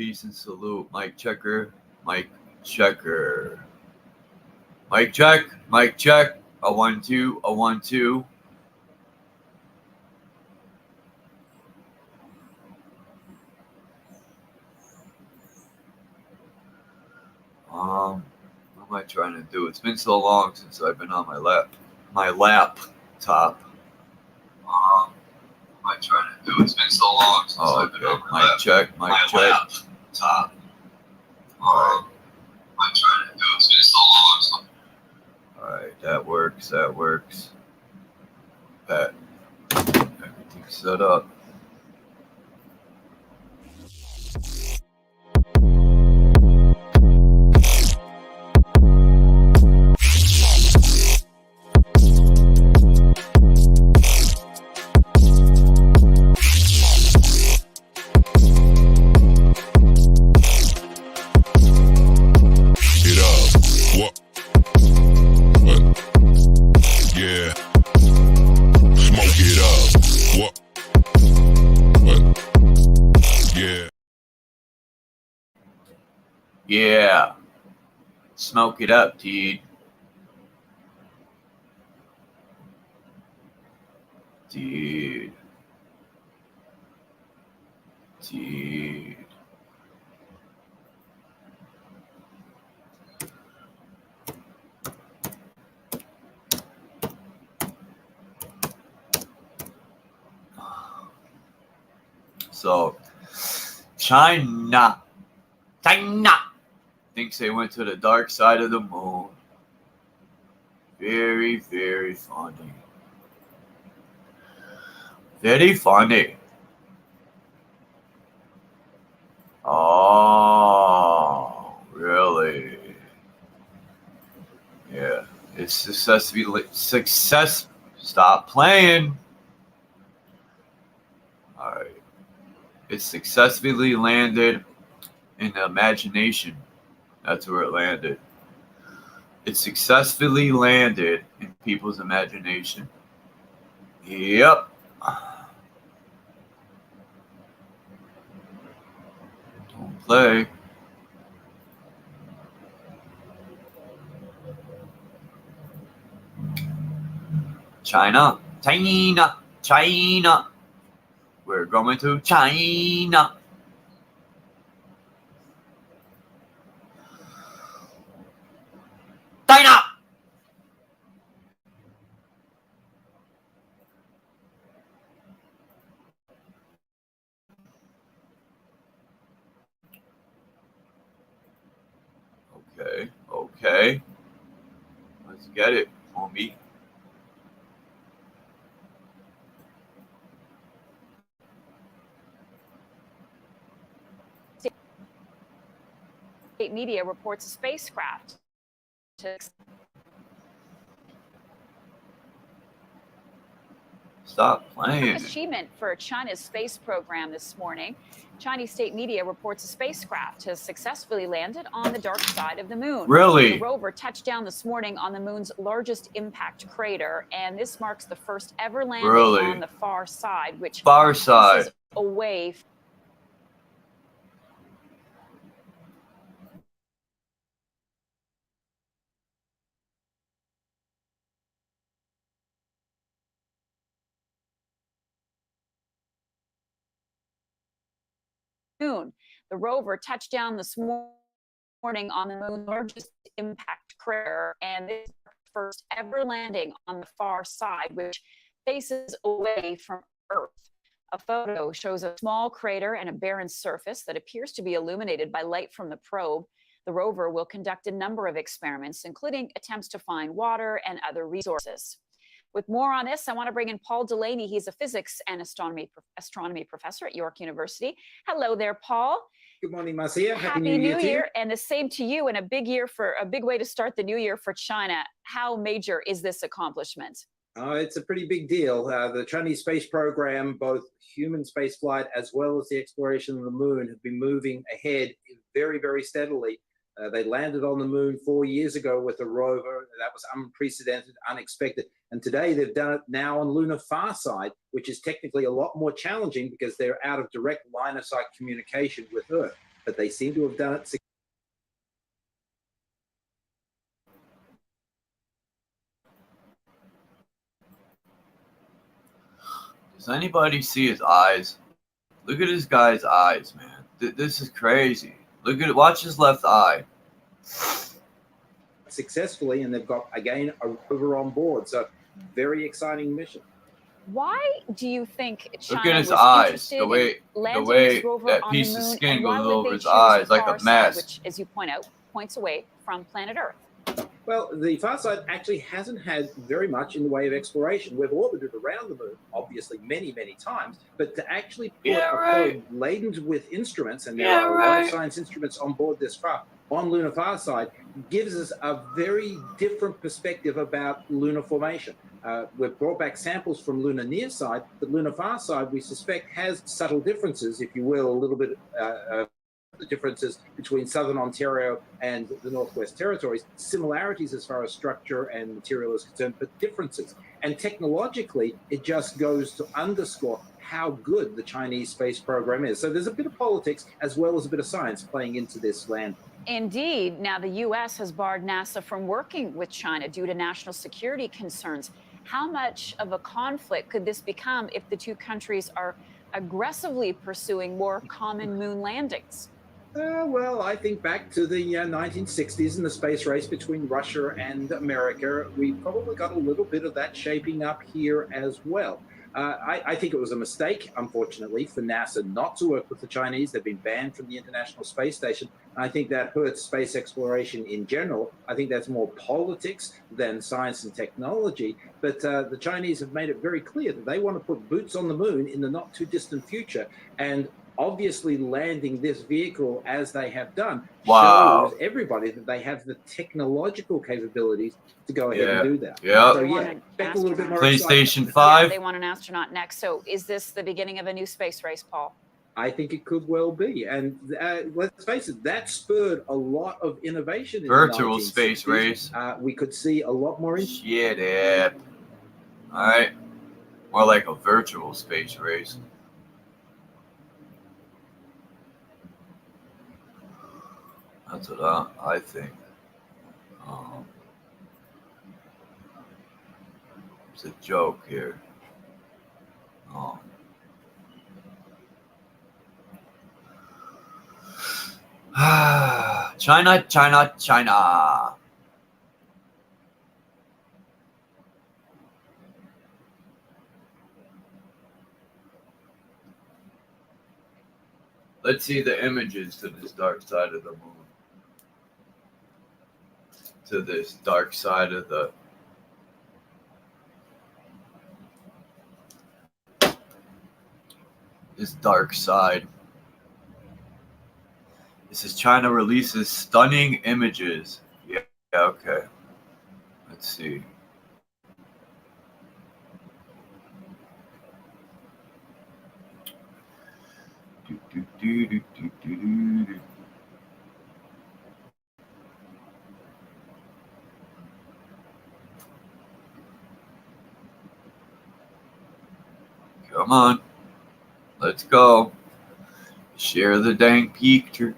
Peace and salute. Mic checker. Mic checker. Mic check. Mic check. A 1 2. A 1 2. What am I trying to do? It's been so long since I've been on my laptop. What am I trying to do? It's been so long since I've been on my laptop. Mic check. What am I trying to do? It's been so long. Alright, that works. That everything's set up. Yeah. Smoke it up, dude. Dude. So, China thinks they went to the dark side of the moon. Very, very funny. Very funny. Oh, really? Yeah. It's success. Stop playing. All right. It successfully landed in the imagination. That's where it landed. It successfully landed in people's imagination. Yep. Don't play. China. We're going to China. China. Okay. Let's get it, homie. State media reports a spacecraft. Stop playing. Achievement for China's space program this morning. Chinese state media reports a spacecraft has successfully landed on the dark side of the moon. Really? The rover touched down this morning on the moon's largest impact crater, and this marks the first ever landing on the far side, which is away from moon. The rover touched down this morning on the moon's largest impact crater, and this is the first ever landing on the far side, which faces away from Earth. A photo shows a small crater and a barren surface that appears to be illuminated by light from the probe. The rover will conduct a number of experiments, including attempts to find water and other resources. With more on this, I want to bring in Paul Delaney. He's a physics and astronomy professor at York University. Hello there, Paul. Good morning, Marcia. Happy New Year, and the same to you, and a big way to start the new year for China. How major is this accomplishment? It's a pretty big deal. The Chinese space program, both human spaceflight as well as the exploration of the moon, have been moving ahead very, very steadily. They landed on the moon 4 years ago with a rover. That was unprecedented, unexpected. And today they've done it now on lunar far side, which is technically a lot more challenging because they're out of direct line of sight communication with Earth. but they seem to have done it. Does anybody see his eyes? Look at this guy's eyes, man. This is crazy. Look at it. Watch his left eye. Successfully, and they've got again a rover on board. So very exciting mission. Why do you think China Look at his was eyes. interested The way in landing this rover that on piece the of moon, skin and why goes would over they his choose eyes the like far a side, mask. which, as you point out, points away from planet Earth? Well, the far side actually hasn't had very much in the way of exploration. We've orbited around the moon, obviously, many, many times, but to actually put a probe laden with instruments, and there are a lot of science instruments on board this craft, on lunar far side, gives us a very different perspective about lunar formation. We've brought back samples from lunar near side, but lunar far side, we suspect, has subtle differences, if you will, a little bit the differences between Southern Ontario and the Northwest Territories, similarities as far as structure and material is concerned, but differences. And technologically, it just goes to underscore how good the Chinese space program is. So there's a bit of politics as well as a bit of science playing into this land. Indeed. Now, the U.S. has barred NASA from working with China due to national security concerns. How much of a conflict could this become if the two countries are aggressively pursuing more common moon landings? Well, I think back to the 1960s and the space race between Russia and America. We probably got a little bit of that shaping up here as well. I think it was a mistake, unfortunately, for NASA not to work with the Chinese. They've been banned from the International Space Station. I think that hurts space exploration in general. I think that's more politics than science and technology. But the Chinese have made it very clear that they want to put boots on the moon in the not too distant future. And obviously landing this vehicle as they have done shows everybody that they have the technological capabilities to go ahead and do that. Yeah. So expect a little bit more PlayStation 5. Yeah, they want an astronaut next. So is this the beginning of a new space race, Paul? I think it could well be. And let's face it, that spurred a lot of innovation in virtual the 1960s. Space race. We could see a lot more. Shit, yeah. All right. More like a virtual space race. That's what I think. It's a joke here. China, China, China. Let's see the images to this dark side of the moon. To this dark side of the... This dark side. This is China releases stunning images. Yeah, okay. Let's see. Come on. Let's go. Share the dang picture.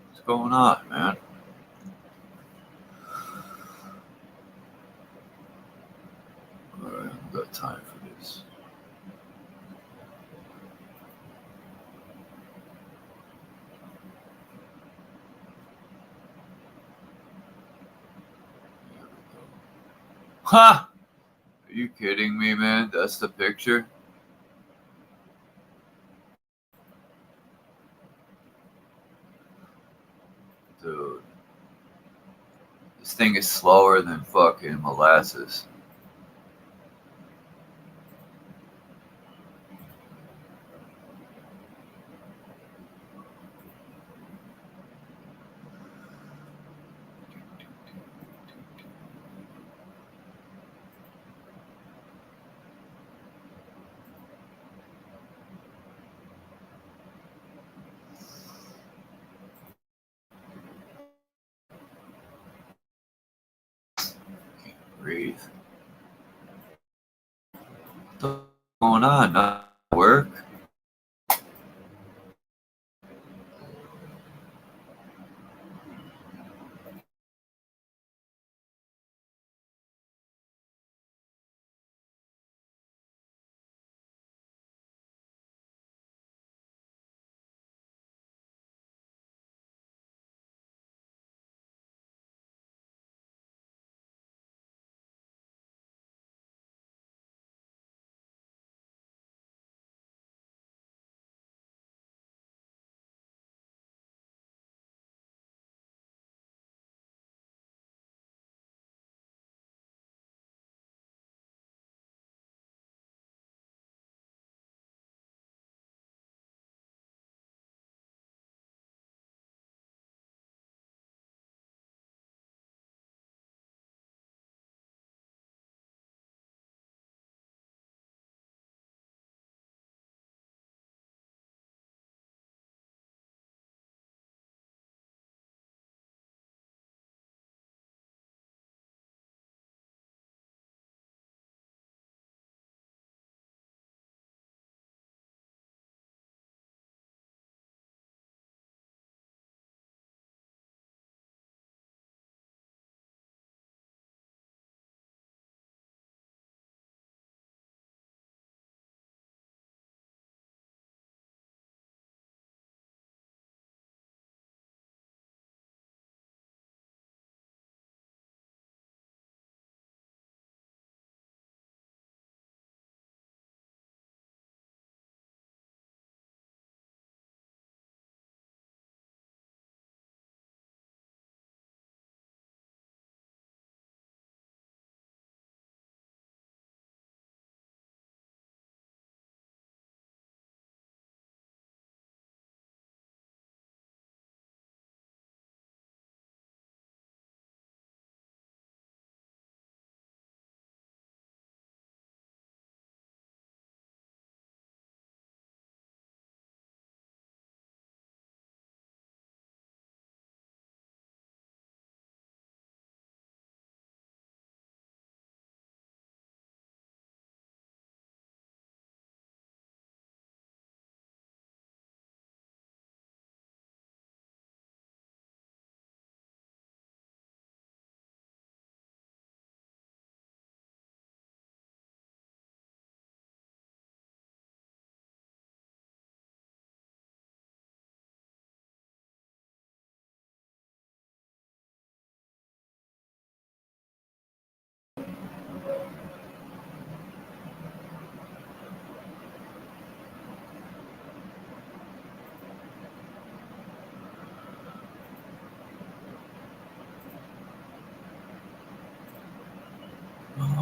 What's going on, man? Alright, I've got time for this. Ha! Are you kidding me, man? That's the picture? Dude. This thing is slower than fucking molasses. Breathe. What's going on? Not work?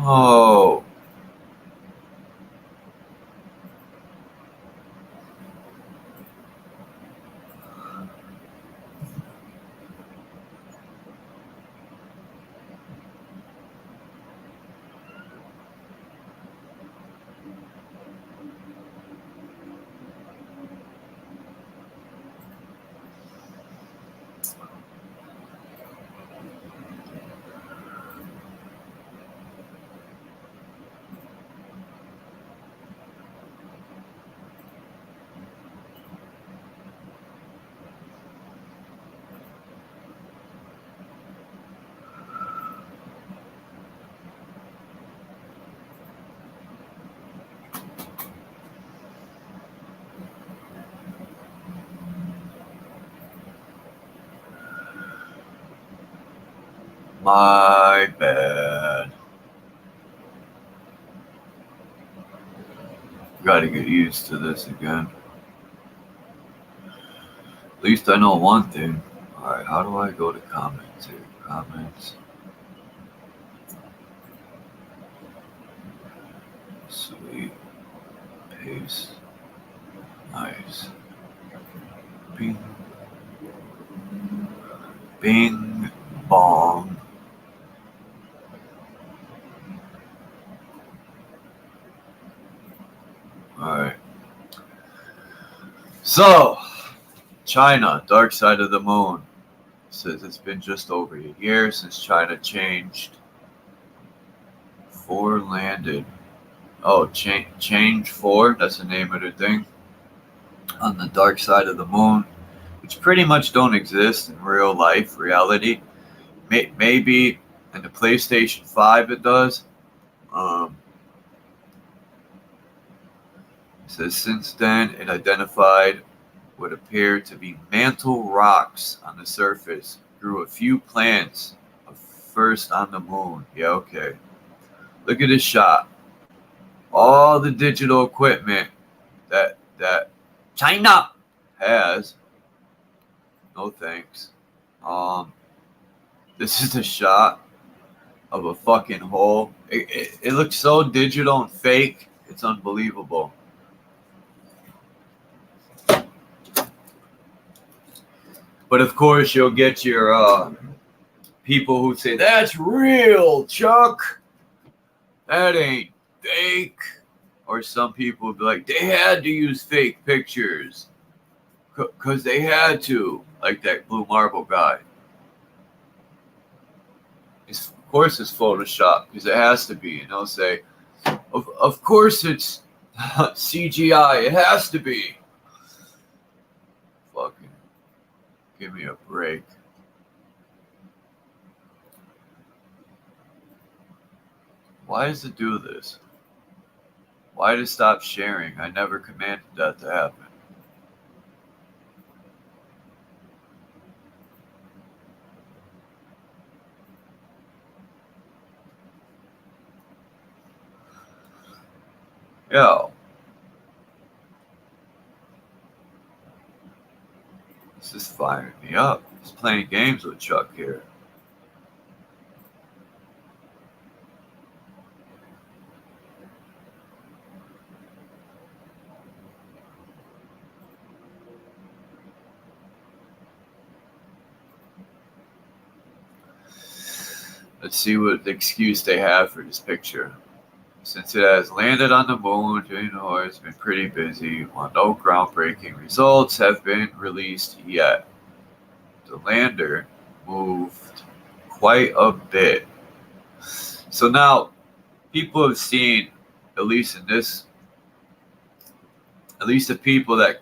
Oh. My bad. Gotta get used to this again. At least I know one thing. Alright, how do I go to comments here? Comments. Sweet. Paste. Nice. Bing. Bing. Bong. Alright. So, China, dark side of the moon. Says it's been just over a year since China changed 4 landed Oh, Change 4, that's the name of the thing. On the dark side of the moon, which pretty much don't exist in real life, reality. Maybe in the PlayStation 5 it does. It says since then it identified what appeared to be mantle rocks on the surface, grew a few plants, first on the moon. Yeah, okay. Look at this shot. All the digital equipment that China has. No thanks. This is a shot of a fucking hole. It looks so digital and fake. It's unbelievable. But of course, you'll get your people who say, that's real, Chuck. That ain't fake. Or some people would be like, they had to use fake pictures. Because they had to. Like that Blue Marble guy. Of course it's Photoshop. Because it has to be. And they'll say, of course it's CGI. It has to be. Fucking give me a break. Why does it do this? Why did it stop sharing? I never commanded that to happen. Yo. This is firing me up. He's playing games with Chuck here. Let's see what excuse they have for this picture. Since it has landed on the moon, it's been pretty busy. While no groundbreaking results have been released yet, the lander moved quite a bit. So now, people have seen, at least the people that,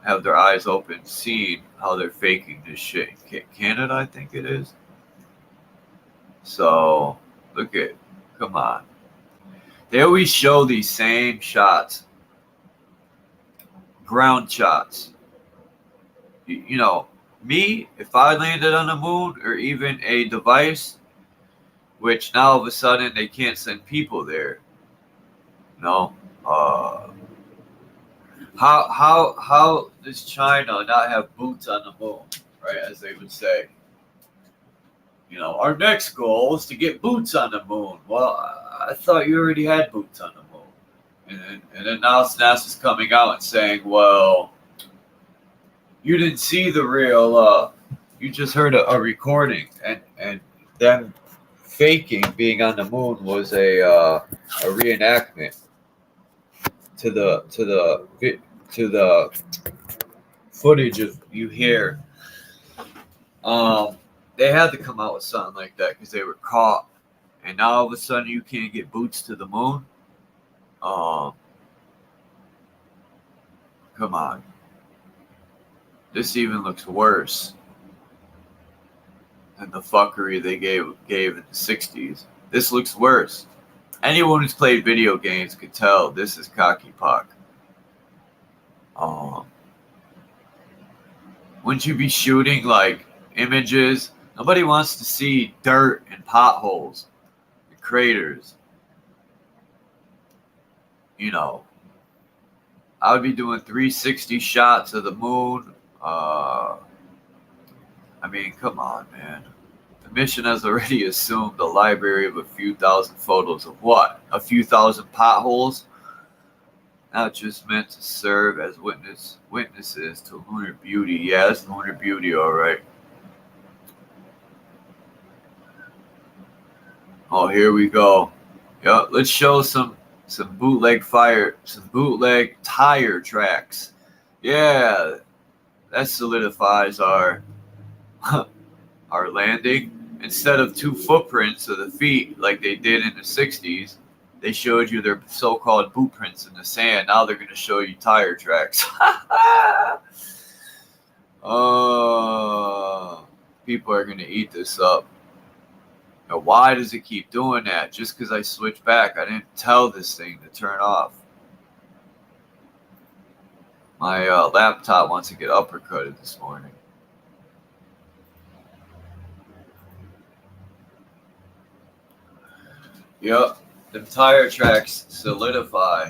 have their eyes open, seen how they're faking this shit. Canada, I think it is. So, come on. They always show these same shots. Ground shots. Me, if I landed on the moon or even a device, which now all of a sudden they can't send people there. How does China not have boots on the moon, right? As they would say. Our next goal is to get boots on the moon. Well, I thought you already had boots on the moon. And then now NASA's coming out and saying, well, you didn't see the real, you just heard a recording. And them faking being on the moon was a reenactment to the footage of you hear. They had to come out with something like that because they were caught. And now all of a sudden you can't get boots to the moon? Come on. This even looks worse than the fuckery they gave in the 60s. This looks worse. Anyone who's played video games could tell this is cocky puck. Wouldn't you be shooting like images? Nobody wants to see dirt and potholes and craters. I would be doing 360 shots of the moon. Come on, man. The mission has already assumed a library of a few thousand photos of what? A few thousand potholes? Not just meant to serve as witnesses to lunar beauty. Yeah, it's lunar beauty, all right. Oh, here we go. Yeah, let's show some bootleg tire tracks. Yeah, that solidifies our landing. Instead of two footprints of the feet like they did in the 60s, They showed you their so-called boot prints in the sand. Now they're going to show you tire tracks. Oh, people are going to eat this up. Now, why does it keep doing that? Just because I switched back. I didn't tell this thing to turn off. My laptop wants to get uppercutted this morning. Yep, the tire tracks solidify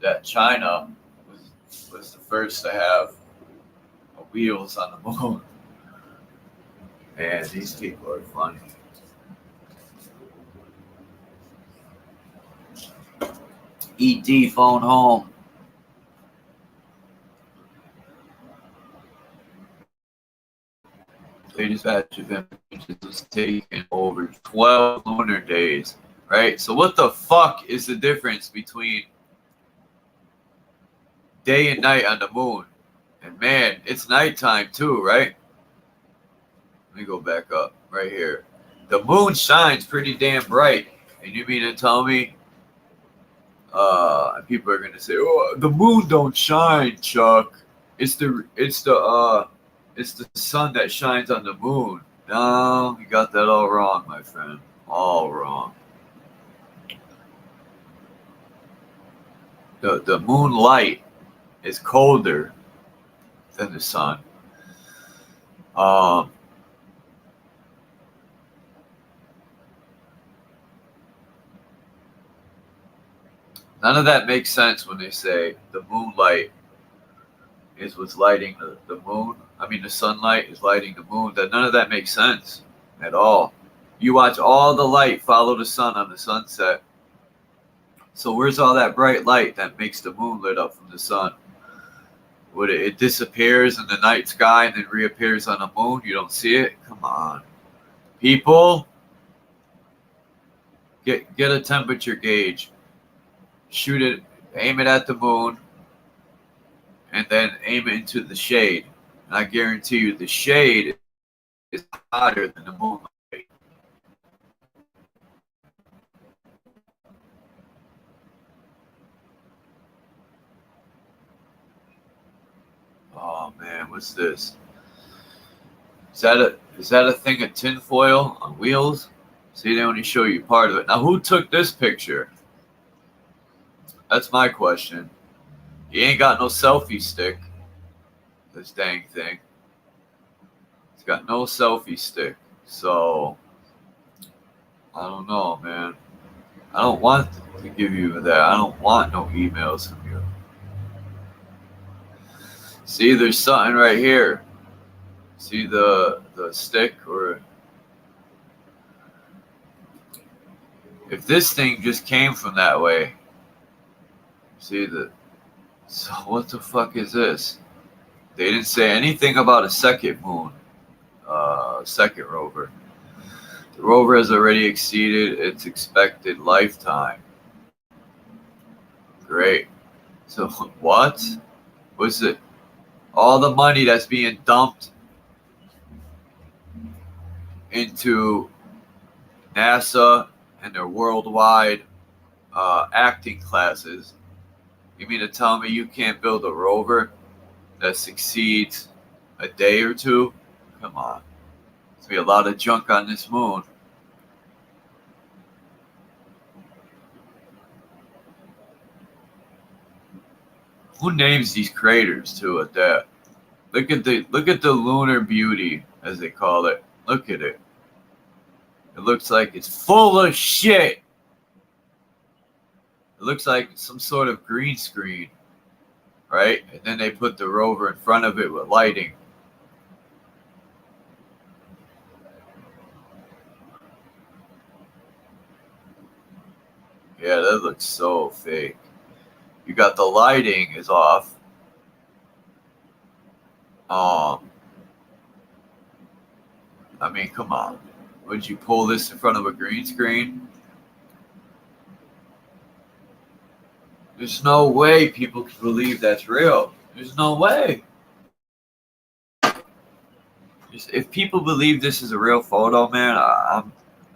that China was the first to have wheels on the moon. Man, these people are funny. ET phone home. Latest batch of images was taken over 12 lunar days, right? So what the fuck is the difference between day and night on the moon? And man, it's nighttime too, right? Let me go back up right here. The moon shines pretty damn bright. And you mean to tell me people are gonna say, oh, the moon don't shine, Chuck. It's the sun that shines on the moon. No, you got that all wrong, my friend. All wrong. The moonlight is colder than the sun. None of that makes sense when they say the moonlight is what's lighting the moon. I mean, the sunlight is lighting the moon. That none of that makes sense at all. You watch all the light follow the sun on the sunset. So where's all that bright light that makes the moon lit up from the sun? Would it disappears in the night sky and then reappears on the moon? You don't see it? Come on. People, get a temperature gauge. Shoot it, aim it at the moon, and then aim it into the shade. And I guarantee you the shade is hotter than the moonlight. Oh man, what's this? Is that a thing of tinfoil on wheels? See, they only show you part of it. Now, who took this picture? That's my question. He ain't got no selfie stick. This dang thing. He's got no selfie stick. So, I don't know, man. I don't want to give you that. I don't want no emails from you. See, there's something right here. See the stick, or if this thing just came from that way. See the. So what the fuck is this? They didn't say anything about a second moon, second rover. The rover has already exceeded its expected lifetime. Great. So what? What's it? All the money that's being dumped into NASA and their worldwide acting classes. You mean to tell me you can't build a rover that succeeds a day or two? Come on. There's be a lot of junk on this moon. Who names these craters too at that? Look at the lunar beauty, as they call it. Look at it. It looks like it's full of shit. It looks like some sort of green screen, right? And then they put the rover in front of it with lighting. Yeah, that looks so fake. You got the lighting is off. I mean, come on. Would you pull this in front of a green screen? There's no way people can believe that's real. There's no way. If people believe this is a real photo, man, I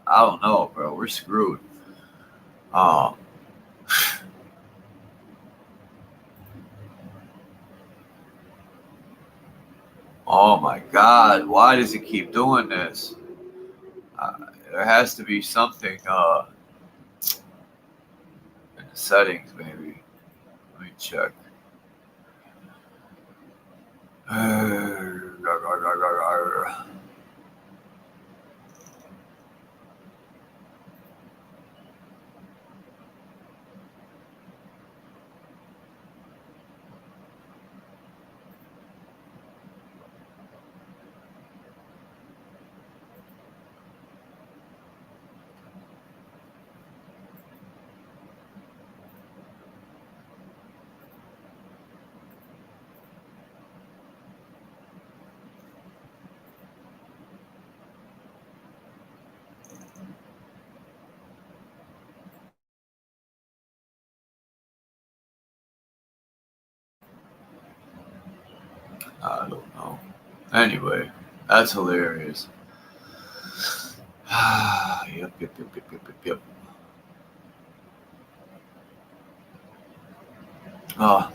don't know, bro. We're screwed. Oh. Oh my God, why does it keep doing this? There has to be something in the settings, maybe. Let me check. I don't know. Anyway, that's hilarious. Yep.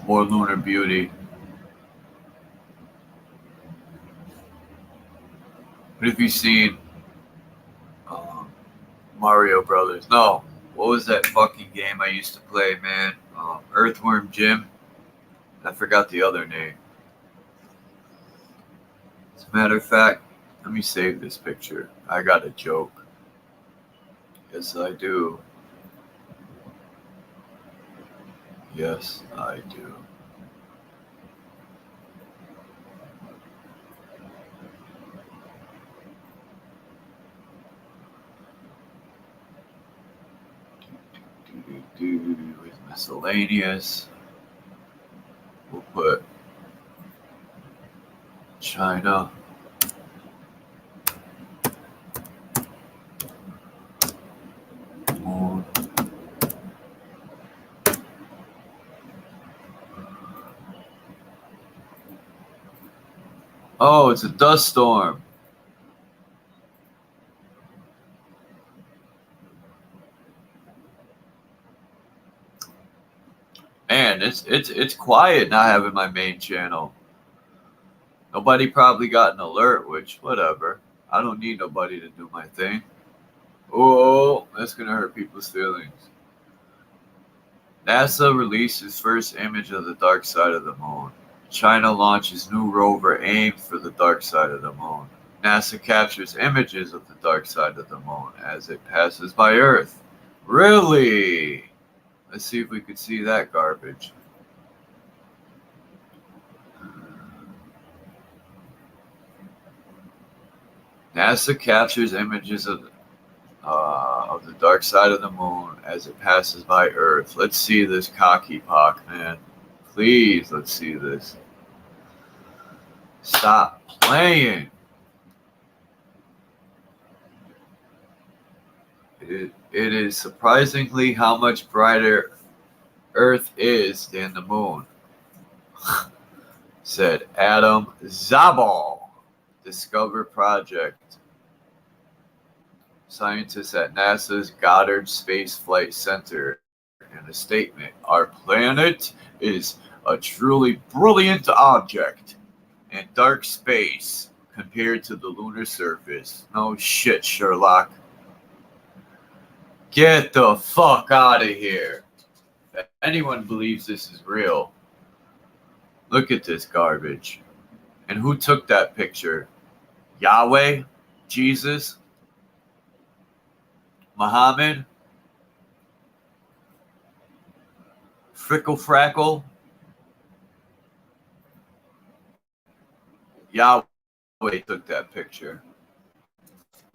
More lunar beauty. What have you seen? Mario Brothers. No. What was that fucking game I used to play, man? Earthworm Jim. I forgot the other name. As a matter of fact, let me save this picture. I got a joke. Yes, I do. Yes, I do. With miscellaneous. We'll put China. Moon. Oh, it's a dust storm. Man, it's quiet not having my main channel. Nobody probably got an alert, which whatever. I don't need nobody to do my thing. Oh, that's gonna hurt people's feelings. NASA releases first image of the dark side of the moon. China launches new rover aimed for the dark side of the moon. NASA captures images of the dark side of the moon as it passes by Earth. Really? Let's see if we could see that garbage. NASA captures images of the dark side of the moon as it passes by Earth. Let's see this cocky pock, man. Please, let's see this. Stop playing. It is surprisingly how much brighter Earth is than the moon, said Adam Zabal, Discover Project. Scientists at NASA's Goddard Space Flight Center in a statement. Our planet is a truly brilliant object in dark space compared to the lunar surface. No shit, Sherlock. Get the fuck out of here. If anyone believes this is real, look at this garbage. And who took that picture? Yahweh? Jesus? Muhammad? Frickle Frackle? Yahweh took that picture.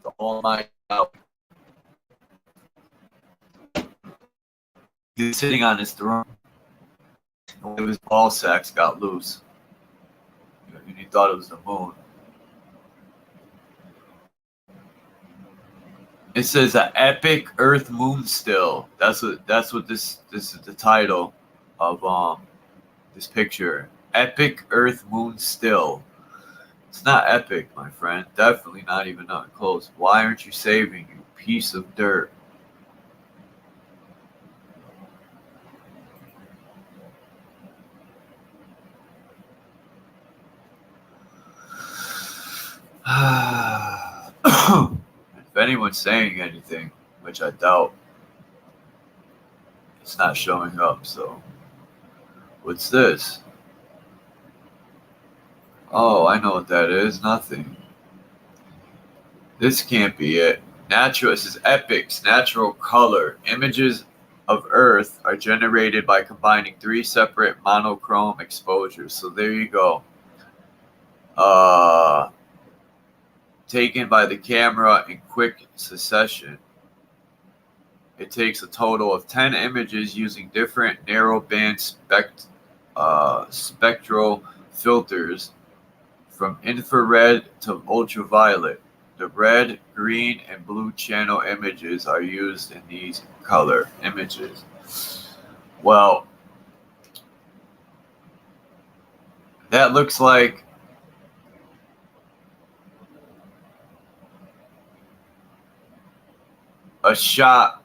The Almighty Yahweh. He was sitting on his throne. And his ball sacks got loose. And he thought it was the moon. It says an epic Earth Moon still. That's what this is the title of this picture. Epic Earth Moon still. It's not epic, my friend. Definitely not even close. Why aren't you saving, you piece of dirt? anyone's saying anything, which I doubt, it's not showing up. So what's this? Oh, I know what that is. Nothing. This can't be it. Natural. This is epics. Natural color. Images of Earth are generated by combining 3 separate monochrome exposures. So there you go. Taken by the camera in quick succession. It takes a total of 10 images using different narrowband spectral filters from infrared to ultraviolet. The red, green, and blue channel images are used in these color images. Well, that looks like a shot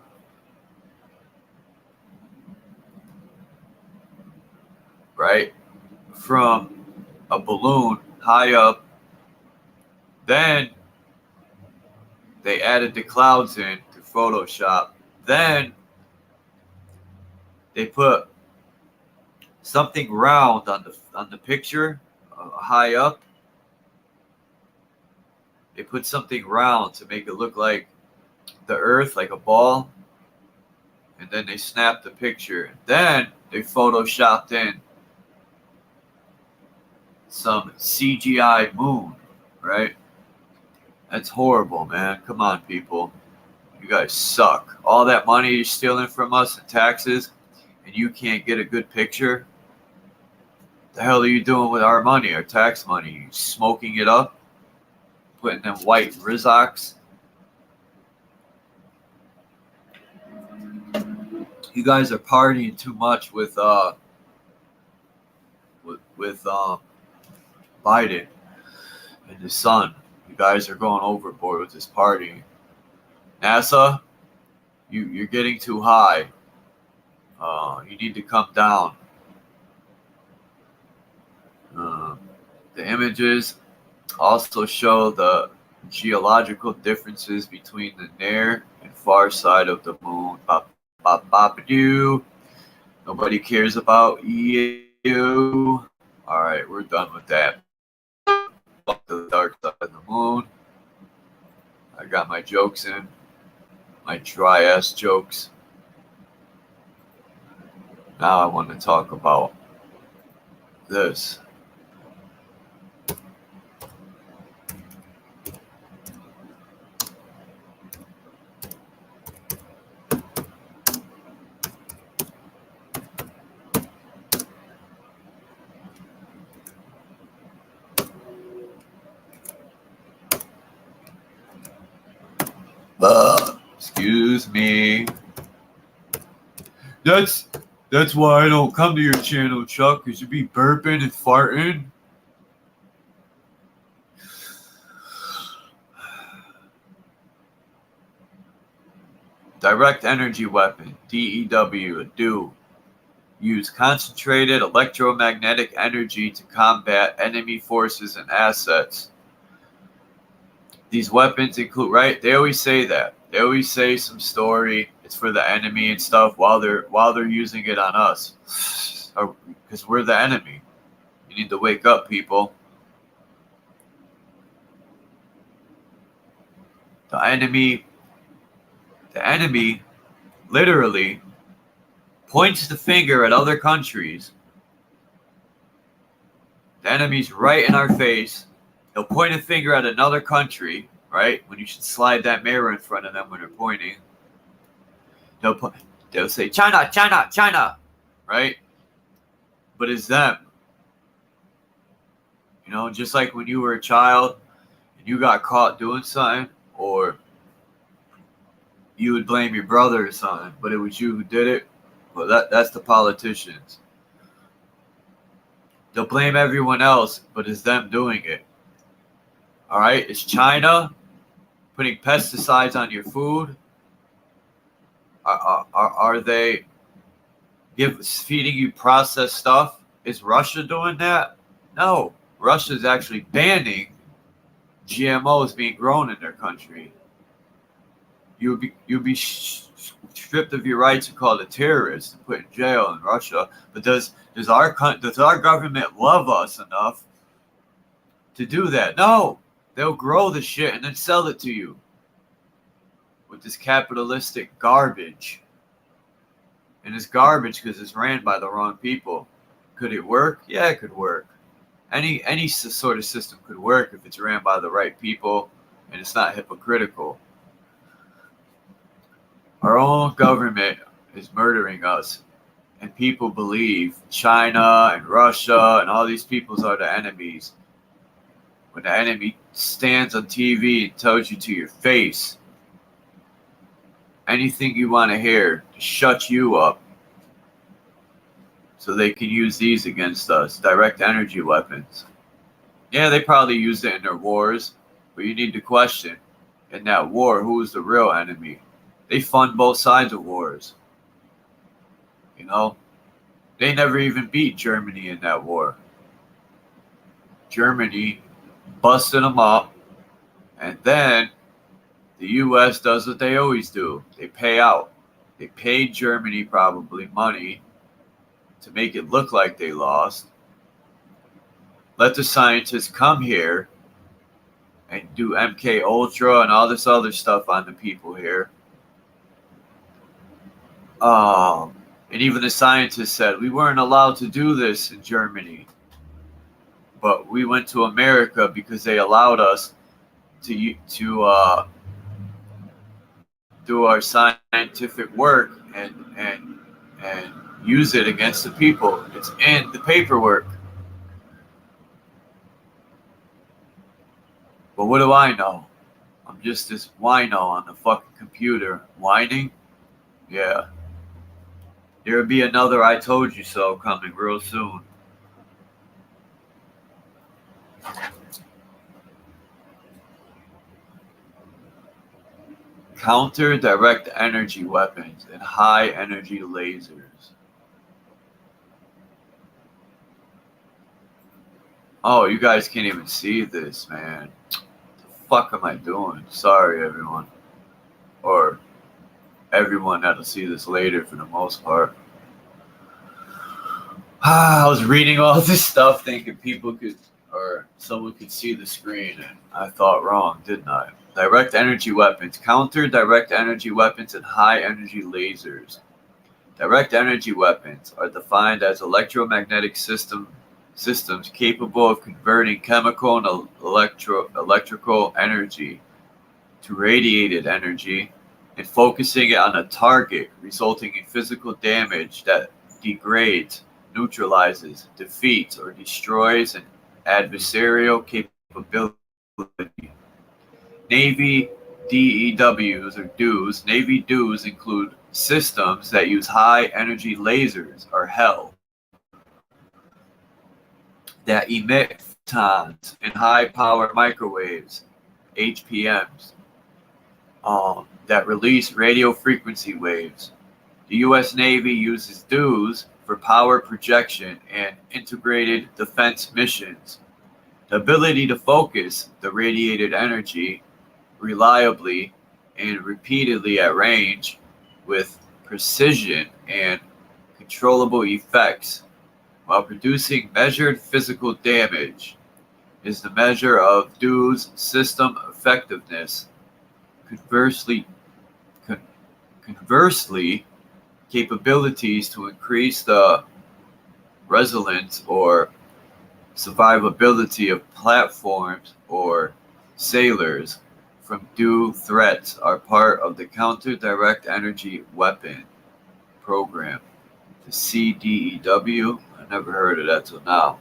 right from a balloon high up. Then they added the clouds in to Photoshop. Then they put something round on the picture high up. They put something round to make it look like the Earth, like a ball. And then they snapped the picture. Then they Photoshopped in some CGI moon, right? That's horrible, man. Come on, people. You guys suck. All that money you're stealing from us in taxes, and you can't get a good picture? The hell are you doing with our money, our tax money? You smoking it up? Putting them white Rizzoks? You guys are partying too much with Biden and his son. You guys are going overboard with this partying. NASA, you're getting too high. You need to come down. The images also show the geological differences between the near and far side of the moon. Nobody cares about you. All right, we're done with that. Fuck the dark side of the moon. I got my jokes in, my dry ass jokes. Now I want to talk about this. Excuse me. That's why I don't come to your channel, Chuck, because you be burping and farting. Direct energy weapon, D.E.W, do. Use concentrated electromagnetic energy to combat enemy forces and assets. These weapons include, right? They always say that. They always say some story. It's for the enemy and stuff while they're using it on us, because we're the enemy. You need to wake up, people. The enemy literally points the finger at other countries. The enemy's right in our face. They'll point a finger at another country, right? When you should slide that mirror in front of them when they're pointing. They'll say, China, China, China, right? But it's them. You know, just like when you were a child and you got caught doing something, or you would blame your brother or something, but it was you who did it. Well, that's the politicians. They'll blame everyone else, but it's them doing it. All right, it's China putting pesticides on your food. Are they feeding you processed stuff? Is Russia doing that? No, Russia's actually banning GMOs being grown in their country. you'll be stripped of your rights and called a terrorist and put in jail in Russia. But does our government love us enough to do that? No, they'll grow the shit and then sell it to you with this capitalistic garbage. And it's garbage because it's ran by the wrong people. Could it work? Yeah, it could work. Any sort of system could work if it's ran by the right people and it's not hypocritical. Our own government is murdering us, and people believe China and Russia and all these peoples are the enemies. When the enemy stands on TV and tells you to your face anything you want to hear to shut you up so they can use these against us, direct energy weapons. Yeah, they probably used it in their wars, but you need to question, in that war, who is the real enemy? They fund both sides of wars. You know? They never even beat Germany in that war. Germany busted them up, and then the U.S. does what they always do. They pay out. They paid Germany probably money to make it look like they lost. Let the scientists come here and do MK Ultra and all this other stuff on the people here. And even the scientists said we weren't allowed to do this in Germany, but we went to America because they allowed us to do our scientific work and use it against the people. It's in the paperwork. But what do I know? I'm just this wino on the fucking computer. Whining? Yeah. There'll be another I told you so coming real soon. Counter direct energy weapons and high energy lasers. Oh, you guys can't even see this, man. What the fuck am I doing? Sorry, everyone. Or everyone that'll see this later for the most part. I was reading all this stuff thinking people could, or someone could see the screen, and I thought wrong, didn't I? Direct energy weapons. Counter direct energy weapons and high energy lasers. Direct energy weapons are defined as electromagnetic systems capable of converting chemical and electrical energy to radiated energy and focusing it on a target, resulting in physical damage that degrades, neutralizes, defeats, or destroys an adversarial capability. Navy D.E.Ws or DEWs. Navy DEWs include systems that use high energy lasers or HAAR that emit photons and high power microwaves, HPMs, that release radio frequency waves. The U.S. Navy uses DEWs for power projection and integrated defense missions. The ability to focus the radiated energy reliably and repeatedly at range with precision and controllable effects while producing measured physical damage is the measure of DEW's system effectiveness. Conversely, capabilities to increase the resilience or survivability of platforms or sailors from DEW threats are part of the Counter Direct Energy Weapon Program, the D.E.W. I never heard of that till now.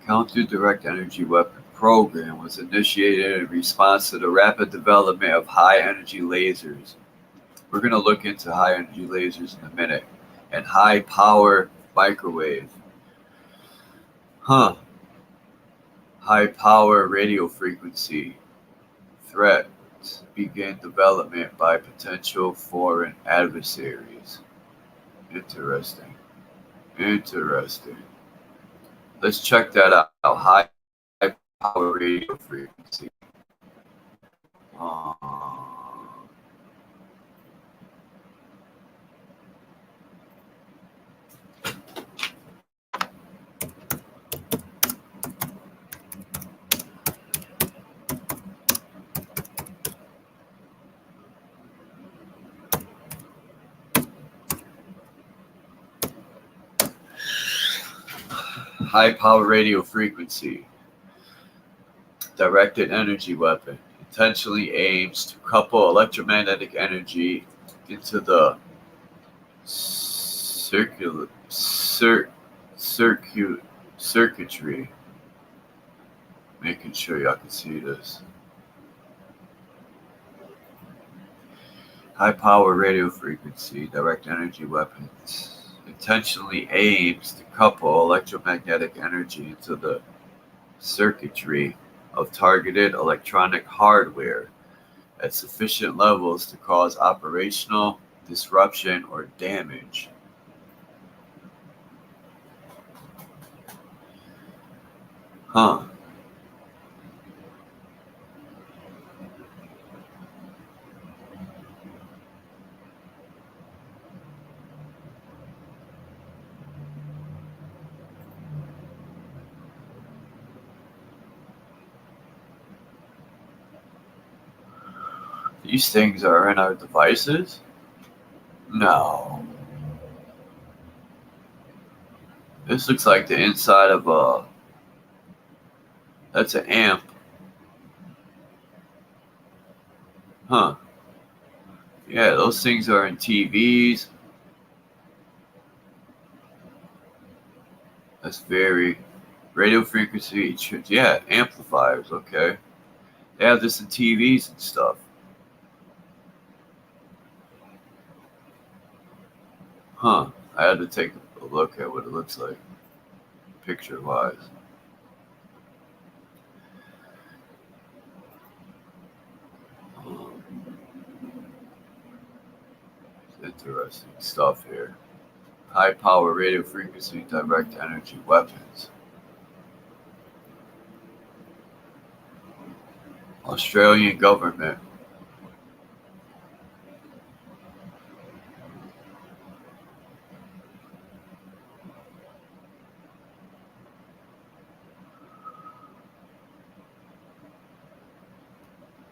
Counter Direct Energy Weapon Program was initiated in response to the rapid development of high energy lasers. We're going to look into high energy lasers in a minute. And high power microwave. High power radio frequency threats begin development by potential foreign adversaries. Interesting. Let's check that out. High power radio frequency. High power radio frequency. Directed energy weapon. Intentionally aims to couple electromagnetic energy into the circuitry. Making sure y'all can see this. High power radio frequency, direct energy weapons. Intentionally aims to couple electromagnetic energy into the circuitry of targeted electronic hardware at sufficient levels to cause operational disruption or damage. These things are in our devices? No. This looks like the inside of a... That's an amp. Huh. Yeah, those things are in TVs. That's very... Radio frequency, yeah, amplifiers, okay. They have this in TVs and stuff. Huh. I had to take a look at what it looks like, picture-wise. Interesting stuff here. High power radio frequency direct energy weapons. Australian government.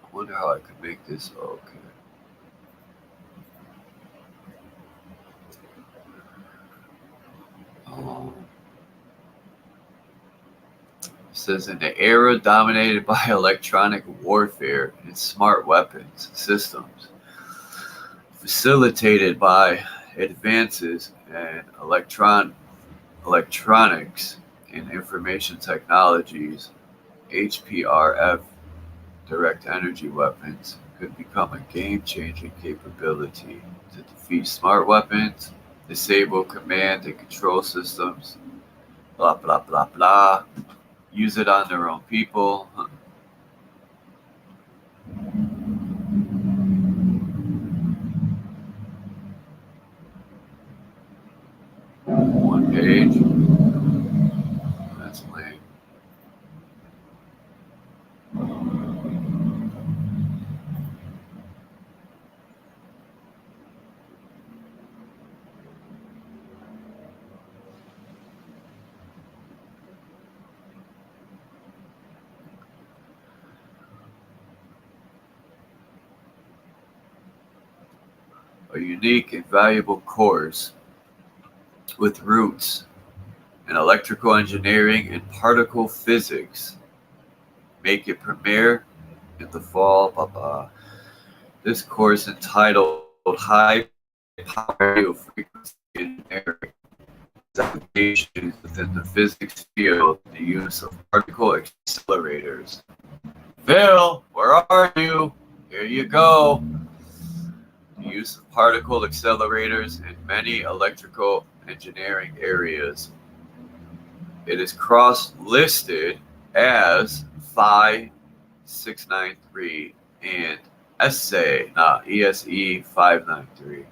I wonder how I could make this okay. It says in the era dominated by electronic warfare and smart weapons systems, facilitated by advances in electronics and information technologies, H.A.A.R.P direct energy weapons could become a game-changing capability to defeat smart weapons, disable command and control systems, blah, blah, blah, blah, use it on their own people. One page. That's lame. A unique and valuable course with roots in electrical engineering and particle physics. Make it premiere in the fall. Blah, blah. This course entitled High Power Radio Frequency Engineering applications within the physics field, the use of particle accelerators. Phil, where are you? Here you go. The use of particle accelerators in many electrical engineering areas. It is cross-listed as Phi 693 and ESE 593.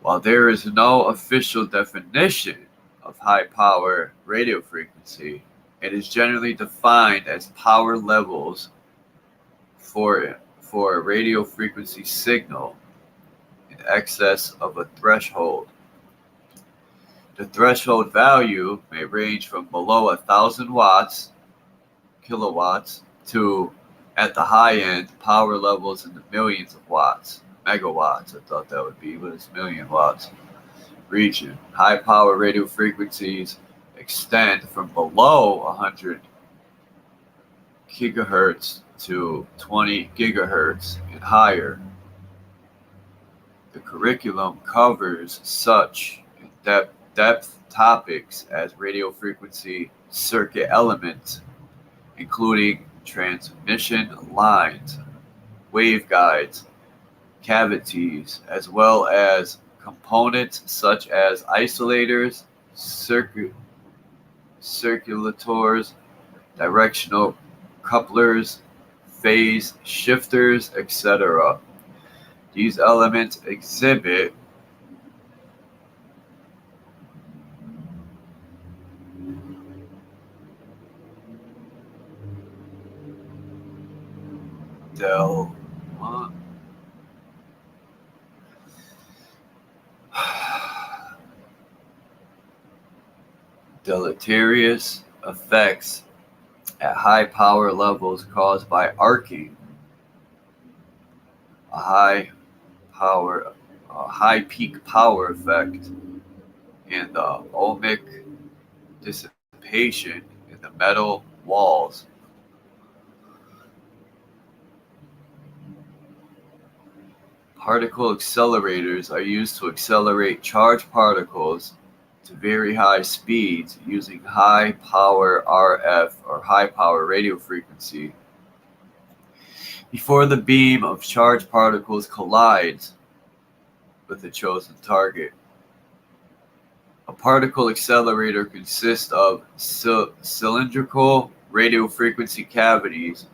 While there is no official definition of high power radio frequency, it is generally defined as power levels for a radio frequency signal in excess of a threshold. The threshold value may range from below 1,000 watts, kilowatts, to, at the high end, power levels in the millions of watts, megawatts. I thought that would be, but it's million watts region. High power radio frequencies extend from below 100 gigahertz to 20 gigahertz and higher. The curriculum covers such depth topics as radio frequency circuit elements, including transmission lines, waveguides, cavities, as well as components such as isolators, circulators, directional couplers, phase shifters, etc. These elements exhibit deleterious effects at high power levels caused by arcing, a high peak power effect, and the ohmic dissipation in the metal walls. Particle accelerators are used to accelerate charged particles to very high speeds using high power RF or high power radio frequency. Before the beam of charged particles collides with the chosen target. A particle accelerator consists of cylindrical radio frequency cavities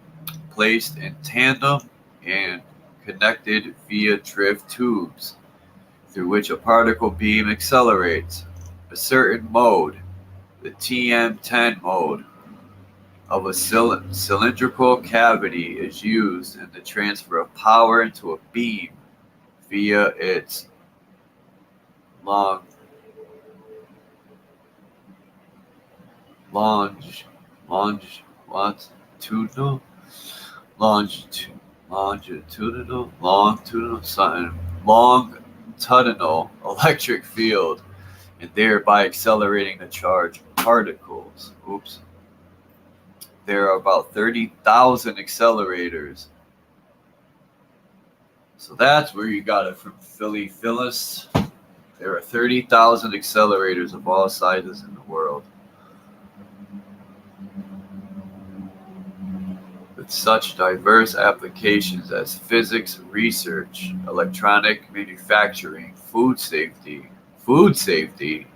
placed in tandem and connected via drift tubes through which a particle beam accelerates. A certain mode, the TM10 mode, of a cylindrical cavity is used in the transfer of power into a beam via its longitudinal electric field, and thereby accelerating the charged particles. There are about 30,000 accelerators. So that's where you got it from, Phyllis. There are 30,000 accelerators of all sizes in the world. With such diverse applications as physics, research, electronic manufacturing, food safety. Food safety?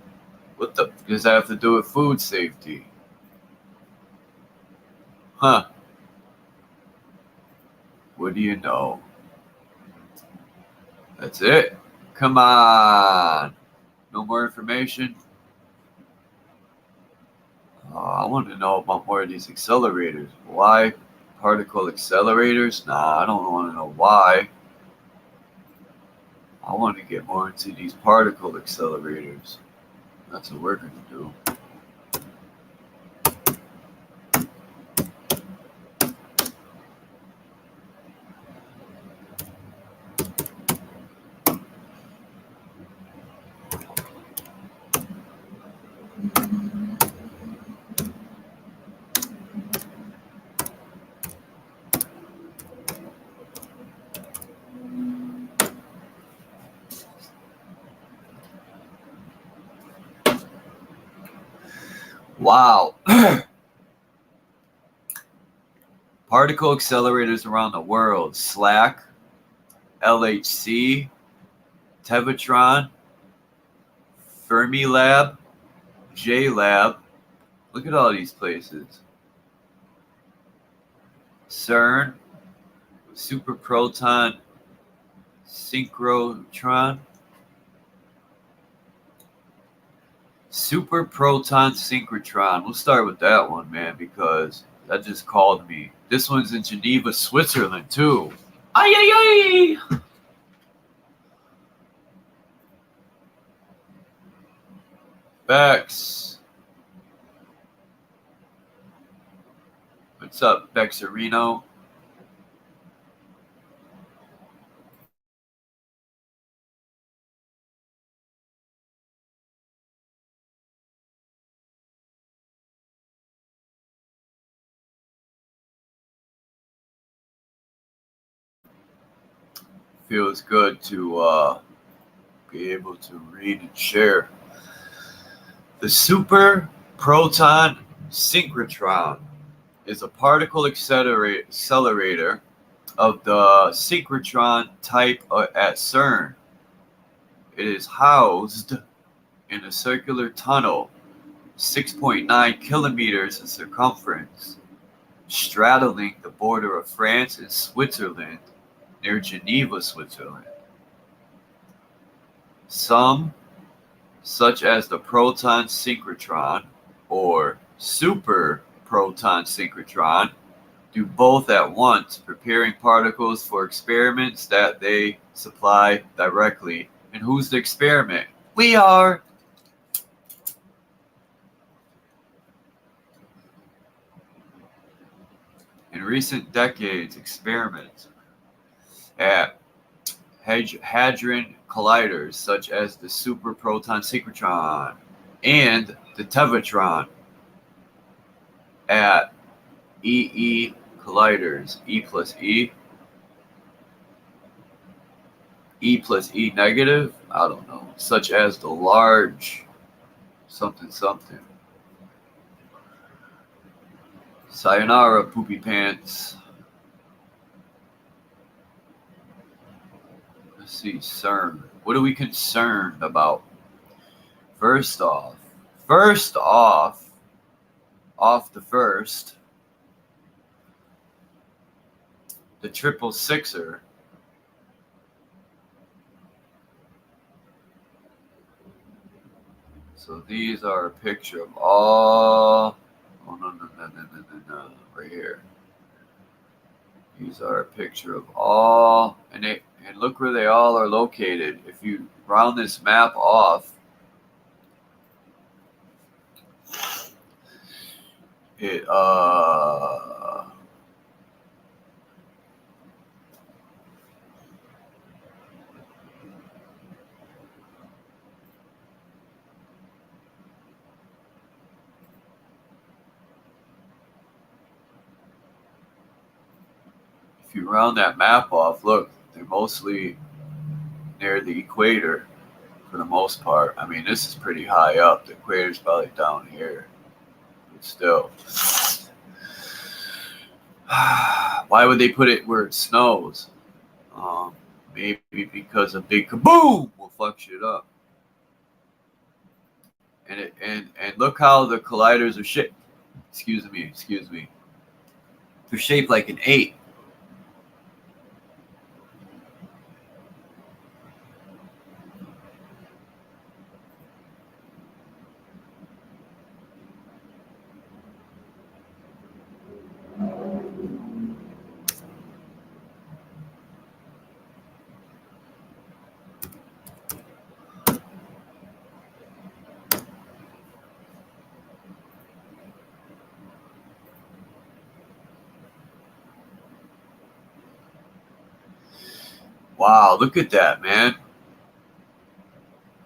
What does that have to do with food safety? Huh. What do you know? That's it. Come on. No more information? I want to know about more of these accelerators. Why particle accelerators? Nah, I don't want to know why. I want to get more into these particle accelerators. That's what we're going to do. Wow. Particle accelerators around the world. SLAC, LHC, Tevatron, Fermilab, J-Lab. Look at all these places. CERN, Superproton, Synchrotron, Super proton synchrotron. We'll start with that one, man, because that just called me. This one's in Geneva, Switzerland, too. Ay, ay, ay! Bex. What's up, Bexarino? Feels good to be able to read and share. The super proton synchrotron is a particle accelerator of the synchrotron type at CERN. It is housed in a circular tunnel, 6.9 kilometers in circumference, straddling the border of France and Switzerland near Geneva, Switzerland. Some, such as the proton synchrotron or super proton synchrotron, do both at once, preparing particles for experiments that they supply directly. And who's the experiment? We are. In recent decades, experiments at Hadron colliders such as the super proton synchrotron and the tevatron at E colliders, E plus E negative, I don't know, such as the large something. Sayonara, poopy pants. Let's see, CERN. What are we concerned about? First off, the first, the 666er. So these are a picture of all. Oh no, right here. These are a picture of all, and look where they all are located. If you round this map off, it if you round that map off, look, they're mostly near the equator for the most part. I mean, this is pretty high up. The equator's probably down here, but still. Why would they put it where it snows? Maybe because a big kaboom will fuck shit up. And look how the colliders are shaped. Excuse me. They're shaped like an 8. Wow, look at that, man.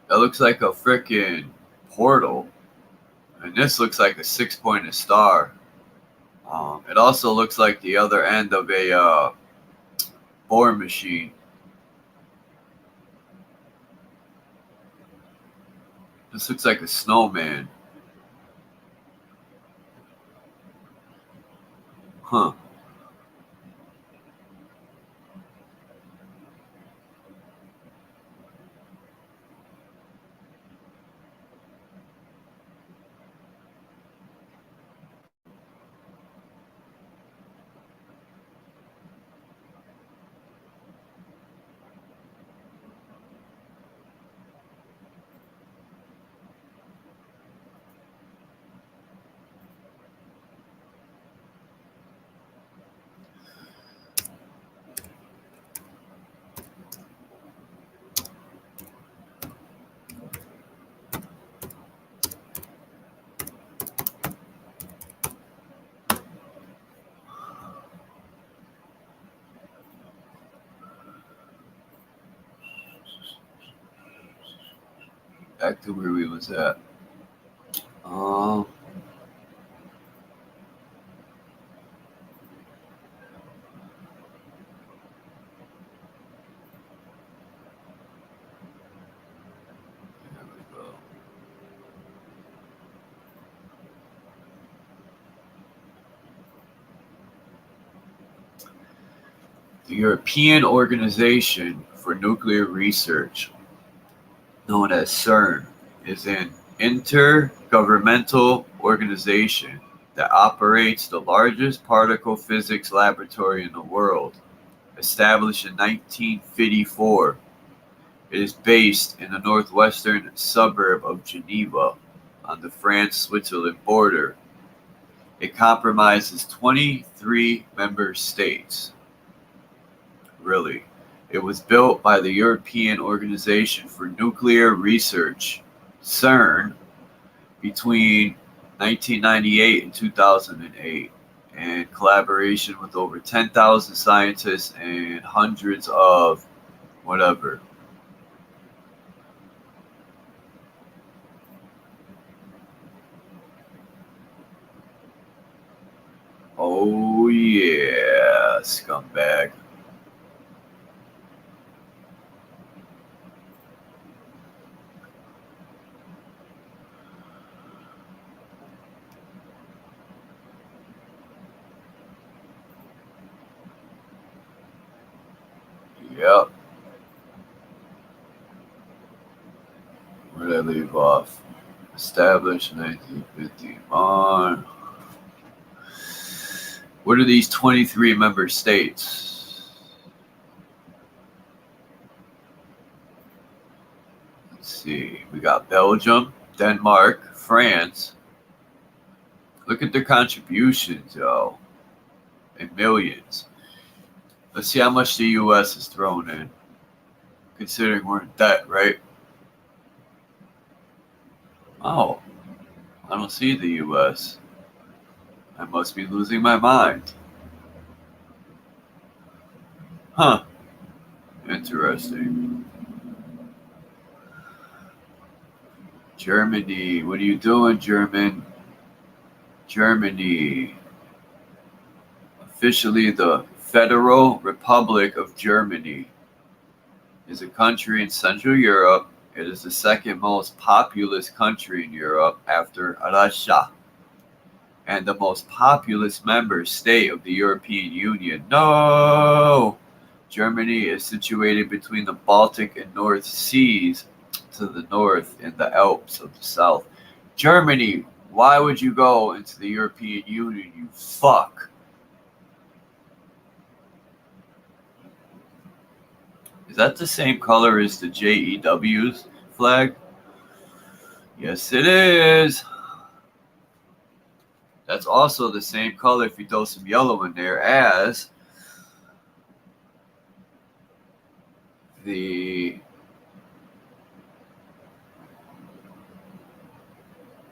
That looks like a freaking portal. And this looks like a 6-pointed star. It also looks like the other end of a Bohr machine. This looks like a snowman. Huh. Back to where we was at. There we go. The European Organization for Nuclear Research, known as CERN, is an intergovernmental organization that operates the largest particle physics laboratory in the world. Established in 1954, it is based in the northwestern suburb of Geneva on the France-Switzerland border. It comprises 23 member states. Really. It was built by the European Organization for Nuclear Research, CERN, between 1998 and 2008, in collaboration with over 10,000 scientists and hundreds of whatever. Oh yeah, scumbag. Yep. Where did I leave off? Established 1951. What are these 23 member states? Let's see. We got Belgium, Denmark, France. Look at their contributions, yo. In millions. Let's see how much the U.S. is thrown in. Considering we're in debt, right? Oh, I don't see the U.S. I must be losing my mind. Huh. Interesting. Germany. What are you doing, Germany? Officially, the Federal Republic of Germany is a country in Central Europe. It is the second most populous country in Europe after Russia, and the most populous member state of the European Union. No! Germany is situated between the Baltic and North Seas to the north and the Alps of the south. Germany, why would you go into the European Union, you fuck? Is that the same color as the D.E.W's flag? Yes, it is. That's also the same color, if you throw some yellow in there, as the...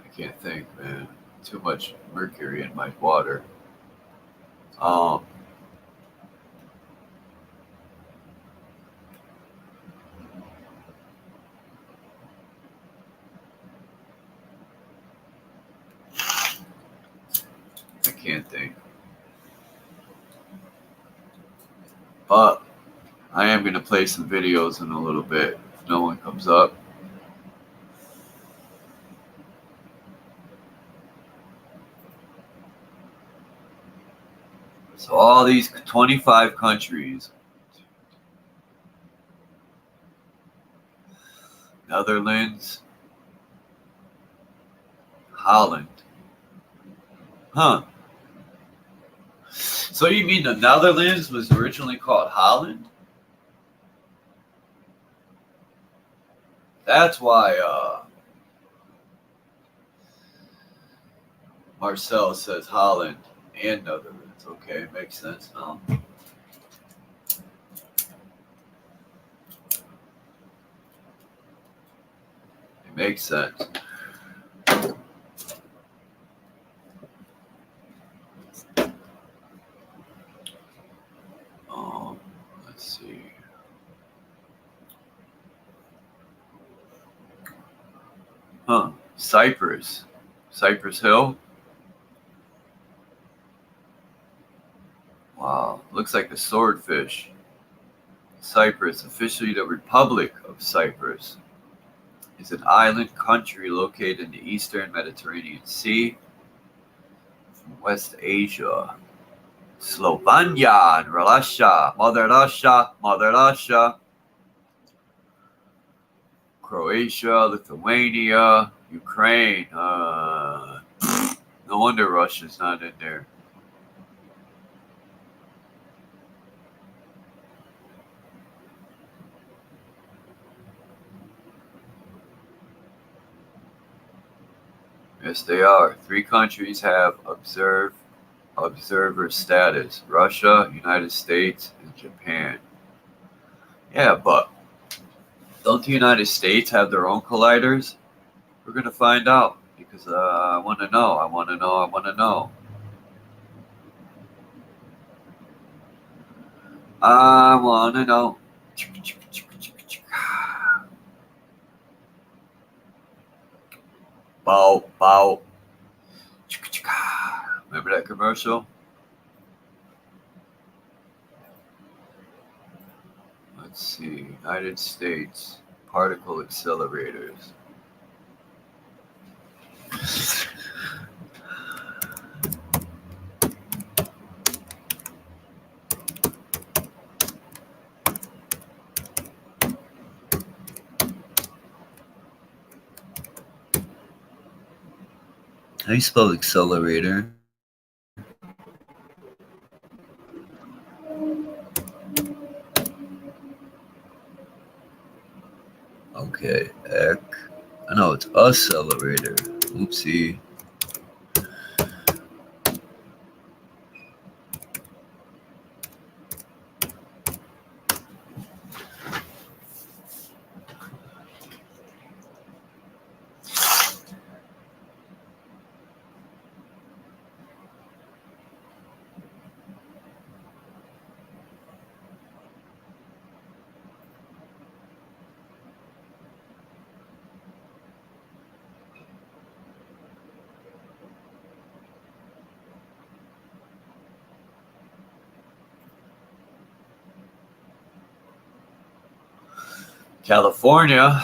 I can't think, man. Too much mercury in my water. I can't think. But I am going to play some videos in a little bit if no one comes up. So all these 25 countries, Netherlands, Holland. Huh. So you mean the Netherlands was originally called Holland? That's why Marcel says Holland and Netherlands. Okay, makes sense now. It makes sense. Let's see. Cyprus. Cypress Hill. Wow, looks like a swordfish. Cyprus, officially the Republic of Cyprus, is an island country located in the eastern Mediterranean Sea from West Asia. Slovenia and Russia, Mother Russia, Mother Russia. Croatia, Lithuania, Ukraine. No wonder Russia's not in there. Yes, they are. 3 countries have observer status: Russia, United States, and Japan. Yeah, but don't the United States have their own colliders? We're going to find out because I want to know. I want to know. I want to know. I want to know. Bow, bow. Remember that commercial? Let's see. United States particle accelerators. How do you spell accelerator? Okay, I know it's accelerator. Oopsie. California.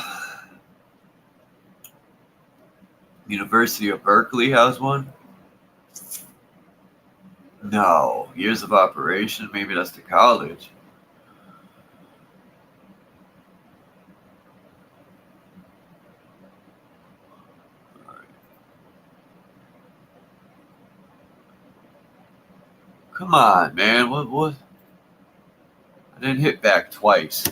University of Berkeley has one. No. Years of operation? Maybe that's the college. Come on, man. What? I didn't hit back twice.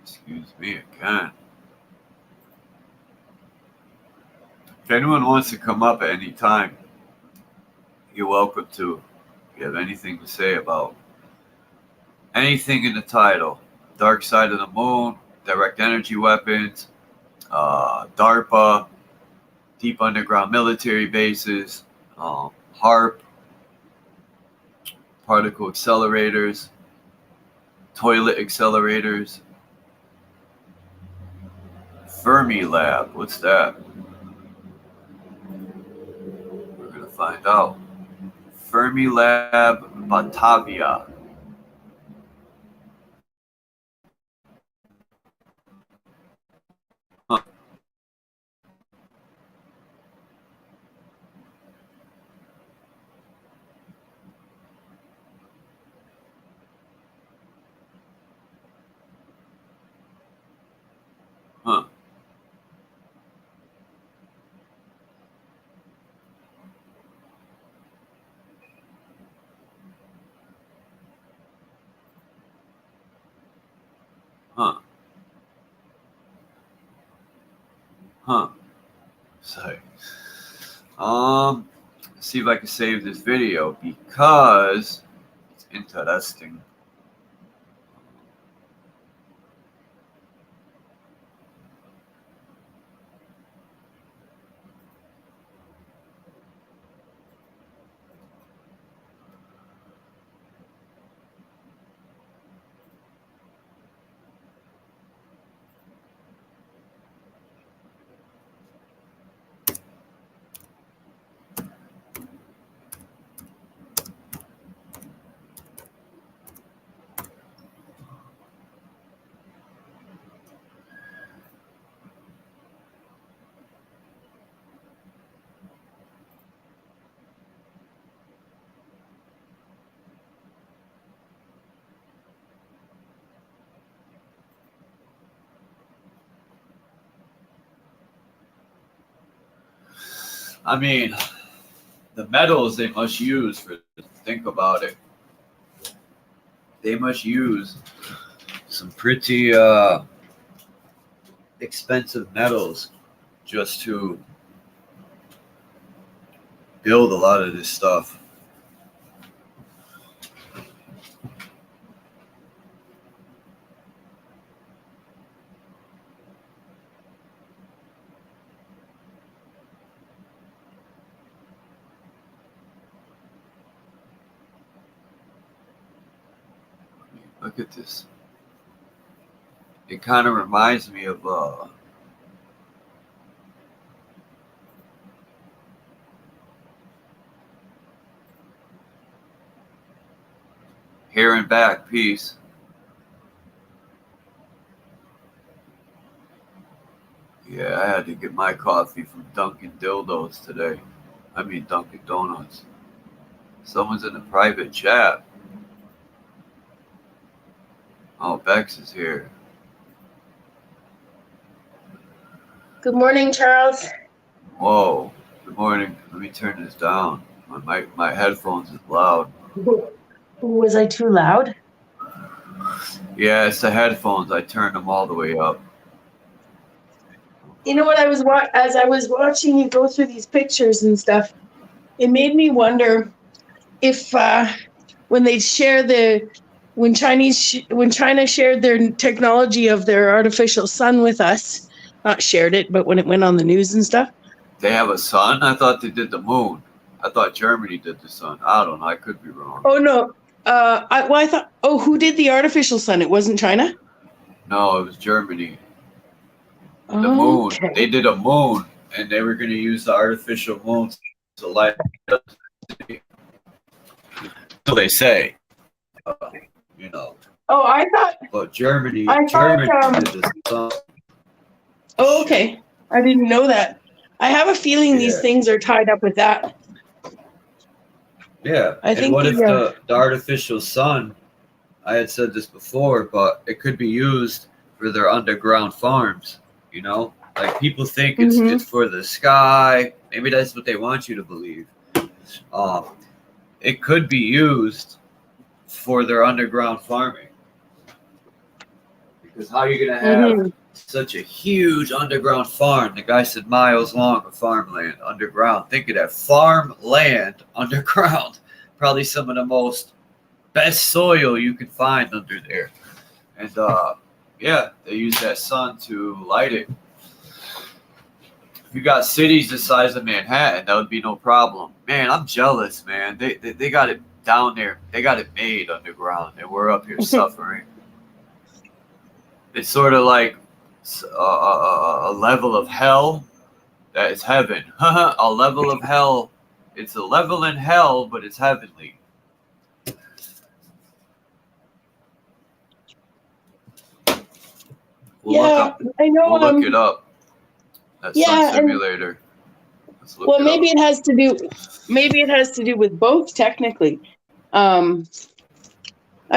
Excuse me again. If anyone wants to come up at any time, you're welcome to. If you have anything to say about anything in the title: Dark Side of the Moon, direct energy weapons, DARPA, deep underground military bases, H.A.A.R.P, particle accelerators, toilet accelerators, Fermi Lab. What's that? We're going to find out. Fermi Lab Batavia. Huh. Huh. Huh. Huh. Sorry. see if I can save this video because it's interesting. I mean, the metals they must use for, think about it. They must use some pretty expensive metals just to build a lot of this stuff. Look at this. It kind of reminds me of Here and Back, peace. Yeah, I had to get my coffee from Dunkin' Dildos today. I mean Dunkin' Donuts. Someone's in a private chat. Oh, Bex is here. Good morning, Charles. Whoa. Good morning. Let me turn this down. My headphones is loud. Was I too loud? Yeah, it's the headphones. I turned them all the way up. You know what as I was watching you go through these pictures and stuff, it made me wonder if when China shared their technology of their artificial sun with us, not shared it, but when it went on the news and stuff. They have a sun? I thought they did the moon. I thought Germany did the sun. I don't know. I could be wrong. Oh no. I thought, who did the artificial sun? It wasn't China? No, it was Germany. The moon. They did a moon, and they were going to use the artificial moon to light up the city. So they say. You know. Oh, I thought. But Germany did the sun. Oh, okay. I didn't know that. I have a feeling these things are tied up with that. Yeah. And what if the artificial sun, I had said this before, but it could be used for their underground farms, you know? Like people think it's for the sky. Maybe that's what they want you to believe. It could be used for their underground farming. Because how are you going to have such a huge underground farm? The guy said miles long of farmland underground. Think of that, farmland underground. Probably some of the most best soil you can find under there. And yeah, they use that sun to light it. If you got cities the size of Manhattan, that would be no problem. Man, I'm jealous, man. They got it down there. They got it made underground, and we're up here suffering. It's sort of like a level of hell that is heaven. A level of hell. It's a level in hell, but it's heavenly. I know. We'll look it up. That sun simulator. Well, maybe it has to do. Maybe it has to do with both. Technically, I'm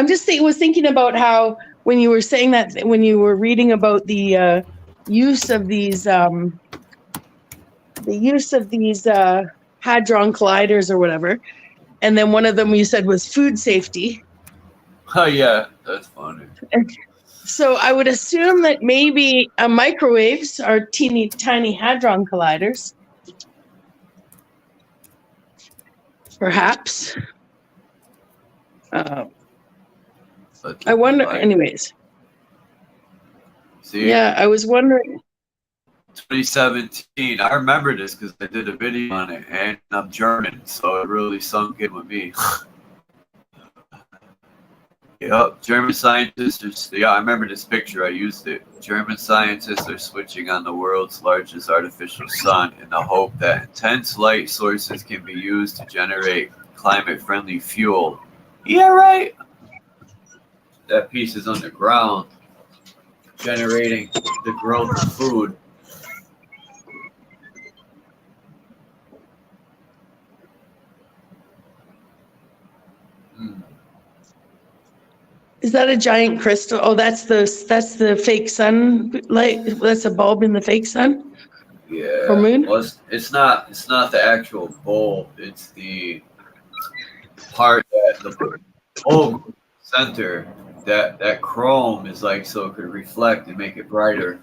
just was thinking about how when you were saying that, when you were reading about the use of these hadron colliders or whatever, and then one of them you said was food safety. Oh yeah, that's funny. So I would assume that maybe microwaves are teeny tiny hadron colliders. perhaps. But I wonder, like, anyways. see, Yeah, I was wondering. 2017. I remember this because I did a video on it, and I'm German, so it really sunk in with me. Yep, German scientists. Yeah, I remember this picture. I used it. German scientists are switching on the world's largest artificial sun in the hope that intense light sources can be used to generate climate-friendly fuel. Yeah, right. That piece is underground, generating the growth of food. Is that a giant crystal? Oh, that's the fake sun light. That's a bulb in the fake sun Yeah. or moon. Well, it's not the actual bulb. It's the part that the bulb center that chrome is like so it could reflect and make it brighter.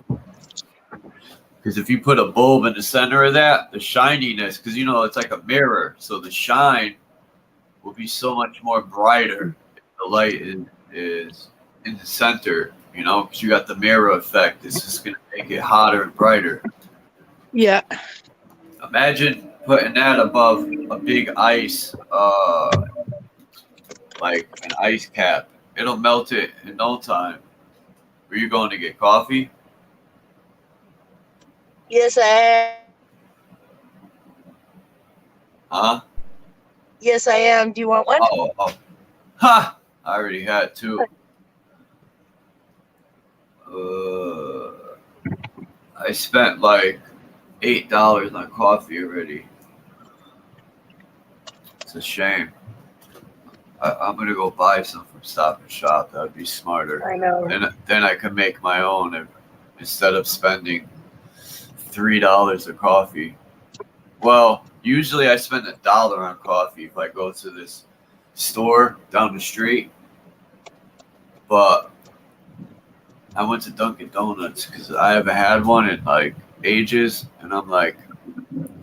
Because if you put a bulb in the center of that, the shininess, because it's like a mirror, so the shine will be so much more brighter if the light is in the center, because you got the mirror effect. It's just going to make it hotter and brighter. Yeah. Imagine putting that above a big ice, like an ice cap. It'll melt it in no time. Were you going to get coffee? Yes, I am. Huh? Yes, I am. Do you want one? Oh. Ha! I already had two. I spent like $8 on coffee already. It's a shame. I'm gonna go buy some from Stop and Shop. That'd be smarter. I know. Then I can make my own instead of spending $3 of coffee. Well, usually I spend $1 on coffee if I go to this store down the street. But I went to Dunkin' Donuts because I haven't had one in like ages, and I'm like,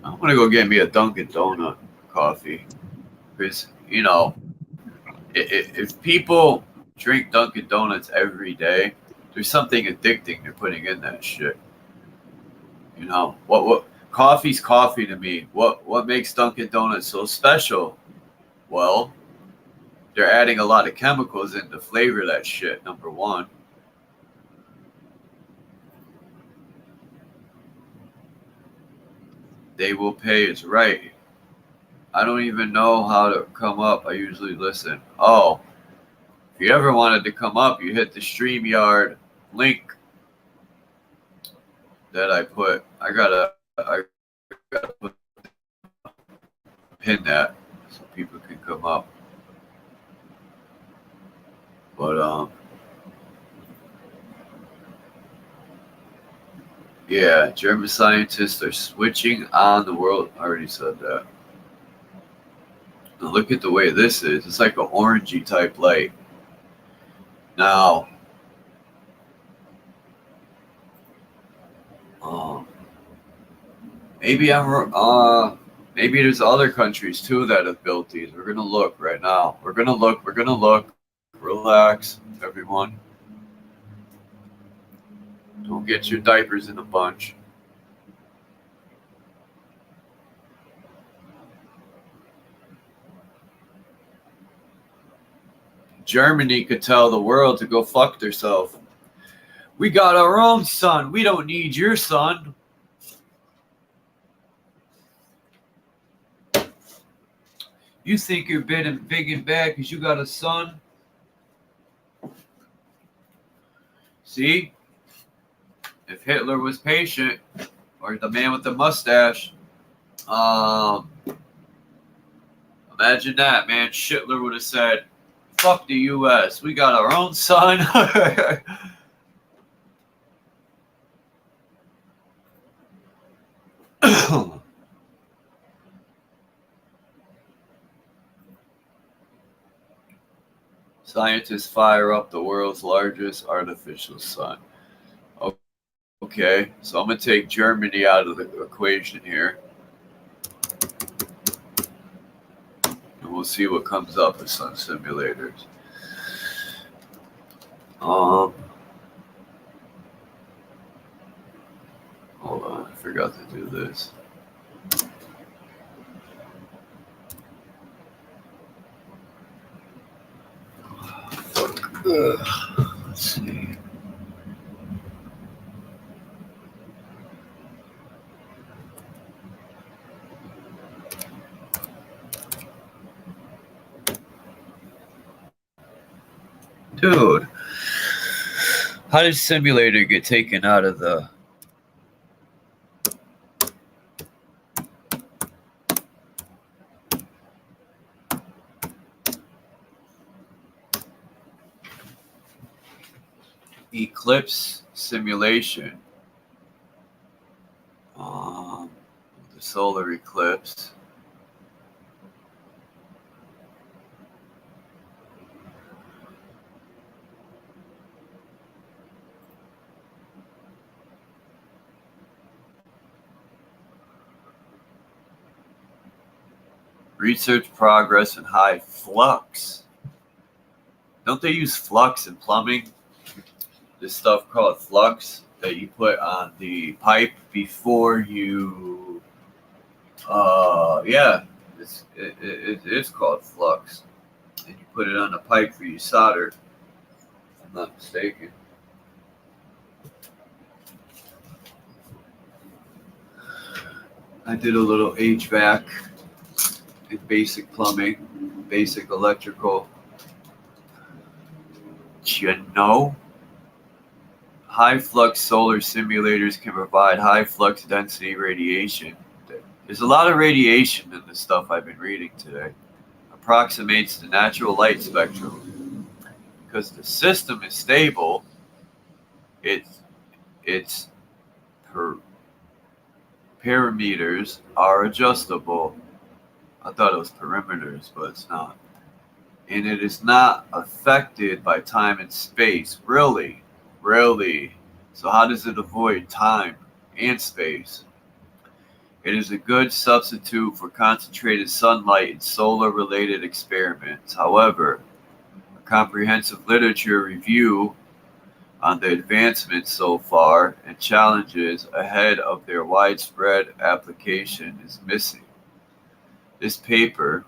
I'm gonna go get me a Dunkin' Donut coffee because if people drink Dunkin' Donuts every day, there's something addicting they're putting in that shit. What coffee's coffee to me. What makes Dunkin' Donuts so special? Well, they're adding a lot of chemicals in to flavor that shit, number one. They will pay is right. I don't even know how to come up. I usually listen. Oh, if you ever wanted to come up, you hit the StreamYard link that I put. I gotta pin that so people can come up. But yeah, German scientists are switching on the world. I already said that. Now look at the way this is. It's like an orangey type light. Now, maybe there's other countries too that have built these. We're gonna look right now. We're gonna look. Relax, everyone. Don't get your diapers in a bunch. Germany could tell the world to go fuck themselves. We got our own sun. We don't need your sun. You think you're big and bad because you got a son? See? If Hitler was patient, or the man with the mustache, imagine that, man. Hitler would have said, fuck the U.S. We got our own sun. Scientists fire up the world's largest artificial sun. Okay, so I'm going to take Germany out of the equation here. see what comes up with some simulators. Hold on, I forgot to do this. Let's see. Dude, how did simulator get taken out of the... Eclipse simulation? The solar eclipse. Research progress in high flux. Don't they use flux in plumbing? This stuff called flux that you put on the pipe before you, yeah, it's called flux. And you put it on the pipe for your solder, if I'm not mistaken. I did a little HVAC and basic plumbing, basic electrical. You know, high flux solar simulators can provide high flux density radiation. There's a lot of radiation in the stuff I've been reading today. Approximates the natural light spectrum. Because the system is stable, its parameters are adjustable. I thought it was perimeters, but it's not. And it is not affected by time and space. Really? So how does it avoid time and space? It is a good substitute for concentrated sunlight in solar-related experiments. However, a comprehensive literature review on the advancements so far and challenges ahead of their widespread application is missing. This paper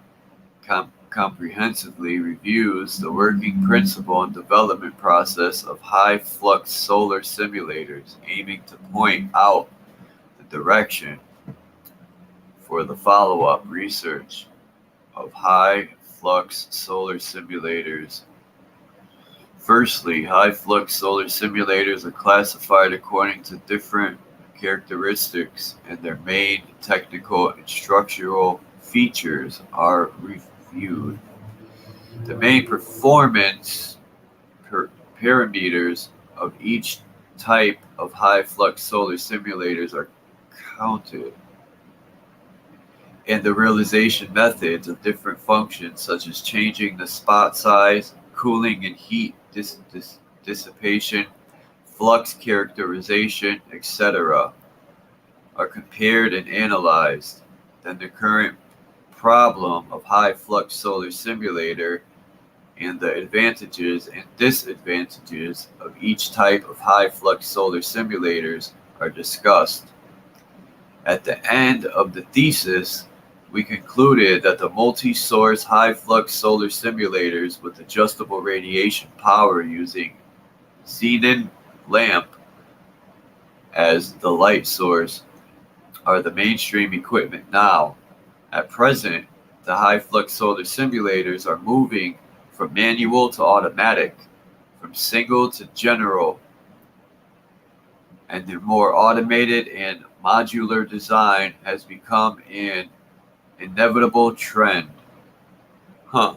comprehensively reviews the working principle and development process of high-flux solar simulators, aiming to point out the direction for the follow-up research of high-flux solar simulators. Firstly, high-flux solar simulators are classified according to different characteristics, and their main technical and structural features are reviewed. The main performance parameters of each type of high-flux solar simulators are counted, and the realization methods of different functions, such as changing the spot size, cooling and heat dissipation, flux characterization, etc., are compared and analyzed. Then the current problem of high-flux solar simulator and the advantages and disadvantages of each type of high-flux solar simulators are discussed. At the end of the thesis, we concluded that the multi-source high-flux solar simulators with adjustable radiation power using xenon lamp as the light source are the mainstream equipment now. At present, the high-flux solar simulators are moving from manual to automatic, from single to general, and their more automated and modular design has become an inevitable trend. Is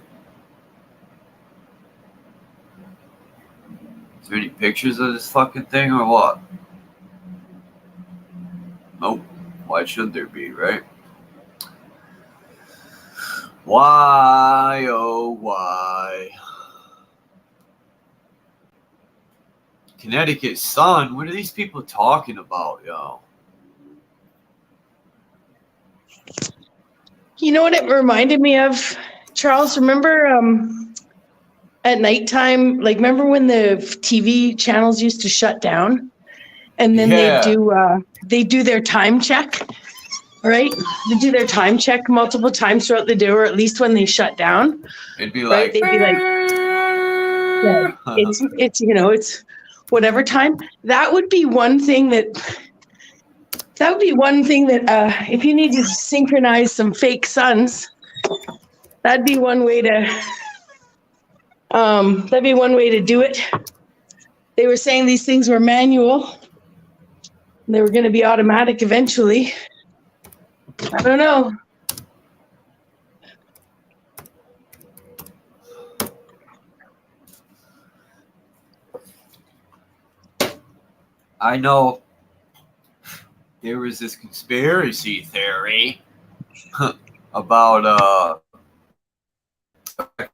there any pictures of this fucking thing or what? Nope. Why should there be, right? Why, oh why? Connecticut sun? What are these people talking about, yo? You know what it reminded me of, Charles, remember at nighttime, like remember when the TV channels used to shut down and then they do their time check, right? They do their time check multiple times throughout the day, or at least when they shut down. It'd be Right? like, They'd be like, yeah, it's you know, it's whatever time. That would be one thing that if you need to synchronize some fake suns, that'd be one way to do it. They were saying these things were manual. They were going to be automatic eventually. I don't know. I know there was this conspiracy theory about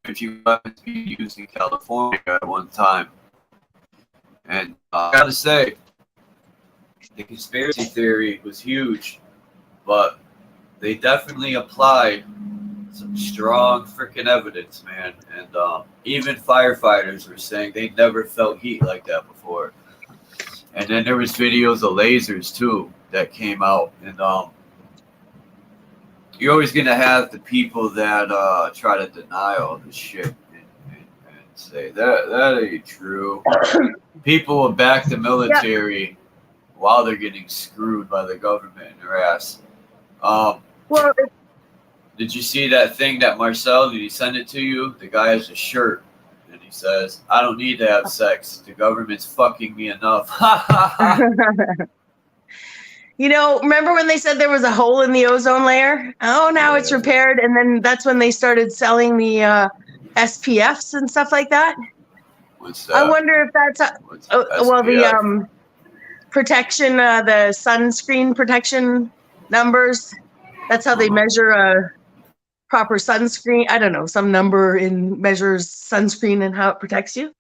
if you weapons being used in California at one time. And I gotta say, the conspiracy theory was huge, but they definitely applied some strong freaking evidence, man. And even firefighters were saying they never felt heat like that before. And then there was videos of lasers too that came out, and you're always gonna have the people that try to deny all this shit and say that ain't true. People will back the military while they're getting screwed by the government in their ass. Well, did you see that thing that Marcel, did he send it to you? The guy has a shirt and he says, I don't need to have sex. The government's fucking me enough. you know, remember when they said there was a hole in the ozone layer? Oh, now it's repaired. And then that's when they started selling the SPFs and stuff like that. What's that? I wonder if that's well, the protection, the sunscreen protection numbers. That's how they measure a proper sunscreen. I don't know, some number in measures sunscreen and how it protects you.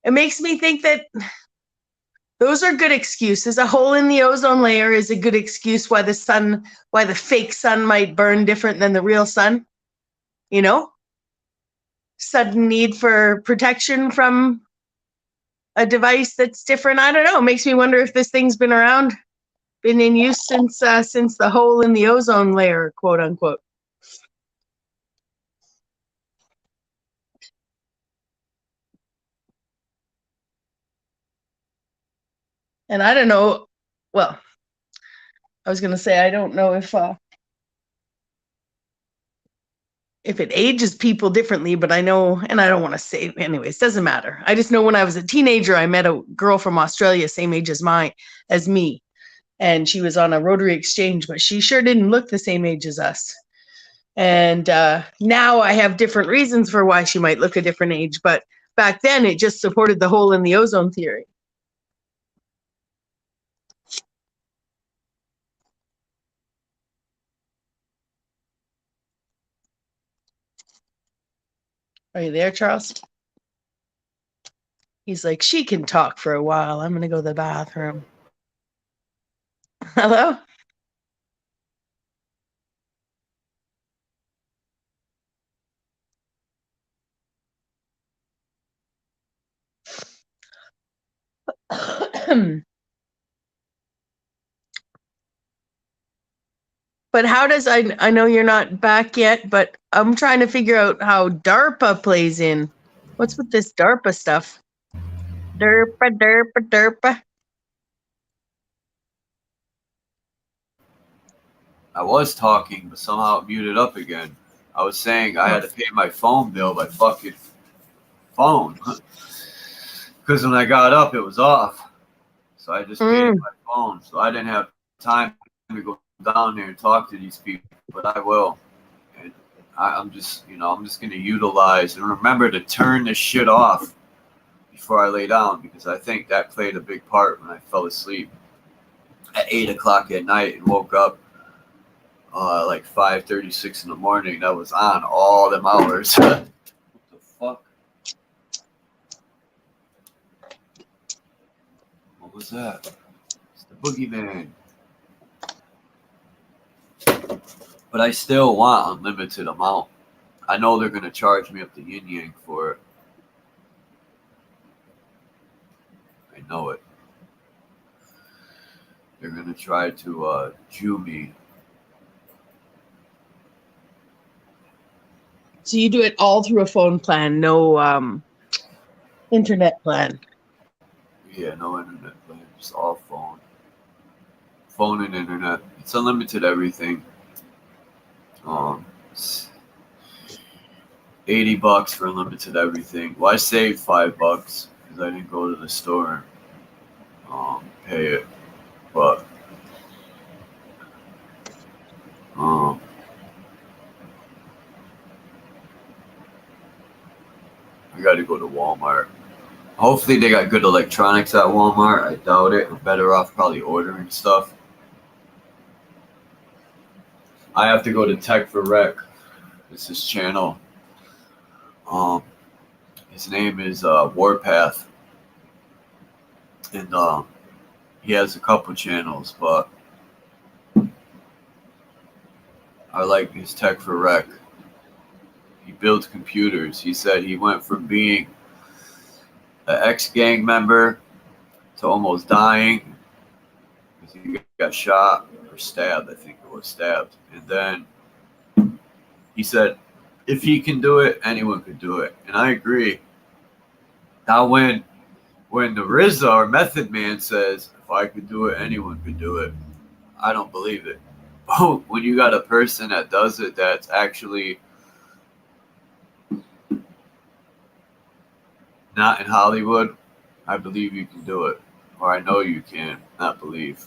It makes me think that those are good excuses. A hole in the ozone layer is a good excuse why the fake sun might burn different than the real sun. You know? Sudden need for protection from a device that's different. I don't know. It makes me wonder if this thing's been around, been in use since the hole in the ozone layer, quote unquote. And I don't know. Well, I was going to say I don't know if it ages people differently, but I know, and I don't want to say, anyways, doesn't matter. I just know when I was a teenager, I met a girl from Australia, same age as me. And she was on a Rotary exchange, but she sure didn't look the same age as us. And now I have different reasons for why she might look a different age. But back then, it just supported the hole in the ozone theory. Are you there, Charles? He's like, she can talk for a while. I'm going to go to the bathroom. Hello? But how does, I know you're not back yet, but I'm trying to figure out how DARPA plays in. What's with this DARPA stuff? DARPA. I was talking, but somehow it muted up again. I was saying I had to pay my phone bill by fucking phone. Because when I got up, it was off. So I just paid my phone. So I didn't have time to go down there and talk to these people, but I will. And I'm just going to utilize and remember to turn this shit off before I lay down, because I think that played a big part when I fell asleep at 8 o'clock at night and woke up like 5:36 in the morning. That was on all them hours. What the fuck? What was that? It's the boogeyman. But I still want unlimited amount. I know they're gonna charge me up the yin yang for it. I know it. They're gonna try to Jew me. So you do it all through a phone plan, no internet plan. Yeah, no internet plan, just all phone. Phone and internet. It's unlimited everything. It's $80 for unlimited everything. Well, I saved $5 because I didn't go to the store and pay it. But I got to go to Walmart. Hopefully they got good electronics at Walmart. I doubt it. I'm better off probably ordering stuff. I have to go to Tech for Rec. It's his channel. His name is Warpath. And he has a couple channels, but I like his Tech for Rec. He builds computers. He said he went from being an ex-gang member to almost dying because he got shot or stabbed. I think it was stabbed. And then he said, if he can do it, anyone could do it. And I agree. Now when the RZA or Method Man says, if I could do it, anyone could do it, I don't believe it. But when you got a person that does it, that's actually not in Hollywood, I believe you can do it. Or I know you can, not believe.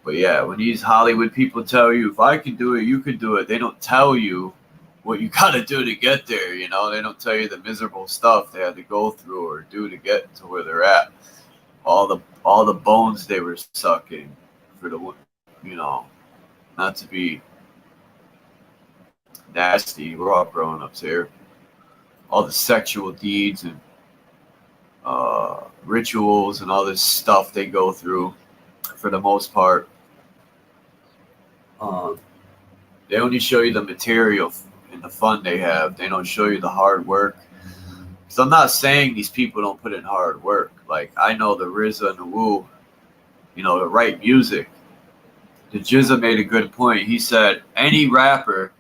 But yeah, when these Hollywood people tell you, if I can do it, you can do it, they don't tell you what you got to do to get there, you know? They don't tell you the miserable stuff they had to go through or do to get to where they're at. All the bones they were sucking for the, you know, not to be nasty. We're all grown-ups here. All the sexual deeds and rituals and all this stuff they go through for the most part. They only show you the material and the fun they have. They don't show you the hard work. So I'm not saying these people don't put in hard work. Like, I know the RZA and the Wu, you know, to write music. The Jizza made a good point. He said any rapper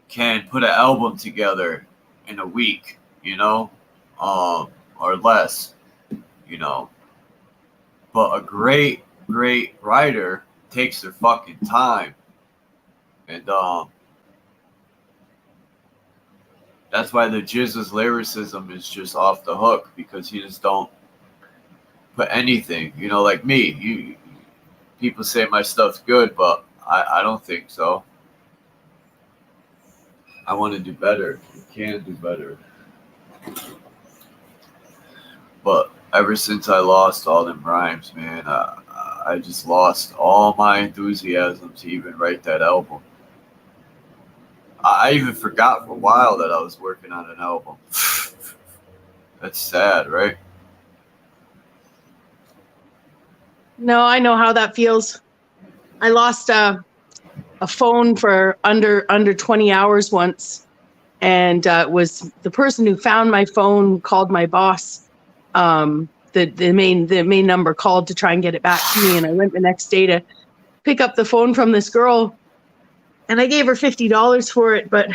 can put an album together in a week, you know, or less, you know. But a great writer takes their fucking time. And that's why the Jizza's lyricism is just off the hook, because he just don't put anything, you know, like me. People say my stuff's good, but I don't think so. I want to do better. You can do better. But ever since I lost all them rhymes, man, I just lost all my enthusiasm to even write that album. I even forgot for a while that I was working on an album. That's sad, right? No, I know how that feels. I lost a phone for under 20 hours once, and it was the person who found my phone called my boss. The main number called to try and get it back to me, and I went the next day to pick up the phone from this girl, and I gave her $50 for it, but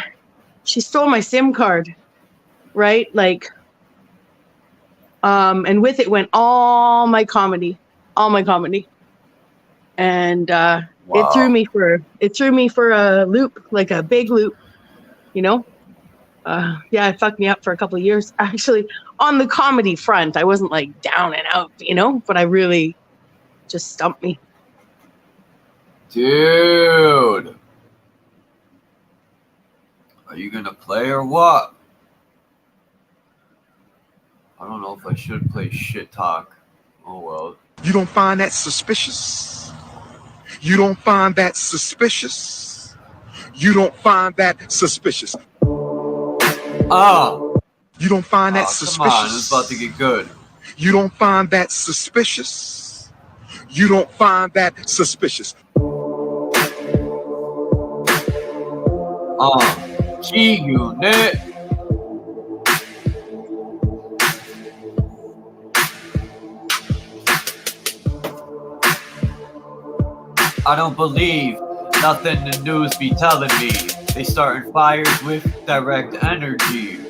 she stole my SIM card, right? Like, and with it went all my comedy, and wow. It threw me for a loop, like a big loop, you know. Yeah, it fucked me up for a couple of years. Actually, on the comedy front, I wasn't like down and out, you know, but I really just stumped me. Dude, are you gonna play or what? I don't know if I should play shit talk. Oh well. You don't find that suspicious? You don't find that suspicious? You don't find that suspicious? You don't find that suspicious? Come on, it's about to get good. You don't find that suspicious? You don't find that suspicious? G-Unit. I don't believe nothing the news be telling me. They starting fires with direct energy.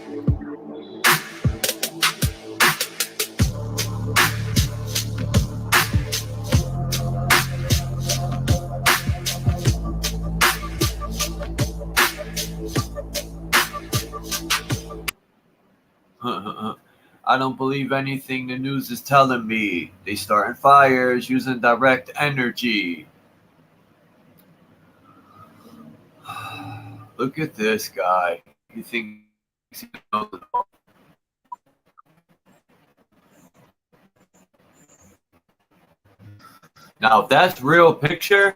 I don't believe anything the news is telling me. They starting fires using direct energy. Look at this guy. He thinks he knows it all. Now, if that's real picture,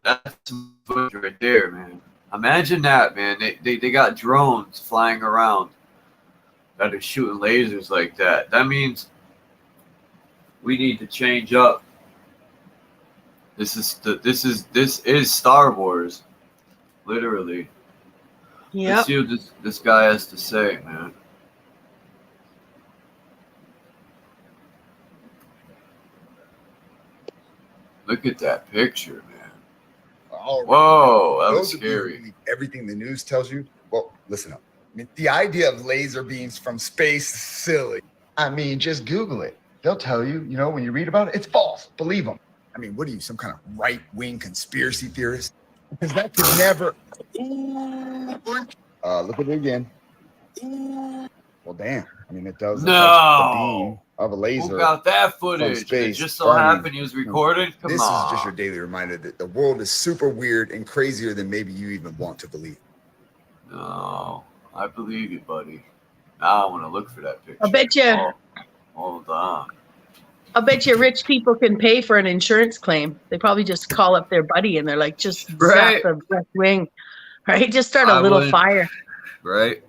that's some footage right there, man. Imagine that, man. They got drones flying around that are shooting lasers like that. That means we need to change up. This is Star Wars, literally. Yeah. Let's see what this guy has to say, man. Look at that picture, man. Whoa, that was scary. Everything the news tells you. Well, listen up. I mean, the idea of laser beams from space is silly. I mean, just Google it. They'll tell you, you know, when you read about it, it's false. Believe them. I mean, what are you, some kind of right-wing conspiracy theorist? Because that could never. Look at it again. Well, damn. I mean, it does look like the beam of a laser. Who got that footage? Space. It just so happened he was recording. Come this on. Is just your daily reminder that the world is super weird and crazier than maybe you even want to believe. No, I believe you, buddy. Now I want to look for that picture. I bet you. Oh, hold on. I bet you rich people can pay for an insurance claim. They probably just call up their buddy and they're like, just zap the left wing, right? Just start a little fire. Right.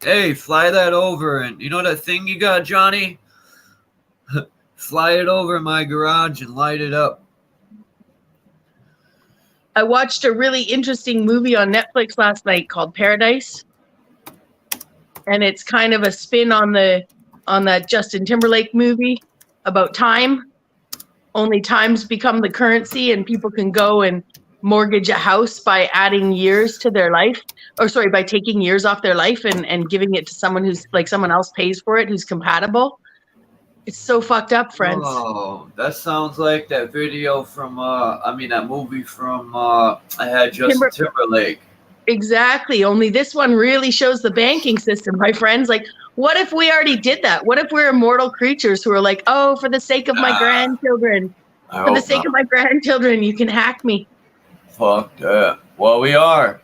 Hey, fly that over. And you know that thing you got, Johnny? Fly it over my garage and light it up. I watched a really interesting movie on Netflix last night called Paradise. And it's kind of a spin on that Justin Timberlake movie about time. Only times become the currency and people can go and mortgage a house by adding years to their life, or sorry, by taking years off their life and giving it to someone who's like someone else pays for it, who's compatible. It's so fucked up, friends. Oh, that sounds like that video from, that movie from, I had Justin Timberlake. Exactly. Only this one really shows the banking system, my friends. Like, what if we already did that? What if we're immortal creatures who are like, oh, for the sake of my grandchildren, for the sake of my grandchildren, you can hack me. Fuck that. Well, we are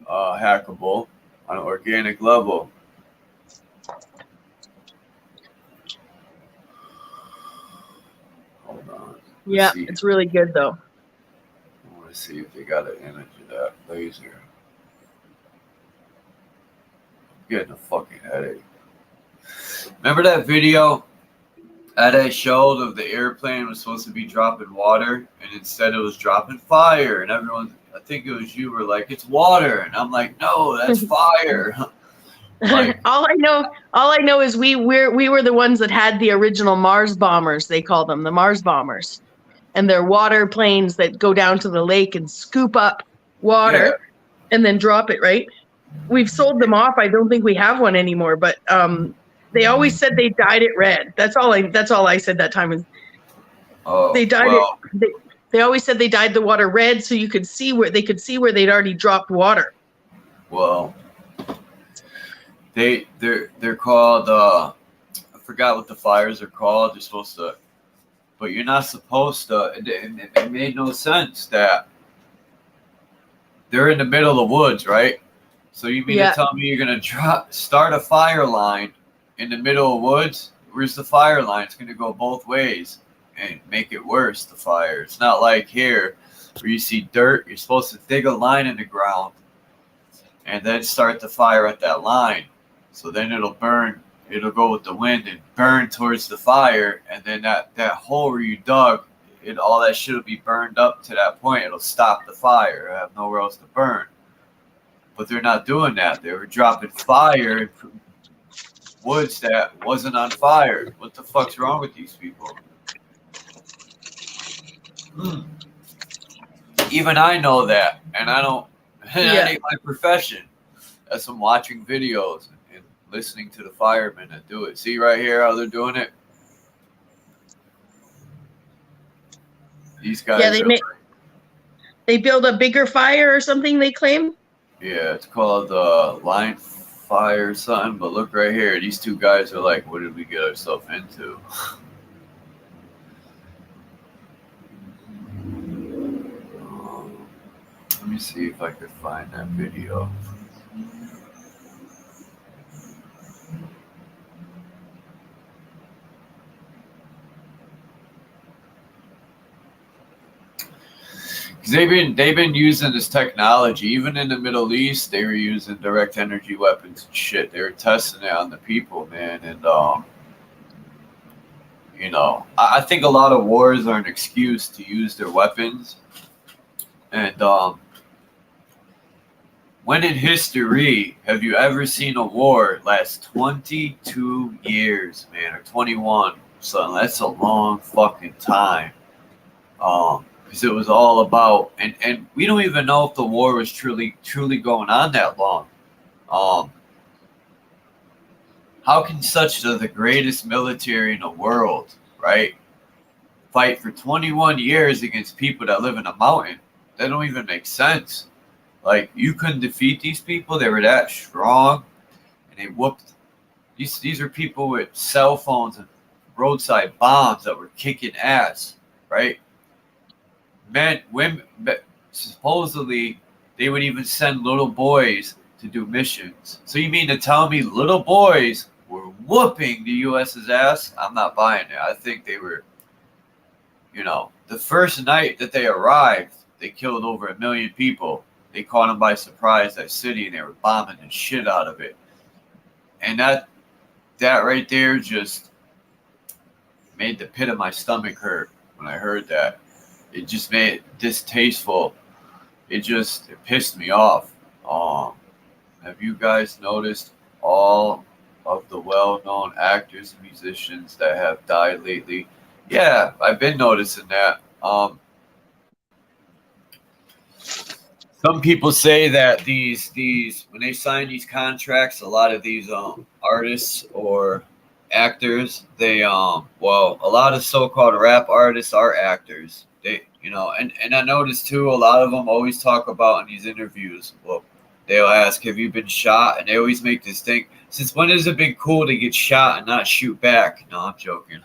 hackable on an organic level. Hold on. Yeah, it's really good, though. I want to see if they got an image of that laser. I'm getting a fucking headache. Remember that video at a show of the airplane was supposed to be dropping water, and instead it was dropping fire, and everyone, I think it was you, were like, it's water, and I'm like, no, that's fire. Like, all I know is we were the ones that had the original Mars bombers. They call them the Mars bombers, and they're water planes that go down to the lake and scoop up water and then drop it. Right? We've sold them off. I don't think we have one anymore, but they always said they dyed it red. That's all I said that time. Is they dyed it. They always said they dyed the water red so you could see where they'd already dropped water. Well, they're called. I forgot what the fires are called. They're supposed to, but you're not supposed to. It made no sense that they're in the middle of the woods, right? So you mean to tell me you're gonna start a fire line in the middle of woods? Where's the fire line? It's gonna go both ways and make it worse. The fire. It's not like here where you see dirt. You're supposed to dig a line in the ground and then start the fire at that line. So then it'll burn. It'll go with the wind and burn towards the fire, and then that hole where you dug, all that shit will be burned up to that point. It'll stop the fire. I have nowhere else to burn. But they're not doing that. They were dropping fire in woods that wasn't on fire. What the fuck's wrong with these people? Even I know that, and I don't. That ain't my profession. That's from watching videos and listening to the firemen that do it. See right here how they're doing it. These guys. Yeah, they build a bigger fire or something. They claim. Yeah, it's called line fire or something. But look right here. These two guys are like, what did we get ourselves into? Let me see if I could find that video. They've been using this technology. Even in the Middle East, they were using direct energy weapons and shit. They were testing it on the people, man. And you know, I think a lot of wars are an excuse to use their weapons. And when in history have you ever seen a war last 22 years, man, or 21? So that's a long fucking time. Because it was all about, and we don't even know if the war was truly going on that long. How can such the greatest military in the world, right, fight for 21 years against people that live in a mountain? That don't even make sense. Like, you couldn't defeat these people. They were that strong, and they whooped. These are people with cell phones and roadside bombs that were kicking ass, right? Men, women, supposedly they would even send little boys to do missions. So you mean to tell me little boys were whooping the U.S.'s ass? I'm not buying it. I think they were, you know, the first night that they arrived, they killed over 1 million people. They caught them by surprise, that city, and they were bombing the shit out of it. And that right there just made the pit of my stomach hurt when I heard that. It just made it distasteful. It pissed me off. Have you guys noticed all of the well-known actors and musicians that have died lately? Yeah, I've been noticing that. Some people say that these when they sign these contracts, a lot of these artists or actors, they a lot of so-called rap artists are actors. They, you know, and I noticed too, a lot of them always talk about in these interviews, well, they'll ask, have you been shot? And they always make this thing, since when has it been cool to get shot and not shoot back? No, I'm joking.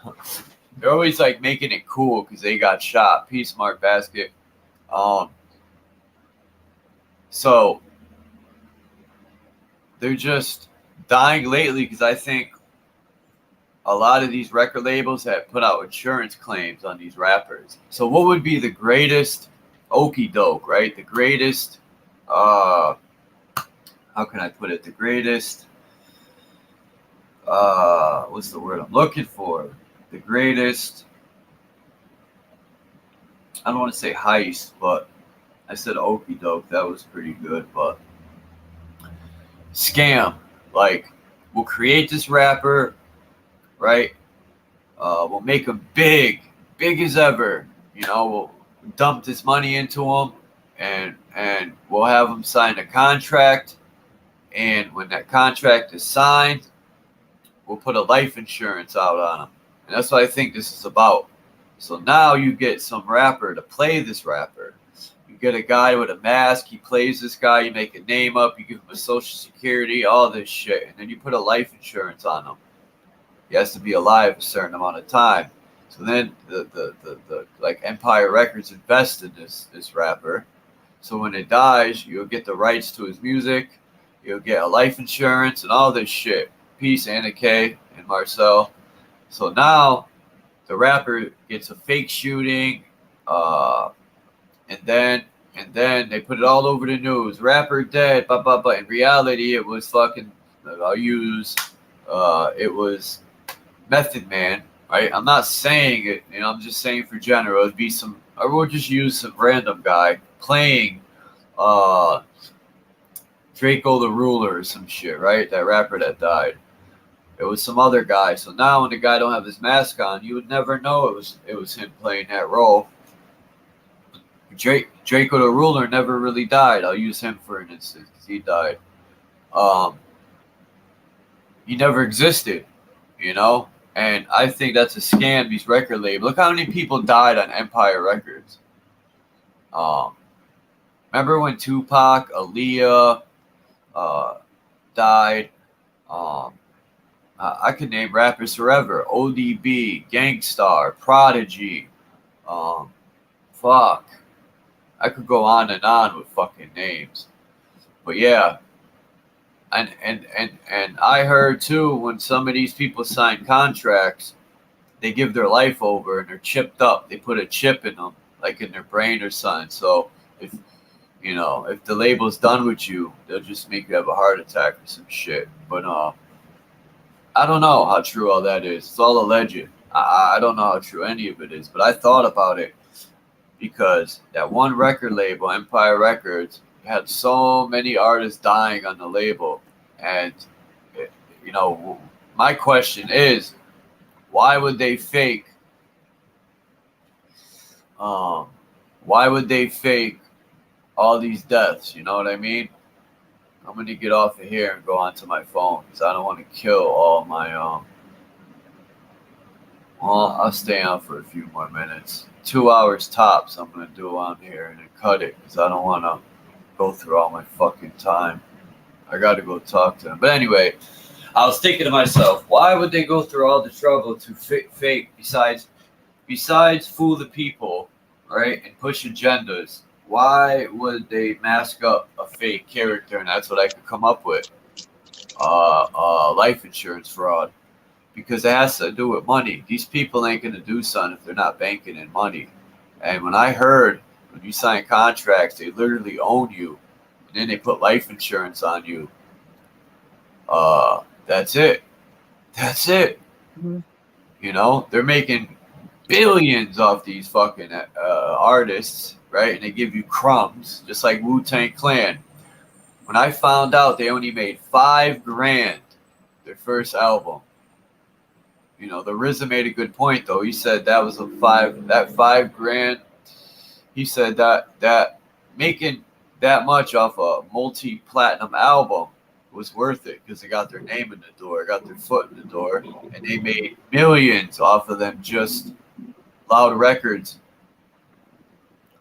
They're always like making it cool because they got shot. Peace, Mark Basket. So they're just dying lately because I think a lot of these record labels have put out insurance claims on these rappers. So what would be the greatest okey doke, right? The greatest, how can I put it? The greatest, what's the word I'm looking for? The greatest, I don't want to say heist, but I said okey doke. That was pretty good, but scam. Like, we'll create this rapper, right? We'll make him big as ever. You know, we'll dump this money into him, and we'll have him sign a contract. And when that contract is signed, we'll put a life insurance out on him. And that's what I think this is about. So now you get some rapper to play this rapper. You get a guy with a mask, he plays this guy, you make a name up, you give him a social security, all this shit, and then you put a life insurance on him. He has to be alive a certain amount of time. So then the like Empire Records invest in this rapper. So when it dies, you'll get the rights to his music, you'll get a life insurance and all this shit. Peace, Anna K and Marcel. So now the rapper gets a fake shooting, and then they put it all over the news. Rapper dead, blah blah blah. In reality, it was fucking. It was Method Man, right? I'm not saying it. You know, I'm just saying for general. It'd be some. I would just use some random guy playing, Draco the Ruler or some shit, right? That rapper that died. It was some other guy. So now when the guy don't have his mask on, you would never know it was him playing that role. Draco the Ruler never really died. I'll use him for an instance because he died. He never existed, you know? And I think that's a scam, these record labels. Look how many people died on Empire Records. Remember when Tupac, Aaliyah died? I could name rappers forever. ODB, Gangstar, Prodigy. Fuck. I could go on and on with fucking names. But yeah. And I heard too, when some of these people sign contracts, they give their life over and they're chipped up. They put a chip in them, like in their brain or something. So if the label's done with you, they'll just make you have a heart attack or some shit. But I don't know how true all that is. It's all alleged. I don't know how true any of it is. But I thought about it because that one record label, Empire Records, had so many artists dying on the label. And, my question is, why would they fake all these deaths? You know what I mean? I'm going to get off of here and go onto my phone because I don't want to kill all my, I'll stay on for a few more minutes. 2 hours tops I'm going to do on here and then cut it because I don't want to go through all my fucking time. I got to go talk to them. But anyway, I was thinking to myself, why would they go through all the trouble to fake besides fool the people, right, and push agendas? Why would they mask up a fake character? And that's what I could come up with. Life insurance fraud. Because it has to do with money. These people ain't going to do something if they're not banking in money. And when I heard, when you sign contracts, they literally own you. And then they put life insurance on you. That's it. That's it. Mm-hmm. They're making billions off these fucking artists, right? And they give you crumbs, just like Wu-Tang Clan. When I found out they only made $5,000 their first album, the RZA made a good point though. He said that was $5,000. He said that making that much off a multi-platinum album was worth it because they got their name in the door, got their foot in the door, and they made millions off of them just Loud Records.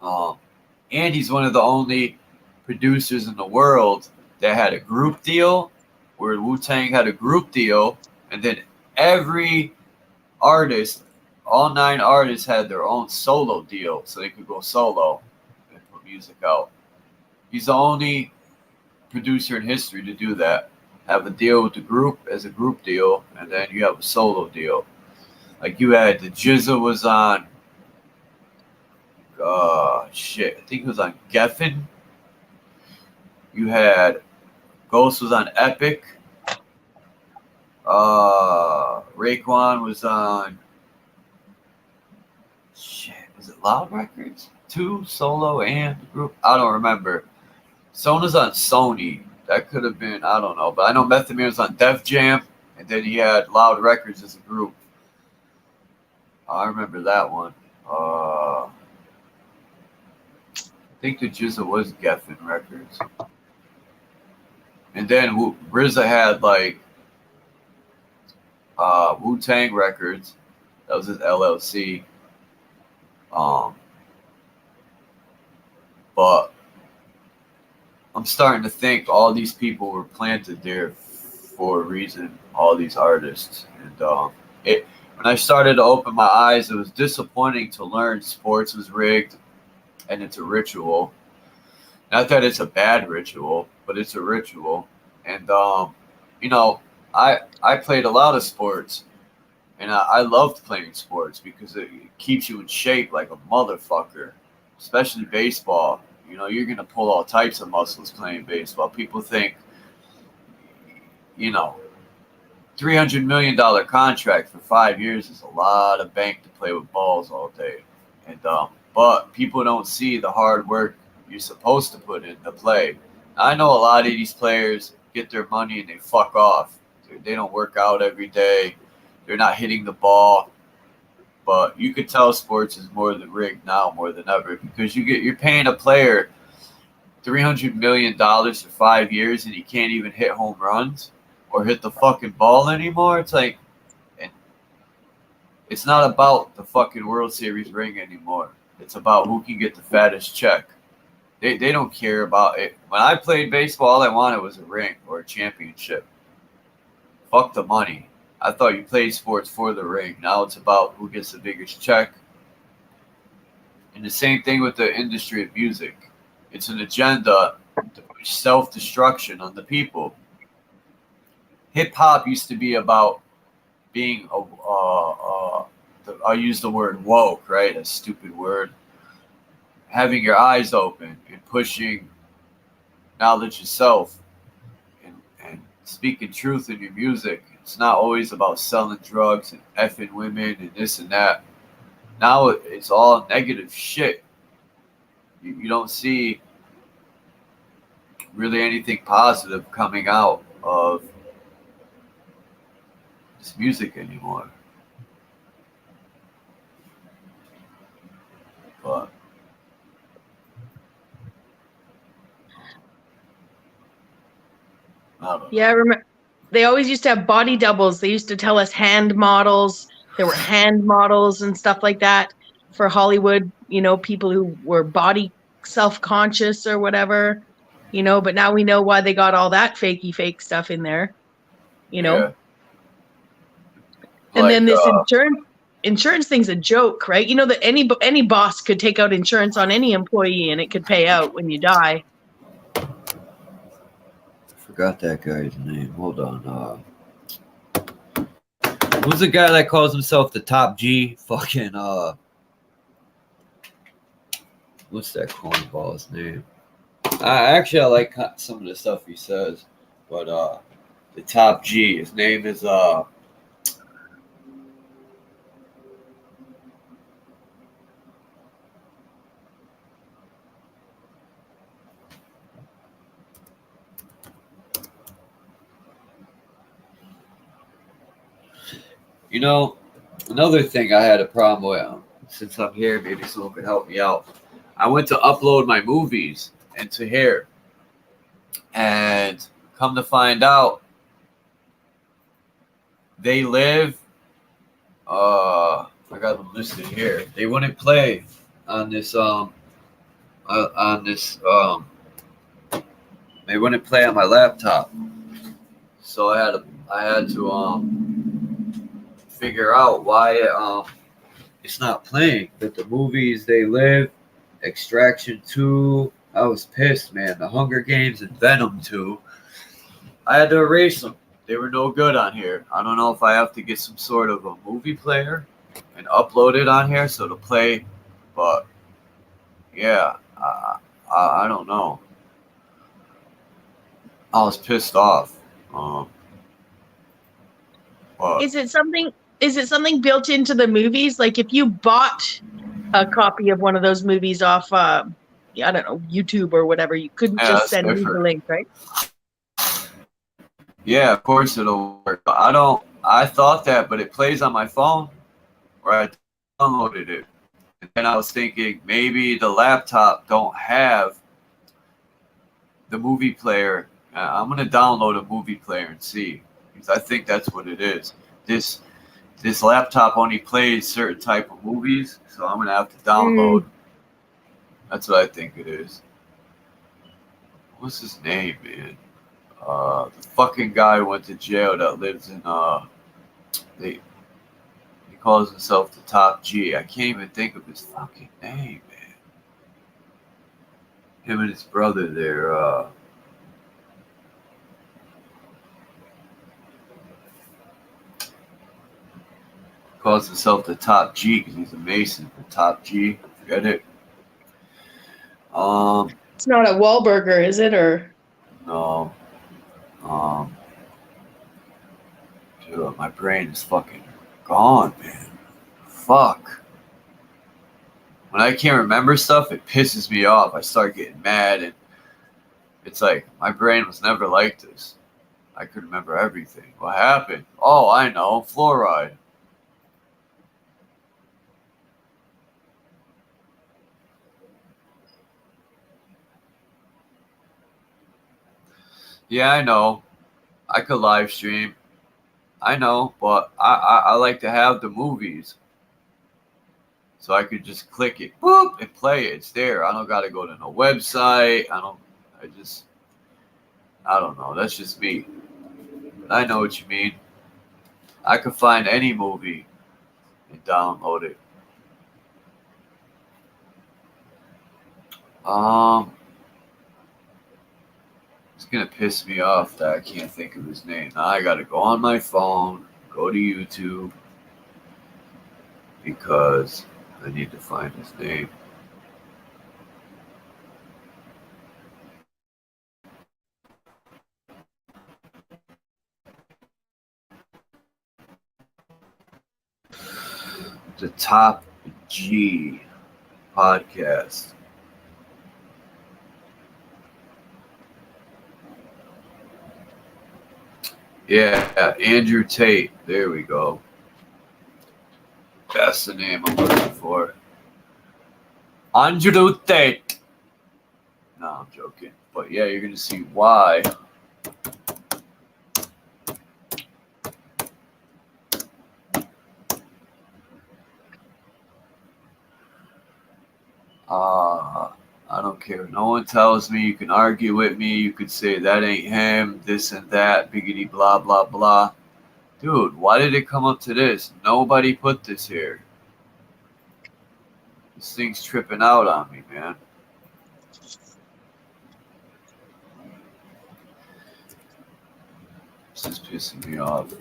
And he's one of the only producers in the world that had a group deal, where Wu-Tang had a group deal, and then every artist, all 9 artists, had their own solo deal, so they could go solo and put music out. He's the only producer in history to do that. Have a deal with the group as a group deal, and then you have a solo deal. Like you had the GZA was on, I think it was on Geffen. You had Ghost was on Epic. Raekwon was on, was it Loud Records? 2 solo and group? I don't remember. Sona's on Sony. That could have been, I don't know. But I know Method Man was on Def Jam, and then he had Loud Records as a group. I remember that one. I think the GZA was Geffen Records. And then RZA had like Wu-Tang Records. That was his LLC. But I'm starting to think all these people were planted there for a reason, all these artists. And when I started to open my eyes, it was disappointing to learn sports was rigged and it's a ritual. Not that it's a bad ritual, but it's a ritual. And, I played a lot of sports, and I loved playing sports because it keeps you in shape like a motherfucker, especially baseball. You're going to pull all types of muscles playing baseball. People think, $300 million contract for 5 years is a lot of bank to play with balls all day. And but people don't see the hard work you're supposed to put in to play. I know a lot of these players get their money and they fuck off. They don't work out every day. They're not hitting the ball. But you could tell sports is more than rigged now more than ever, because you're paying a player $300 million for 5 years and he can't even hit home runs or hit the fucking ball anymore. It's like, it's not about the fucking World Series ring anymore. It's about who can get the fattest check. They don't care about it. When I played baseball, all I wanted was a ring or a championship. Fuck the money. I thought you played sports for the ring. Now it's about who gets the biggest check. And the same thing with the industry of music. It's an agenda to push self-destruction on the people. Hip-hop used to be about being, I'll use the word woke, right? A stupid word. Having your eyes open and pushing knowledge yourself and speaking truth in your music. It's not always about selling drugs and effing women and this and that. Now it's all negative shit. You don't see really anything positive coming out of this music anymore. But yeah, I remember they always used to have body doubles. They used to tell us hand models. There were hand models and stuff like that for Hollywood, you know, people who were body self-conscious or whatever, you know, but now we know why they got all that fake stuff in there, you know. Yeah. And then this insurance thing's a joke, right? You know that any boss could take out insurance on any employee and it could pay out when you die. Forgot that guy's name. Hold on. Who's the guy that calls himself the top G? Fucking what's that cornball's name? I like some of the stuff he says, but the top G. His name is you know, another thing I had a problem with, since I'm here, maybe someone could help me out. I went to upload my movies into H.A.A.R.P. And come to find out, they live, I got them listed here. They wouldn't play on this, they wouldn't play on my laptop. So I had to figure out why it's not playing. But the movies They Live, Extraction 2, I was pissed, man. The Hunger Games and Venom 2, I had to erase them. They were no good on here. I don't know if I have to get some sort of a movie player and upload it on here so to play. But yeah, I don't know. I was pissed off. Is it something built into the movies? Like if you bought a copy of one of those movies off, I don't know, YouTube or whatever, you couldn't just send me the link, right? Yeah, of course it'll work. I thought that, but it plays on my phone where I downloaded it. And then I was thinking maybe the laptop don't have the movie player. I'm going to download a movie player and see, because I think that's what it is. This laptop only plays certain type of movies, so I'm going to have to download. That's what I think it is. What's his name, man? The fucking guy who went to jail that lives in he calls himself the top G. I can't even think of his fucking name, man. Him and his brother there, calls himself the top G because he's a Mason. The top G, get it? It's not a Wahlburger, is it? Or no. Dude, my brain is fucking gone, man. Fuck. When I can't remember stuff, it pisses me off. I start getting mad, and It's like my brain was never like this. I could remember everything. What happened? Oh, I know. Fluoride. Yeah, I know. I could live stream. I know, but I like to have the movies. So I could just click it, boop, and play it. It's there. I don't got to go to no website. I don't know. That's just me. But I know what you mean. I could find any movie and download it. It's gonna piss me off that I can't think of his name. Now I gotta go on my phone, go to YouTube, because I need to find his name. The Top G podcast. Yeah, Andrew Tate. There we go. That's the name I'm looking for. Andrew Tate. No, I'm joking. But yeah, you're gonna see why. I don't care. No one tells me. You can argue with me. You could say that ain't him, this and that, biggity blah blah blah. Dude, why did it come up to this? Nobody put this here. This thing's tripping out on me, man. This is pissing me off.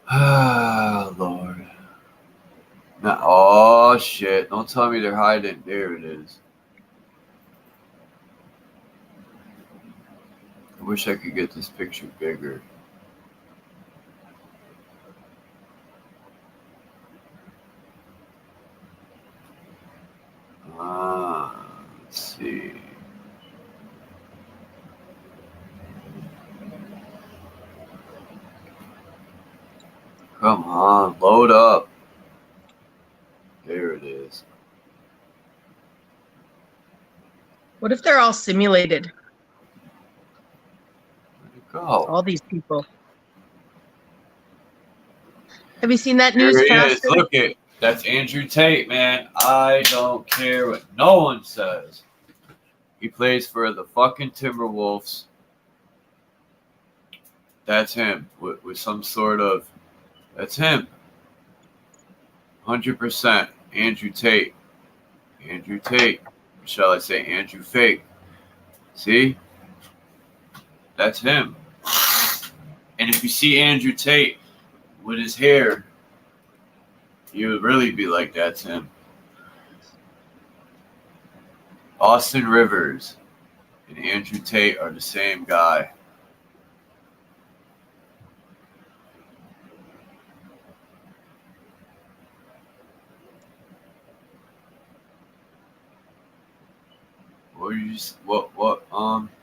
Ah, Lord. Now, oh, shit. Don't tell me they're hiding. There it is. I wish I could get this picture bigger. Let's see. Come on, load up. There it is. What if they're all simulated? Where'd it go? All these people. Have you seen that There he newscaster? is. Look it. That's Andrew Tate, man. I don't care what no one says. He plays for the fucking Timberwolves. That's him. With some sort of... That's him. 100%. Andrew Tate. Andrew Tate. Shall I say Andrew Fake? See? That's him. And if you see Andrew Tate with his hair, you would really be like, that's him. Austin Rivers and Andrew Tate are the same guy.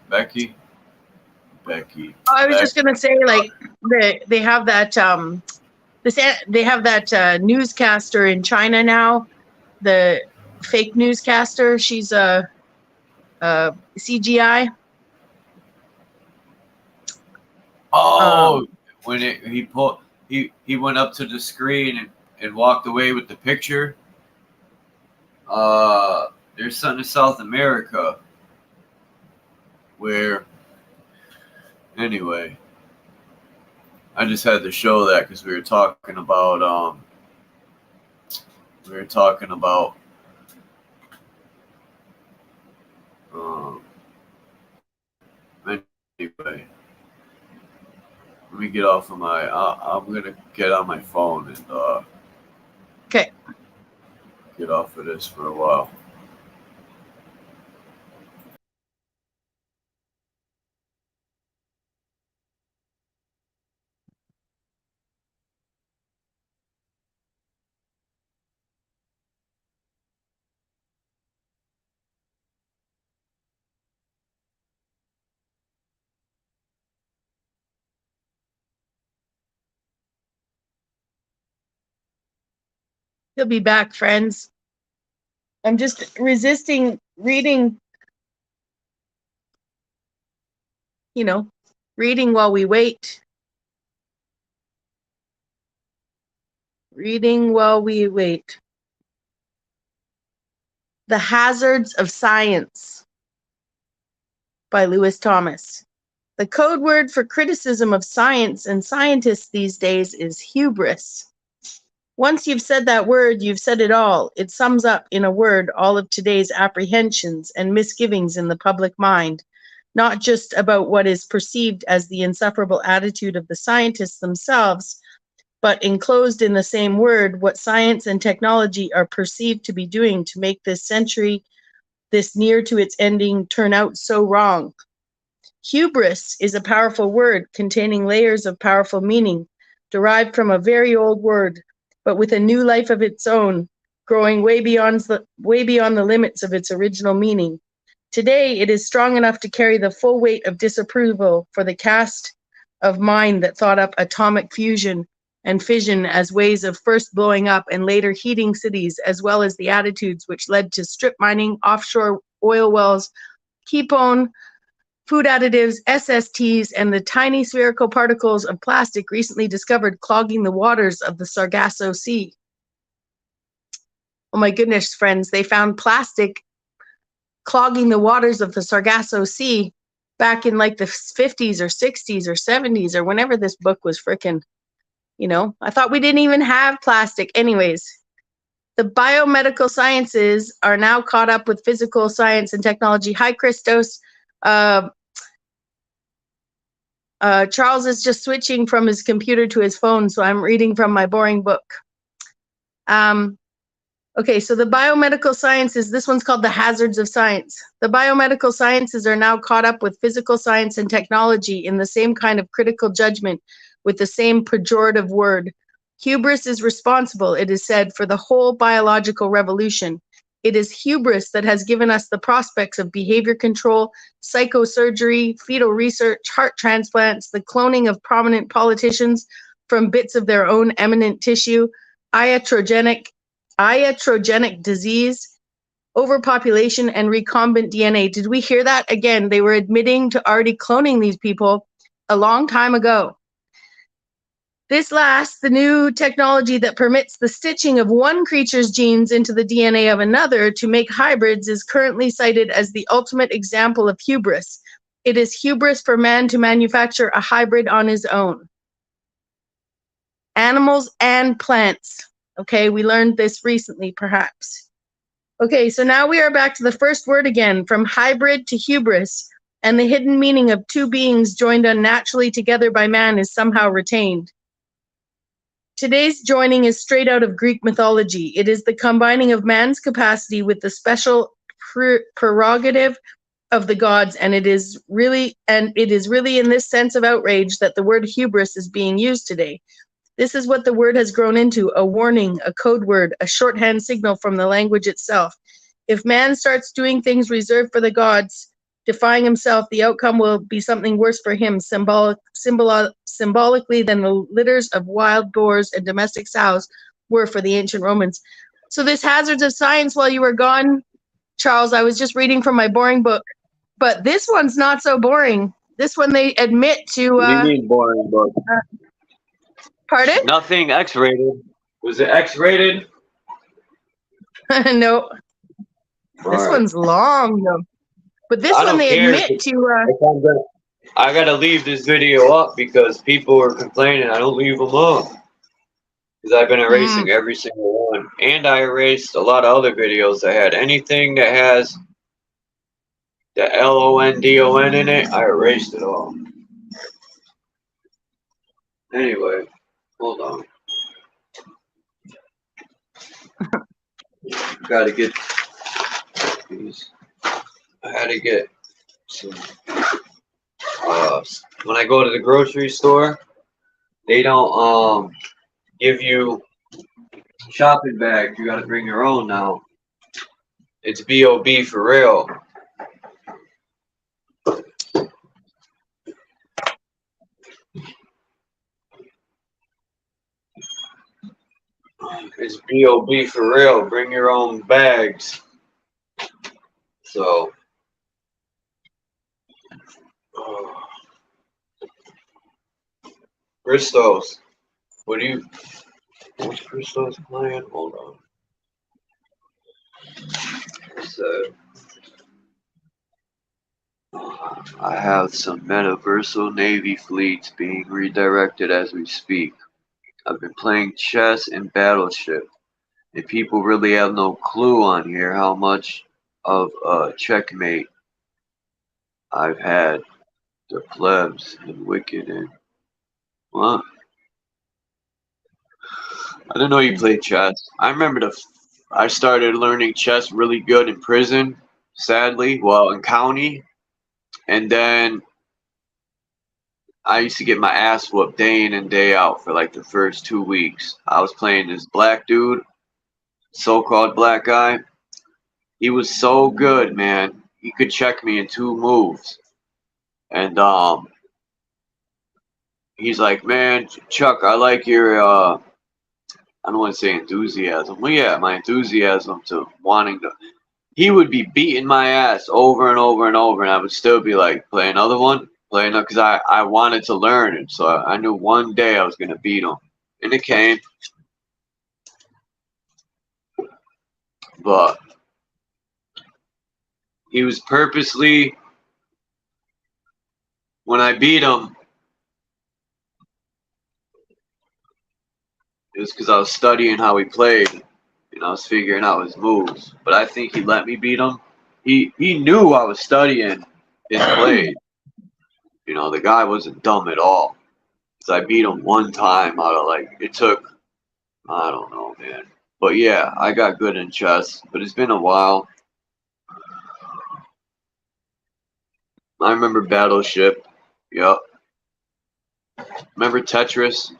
Becky? Becky. I was just gonna say, like, they have that they have that newscaster in China now, the fake newscaster. She's a CGI. Oh, when he went up to the screen and walked away with the picture. There's something in South America where, anyway, I just had to show that because we were talking about anyway, me get off of my. I'm gonna get on my phone and Okay. get off of this for a while. He'll be back, friends. I'm just resisting reading, you know, reading while we wait. Reading while we wait. The Hazards of Science by Lewis Thomas. The code word for criticism of science and scientists these days is hubris. Once you've said that word, you've said it all. It sums up in a word all of today's apprehensions and misgivings in the public mind, not just about what is perceived as the insufferable attitude of the scientists themselves, but enclosed in the same word, what science and technology are perceived to be doing to make this century, this near to its ending, turn out so wrong. Hubris is a powerful word containing layers of powerful meaning, derived from a very old word, but with a new life of its own, growing way beyond the limits of its original meaning. Today, it is strong enough to carry the full weight of disapproval for the cast of mind that thought up atomic fusion and fission as ways of first blowing up and later heating cities, as well as the attitudes which led to strip mining, offshore oil wells, ketone, food additives, SSTs, and the tiny spherical particles of plastic recently discovered clogging the waters of the Sargasso Sea. Oh my goodness, friends, they found plastic clogging the waters of the Sargasso Sea back in like the 50s or 60s or 70s or whenever this book was frickin', you know, I thought we didn't even have plastic. Anyways, the biomedical sciences are now caught up with physical science and technology. Hi, Christos. Charles is just switching from his computer to his phone, so I'm reading from my boring book. Okay, so the biomedical sciences, this one's called The Hazards of Science. The biomedical sciences are now caught up with physical science and technology in the same kind of critical judgment with the same pejorative word. Hubris is responsible, it is said, for the whole biological revolution. It is hubris that has given us the prospects of behavior control, psychosurgery, fetal research, heart transplants, the cloning of prominent politicians from bits of their own eminent tissue, iatrogenic disease, overpopulation, and recombinant DNA. Did we hear that? Again, they were admitting to already cloning these people a long time ago. This last, the new technology that permits the stitching of one creature's genes into the DNA of another to make hybrids, is currently cited as the ultimate example of hubris. It is hubris for man to manufacture a hybrid on his own. Animals and plants. Okay, we learned this recently, perhaps. Okay, so now we are back to the first word again, from hybrid to hubris, and the hidden meaning of two beings joined unnaturally together by man is somehow retained. Today's joining is straight out of Greek mythology. It is the combining of man's capacity with the special prerogative of the gods, and it is really in this sense of outrage that the word hubris is being used today. This is what the word has grown into, a warning, a code word, a shorthand signal from the language itself. If man starts doing things reserved for the gods, defying himself, the outcome will be something worse for him, symbolically than the litters of wild boars and domestic sows were for the ancient Romans. So this Hazards of Science, while you were gone, Charles, I was just reading from my boring book, but this one's not so boring. This one they admit to... What do you mean boring book? Pardon? Nothing X-rated. Was it X-rated? No. This one's long, though. But this one they admit to... I gotta leave this video up because people are complaining I don't leave them up. Because I've been erasing every single one. And I erased a lot of other videos that had anything that has the LONDON in it, I erased it all. Anyway, hold on. Gotta get these. I had to get some. When I go to the grocery store, they don't give you shopping bags. You gotta bring your own now. It's B.O.B for real. It's B.O.B for real. Bring your own bags. So, Christos, what's Christos playing? Hold on. So, I have some Metaversal Navy fleets being redirected as we speak. I've been playing chess and Battleship, and people really have no clue on here how much of a checkmate I've had the plebs and wicked and what? I didn't know you played chess. I remember I started learning chess really good in prison, sadly, well in county, and then I used to get my ass whooped day in and day out for like the first 2 weeks. I was playing this black dude, so-called black guy. He was so good, man. He could check me in 2 moves. And he's like, man, Chuck, I like your I don't want to say enthusiasm. Well, yeah, my enthusiasm to wanting to. He would be beating my ass over and over and over, and I would still be like, play another one, play another, because I wanted to learn it. So I knew one day I was going to beat him. And it came. But he was purposely, when I beat him, it was because I was studying how he played. And I was figuring out his moves. But I think he let me beat him. He knew I was studying his play. You know, the guy wasn't dumb at all. Because I beat him one time out of like, it took, I don't know, man. But yeah, I got good in chess. But it's been a while. I remember Battleship. Yup. Remember Tetris?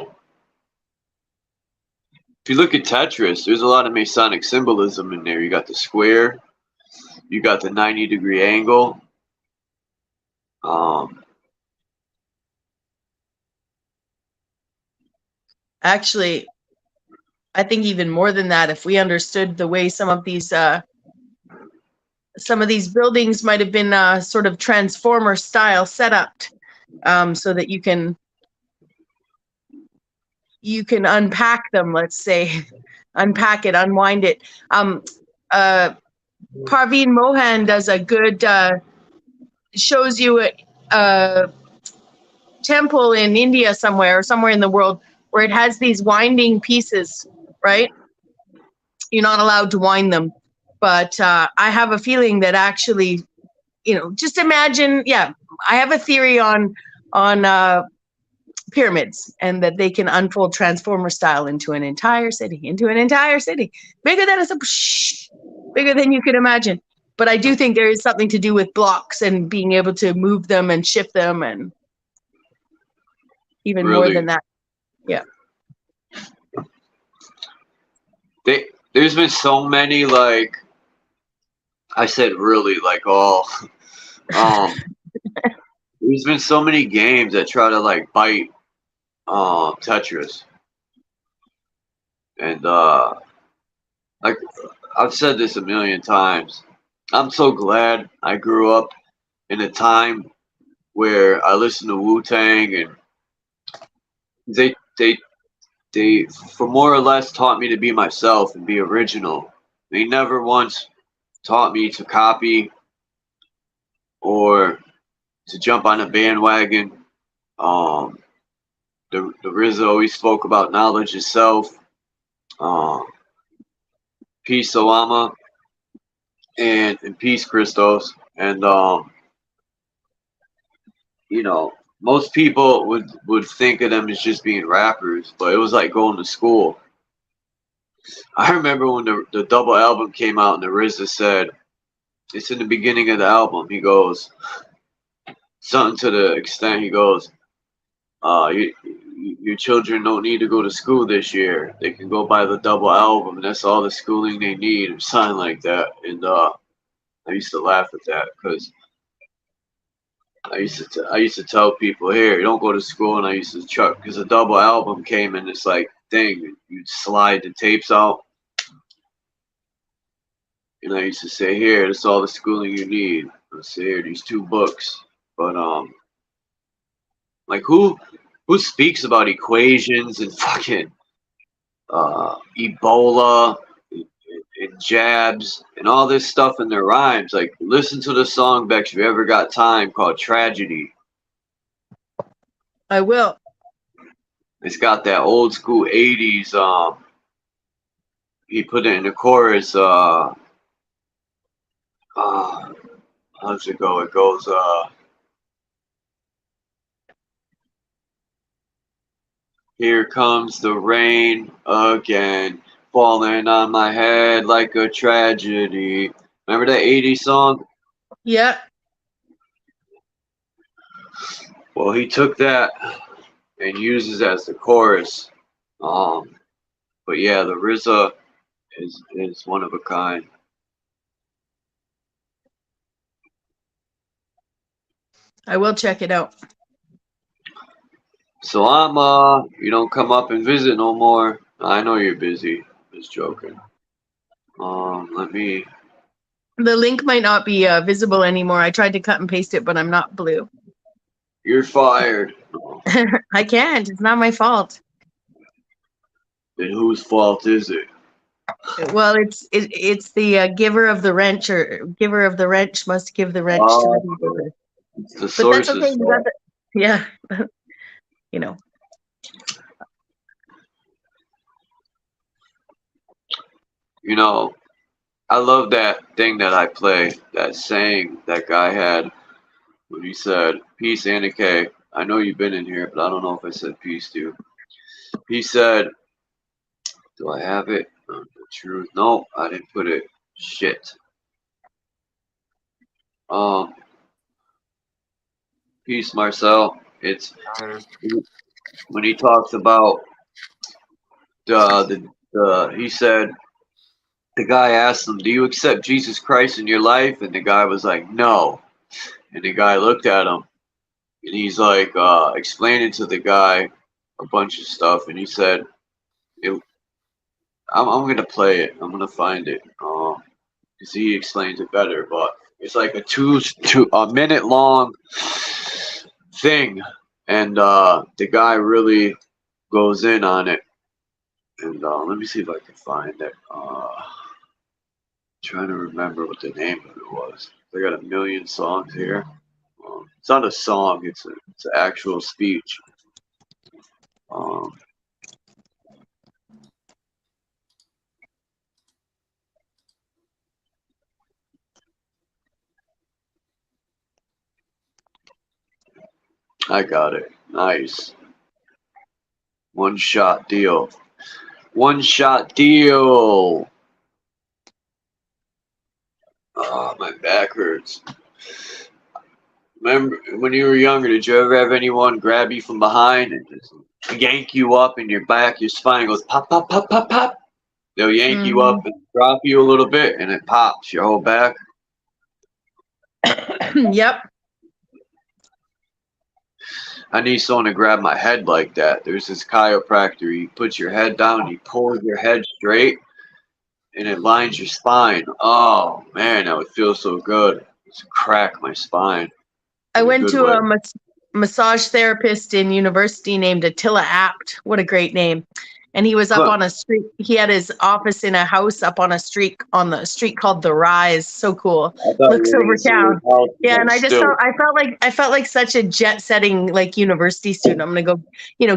If you look at Tetris, there's a lot of Masonic symbolism in there. You got the square. You got the 90-degree angle. Actually, I think even more than that, if we understood the way some of these buildings might have been sort of transformer style set up, so that you can unpack them, let's say, unpack it, unwind it. Parveen Mohan does a good, shows you a temple in India somewhere in the world where it has these winding pieces, right? You're not allowed to wind them. But I have a feeling that actually, just imagine, I have a theory on pyramids, and that they can unfold transformer style into an entire city, bigger than you could imagine. But I do think there is something to do with blocks and being able to move them and shift them, and even more than that. Yeah. There's been so many, like, I said really, like, all, there's been so many games that try to, like, bite Tetris. And, like, I've said this a million times. I'm so glad I grew up in a time where I listened to Wu-Tang, and they for more or less taught me to be myself and be original. They never once taught me to copy or to jump on a bandwagon. The RZA always spoke about knowledge itself. Peace, Salama, and peace, Christos. And most people would think of them as just being rappers, but it was like going to school. I remember when the double album came out and the RZA said, it's in the beginning of the album, he goes, something to the extent, he goes, your children don't need to go to school this year. They can go buy the double album, and that's all the schooling they need, or something like that. And I used to laugh at that because I used to tell people, here, don't go to school, and I used to chuck, because the double album came in this like thing, you'd slide the tapes out, and I used to say, here, that's all the schooling you need. I say, here, these 2 books. But like who speaks about equations and fucking Ebola and jabs and all this stuff in their rhymes? Like, listen to the song, Bex, if you ever got time, called Tragedy. I will. It's got that old school 80s. He put it in the chorus. How's it go? It goes, here comes the rain again, falling on my head like a tragedy. Remember that 80s song? Yeah. Well, he took that and uses it as the chorus. But yeah, the RZA is one of a kind. I will check it out. So you don't come up and visit no more. I know you're busy. Just joking. Let me. The link might not be visible anymore. I tried to cut and paste it, but I'm not blue. You're fired. I can't. It's not my fault. Then whose fault is it? Well, it's the giver of the wrench, or giver of the wrench must give the wrench to the giver. It's the But that's source's okay. You got fault. yeah. You know. You know, I love that thing that I play, that saying that guy had when he said, peace, Anna K. I know you've been in here, but I don't know if I said peace to you. He said, do I have it? The truth. No, I didn't put it. Shit. Peace, Marcel. It's when he talks about he said, the guy asked him, do you accept Jesus Christ in your life? And the guy was like, no. And the guy looked at him, and he's like explaining to the guy a bunch of stuff, and he said, I'm going to play it. I'm going to find it. Because he explains it better, but it's like a minute long thing, and the guy really goes in on it. And let me see if I can find it. Trying to remember what the name of it was. They got a million songs here. It's not a song. It's an actual speech. I got it. Nice. One shot deal. One shot deal. Oh, my back hurts. Remember when you were younger, did you ever have anyone grab you from behind and just yank you up and your back, your spine goes pop, pop, pop, pop, pop? They'll yank you up and drop you a little bit, and it pops your whole back. Yep. I need someone to grab my head like that. There's this chiropractor. He puts your head down, he pulls your head straight, and it lines your spine. Oh, man, that would feel so good. Just crack my spine. I went to a massage therapist in university named H.A.A.R.P. What a great name. And he was up on a street. He had his office in a house up on the street called The Rise. So cool. Looks over town. Yeah, and I felt like such a jet setting like university student. I'm gonna go,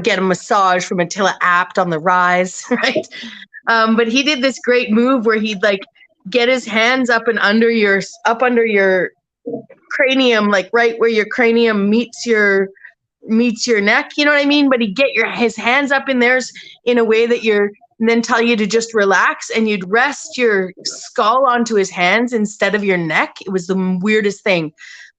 get a massage from H.A.A.R.P. on The Rise, right? But he did this great move where he'd like get his hands up under your cranium, like right where your cranium meets your meets your neck, you know what I mean? But he'd get his hands up in theirs in a way that and then tell you to just relax, and you'd rest your skull onto his hands instead of your neck. It was the weirdest thing.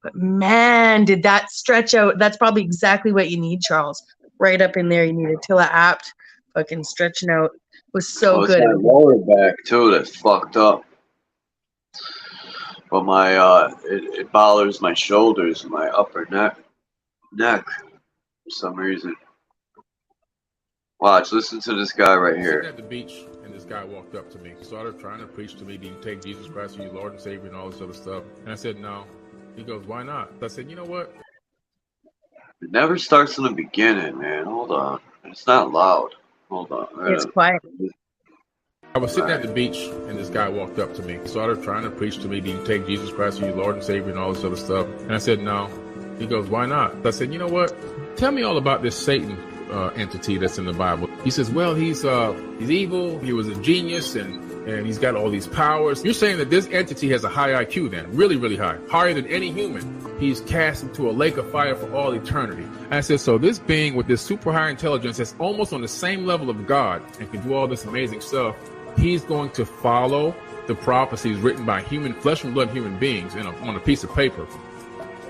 But man, did that stretch out. That's probably exactly what you need, Charles. Right up in there, you need Attila Apt fucking stretching out. It was so good. That lower back too that's fucked up. But my it bothers my shoulders and my upper neck for some reason. Watch, listen to this guy right here. At the beach, and this guy walked up to me, started trying to preach to me, do you take Jesus Christ as your Lord and Savior and all this other stuff? And I said, no. He goes, why not? I said, you know what? It never starts in the beginning, man. Hold on. It's not loud. Hold on. It's quiet. I was sitting at the beach, and this guy walked up to me, started trying to preach to me, do you take Jesus Christ as your Lord and Savior and all this other stuff? And I said, no. He goes, why not? I said, you know what? Tell me all about this Satan entity that's in the Bible. He says, well, he's evil. He was a genius, and he's got all these powers. You're saying that this entity has a high IQ then, really, really high, higher than any human. He's cast into a lake of fire for all eternity. And I said, so this being with this super high intelligence that's almost on the same level of God and can do all this amazing stuff, he's going to follow the prophecies written by flesh and blood human beings on a piece of paper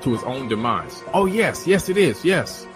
to his own demise. Oh, yes, it is, yes.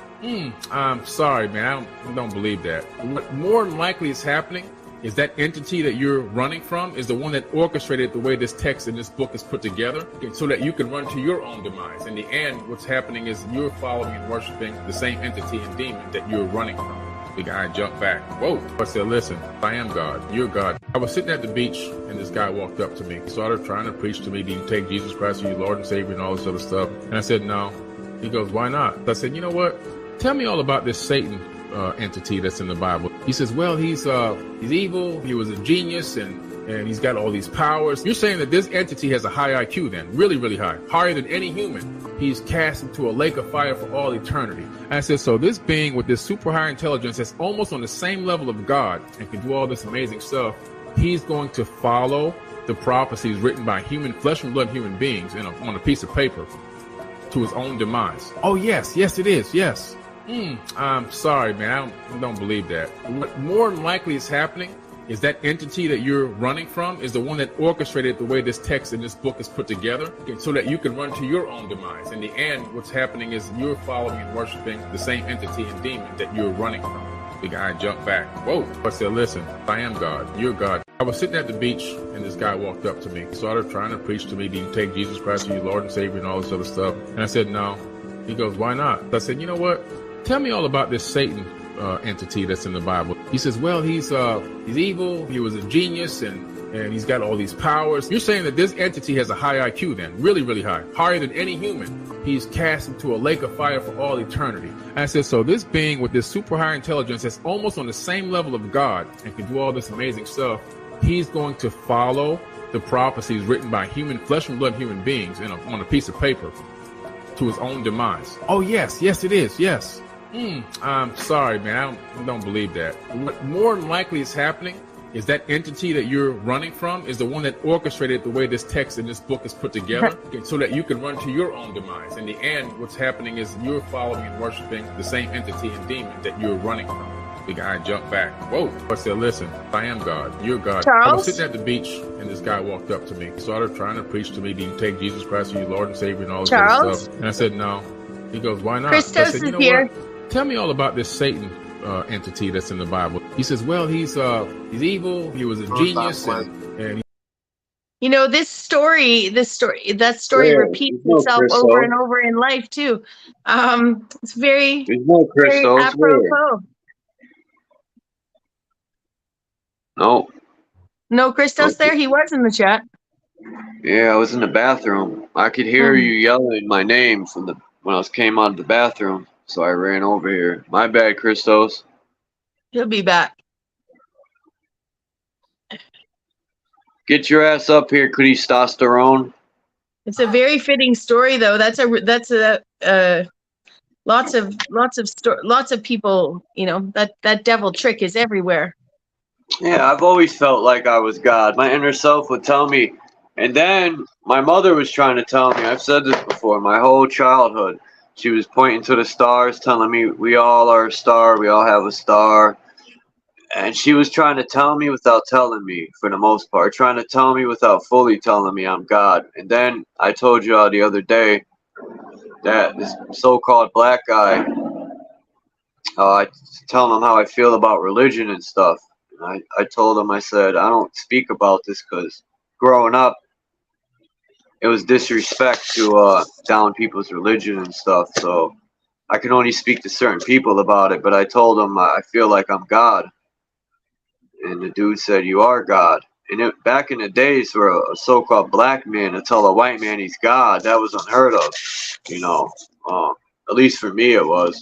I'm sorry, man. I don't believe that. What more than likely is happening is that entity that you're running from is the one that orchestrated the way this text in this book is put together so that you can run to your own demise. In the end, what's happening is you're following and worshiping the same entity and demon that you're running from. The guy jumped back. Whoa. I said, listen, I am God. You're God. I was sitting at the beach, and this guy walked up to me, started trying to preach to me, do you take Jesus Christ as your Lord and Savior and all this other stuff? And I said, no. He goes, why not? I said, you know what? Tell me all about this Satan entity that's in the Bible. He says, well, he's evil. He was a genius, and he's got all these powers. You're saying that this entity has a high IQ then, really, really high, higher than any human. He's cast into a lake of fire for all eternity. And I said, so this being with this super high intelligence that's almost on the same level of God and can do all this amazing stuff, he's going to follow the prophecies written by flesh and blood human beings on a piece of paper to his own demise. Oh, yes, it is, yes. I'm sorry, man. I don't believe that. What more than likely is happening is that entity that you're running from is the one that orchestrated the way this text in this book is put together so that you can run to your own demise. In the end, what's happening is you're following and worshiping the same entity and demon that you're running from. The guy jumped back. Whoa. I said, listen, I am God. You're God. I was sitting at the beach, and this guy walked up to me, started trying to preach to me, do you take Jesus Christ as your Lord and Savior and all this other stuff? And I said, no. He goes, why not? I said, you know what? Tell me all about this Satan entity that's in the Bible. He says, well, he's evil. He was a genius, and he's got all these powers. You're saying that this entity has a high IQ then, really, really high, higher than any human. He's cast into a lake of fire for all eternity. And I said, so this being with this super high intelligence that's almost on the same level of God and can do all this amazing stuff, he's going to follow the prophecies written by flesh and blood human beings on a piece of paper to his own demise. Oh, yes, it is, yes. I'm sorry, man. I don't believe that. What more than likely is happening is that entity that you're running from is the one that orchestrated the way this text in this book is put together so that you can run to your own demise. In the end, what's happening is you're following and worshiping the same entity and demon that you're running from. The guy jumped back. Whoa. I said, listen, I am God. You're God. Charles? I was sitting at the beach, and this guy walked up to me, started trying to preach to me, do you take Jesus Christ as your Lord and Savior and all this other stuff? And I said, no. He goes, why not? Christos I said, you know is here. What? Tell me all about this Satan entity that's in the Bible. He says, well, he's evil. He was a genius, and you know, that story repeats itself over and over in life too. It's very, very apropos. No, Christos there? He was in the chat. Yeah, I was in the bathroom. I could hear you yelling my name when I came out of the bathroom, so I ran over here. My bad, Christos. He'll be back. Get your ass up here, testosterone. It's a very fitting story, though. That's lots of people. You know, that devil trick is everywhere. Yeah, I've always felt like I was God. My inner self would tell me, and then my mother was trying to tell me. I've said this before. My whole childhood, She was pointing to the stars, telling me we all are a star, we all have a star. And she was trying to tell me without telling me, for the most part, trying to tell me without fully telling me I'm God. And then I told you all the other day that this so-called black guy, I telling him how I feel about religion and stuff. And I told him, I said, I don't speak about this because growing up, it was disrespect to down people's religion and stuff. So I can only speak to certain people about it. But I told him I feel like I'm God. And the dude said, you are God. And back in the days for a so-called black man to tell a white man he's God, that was unheard of, you know. At least for me it was.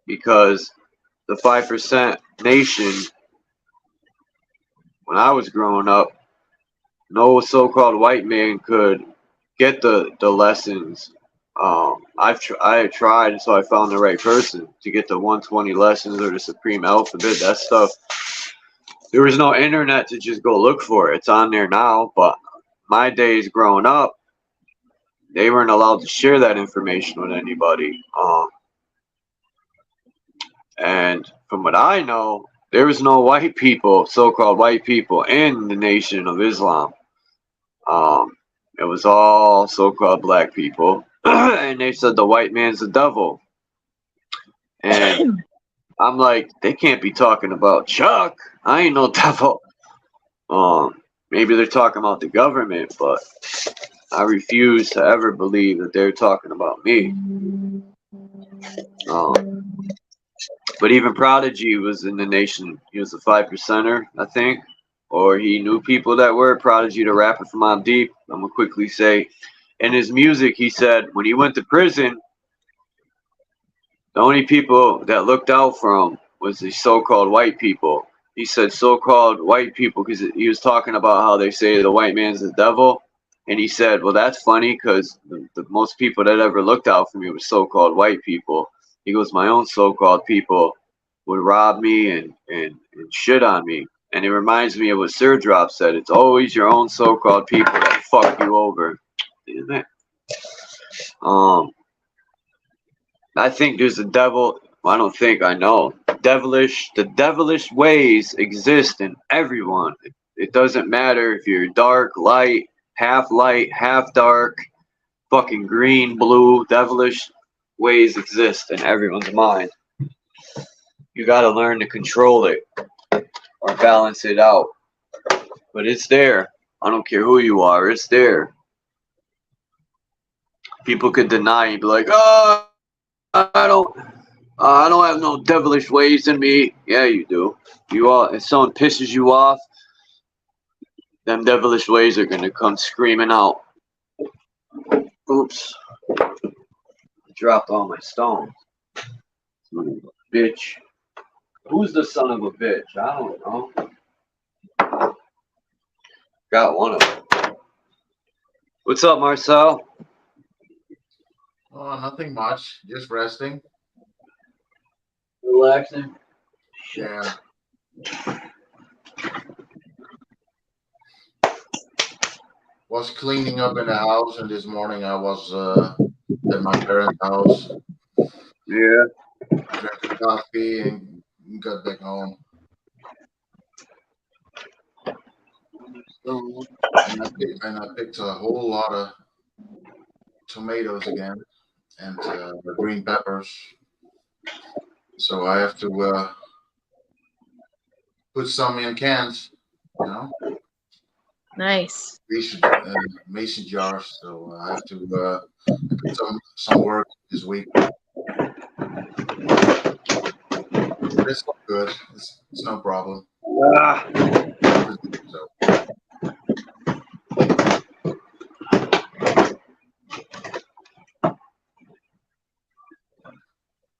Because the 5% nation, when I was growing up, no so-called white man could get the lessons. I had tried until I found the right person to get the 120 lessons or the supreme alphabet, that stuff. There was no internet to just go look for it. It's on there now, but my days growing up, they weren't allowed to share that information with anybody. And from what I know, there was no white people, so-called white people, in the Nation of Islam. It was all so-called black people. And they said the white man's the devil. And I'm like, they can't be talking about Chuck. I ain't no devil. Maybe they're talking about the government, but I refuse to ever believe that they're talking about me. But even Prodigy was in the Nation. He was a 5%er, I think. Or he knew people that were. Prodigy, the rapper from Mobb Deep. I'm going to quickly say, in his music, he said when he went to prison, the only people that looked out for him was the so-called white people. He said so-called white people because he was talking about how they say the white man's the devil. And he said, well, that's funny because the most people that ever looked out for me were so-called white people. He goes, my own so-called people would rob me and shit on me. And it reminds me of what Sir Drop said. It's always your own so-called people that fuck you over. Isn't it? I think there's a devil. Well, I don't think, I know. The devilish ways exist in everyone. It doesn't matter if you're dark, light, half dark, fucking green, blue. Devilish ways exist in everyone's mind. You gotta learn to control it or balance it out. But it's there. I don't care who you are, it's there. People could deny and be like, oh, I don't have no devilish ways in me. Yeah, you do. If someone pisses you off, them devilish ways are gonna come screaming out. Oops. I dropped all my stones. Son of a bitch. Who's the son of a bitch? I don't know. Got one of them. What's up, Marcel? Oh, nothing much. Just resting. Relaxing? Yeah. Was cleaning up in the house, and this morning I was at my parents' house. Yeah. Drank coffee and got back home. And I picked a whole lot of tomatoes again and green peppers. So I have to put some in cans, you know. Nice. Mason jars. So I have to put some work this week. It's all good. It's no problem. So.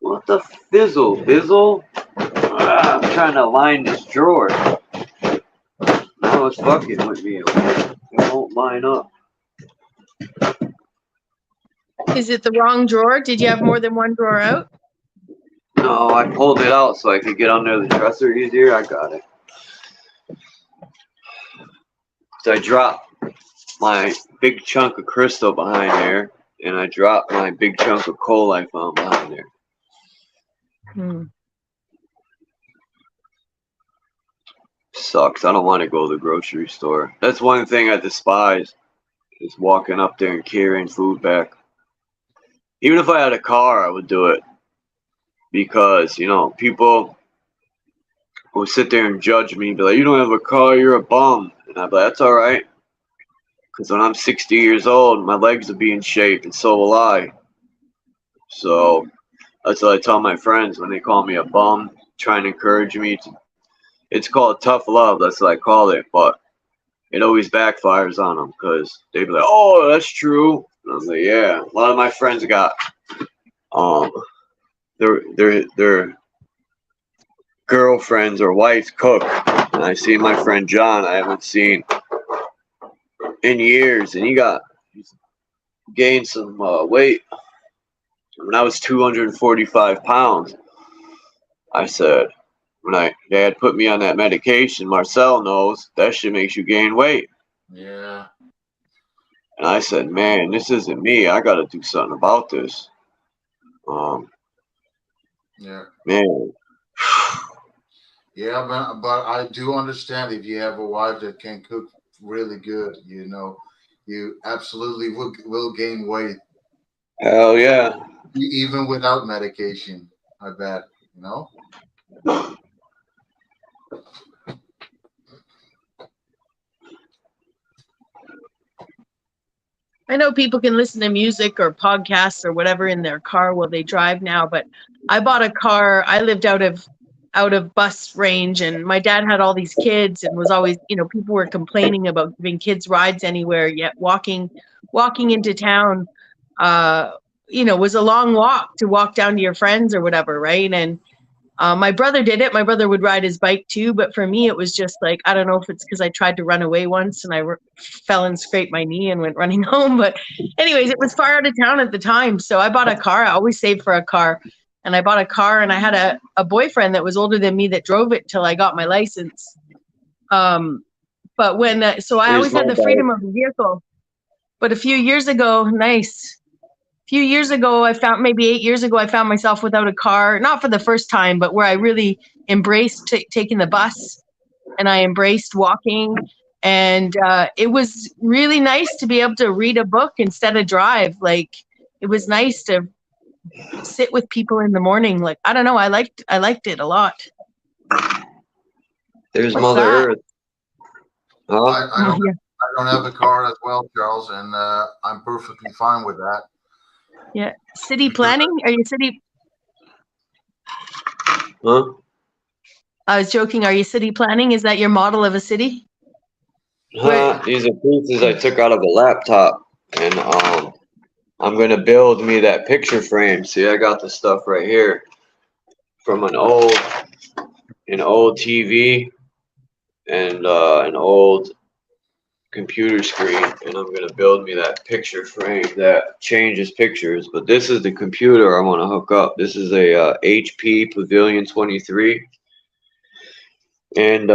What the fizzle? I'm trying to line this drawer. Now it's fucking with me. It won't line up. Is it the wrong drawer? Did you have more than one drawer out? No, I pulled it out so I could get under the dresser easier. I got it. So I dropped my big chunk of crystal behind there, and I dropped my big chunk of coal I found behind there. Sucks. I don't want to go to the grocery store. That's one thing I despise, is walking up there and carrying food back. Even if I had a car, I would do it. Because, you know, people will sit there and judge me and be like, you don't have a car, you're a bum. And I'd be like, that's all right. Because when I'm 60 years old, my legs will be in shape, and so will I. So that's what I tell my friends when they call me a bum, trying to encourage me to. It's called tough love. That's what I call it. But it always backfires on them because they be like, oh, that's true. And I'm like, yeah. A lot of my friends got their girlfriends or wives cook. And I see my friend John, I haven't seen in years, and he's gained some weight. When I was 245 pounds, I said, when they had put me on that medication, Marcel knows that shit makes you gain weight. Yeah. And I said, man, this isn't me. I got to do something about this. Yeah. Man. Yeah, but I do understand if you have a wife that can cook really good, you know, you absolutely will gain weight. Hell yeah. Even without medication, I bet, you know? I know people can listen to music or podcasts or whatever in their car while they drive now, but I bought a car. I lived out of bus range, and my dad had all these kids and was always, you know, people were complaining about giving kids rides anywhere, yet walking into town, you know, was a long walk to walk down to your friends or whatever, right? And my brother did it. My brother would ride his bike too, but for me, it was just like, I don't know if it's because I tried to run away once and I fell and scraped my knee and went running home. But anyways, it was far out of town at the time. So I bought a car. I always saved for a car. And I bought a car, and I had a boyfriend that was older than me that drove it till I got my license. But when, so I always had the freedom of a vehicle. But a few years ago, I found, maybe 8 years ago, I found myself without a car, not for the first time, but where I really embraced taking the bus, and I embraced walking. And it was really nice to be able to read a book instead of drive. Like, it was nice to sit with people in the morning. Like, I don't know, I liked it a lot. There's What's Mother that? Earth. Huh? I don't have a car as well, Charles, and I'm perfectly fine with that. Yeah. City planning? Are you city? Huh? I was joking. Are you city planning? Is that your model of a city? These are pieces I took out of a laptop, and I'm gonna build me that picture frame. See, I got the stuff right here from an old TV and an old computer screen, and I'm gonna build me that picture frame that changes pictures. But this is the computer I want to hook up. This is a HP Pavilion 23, and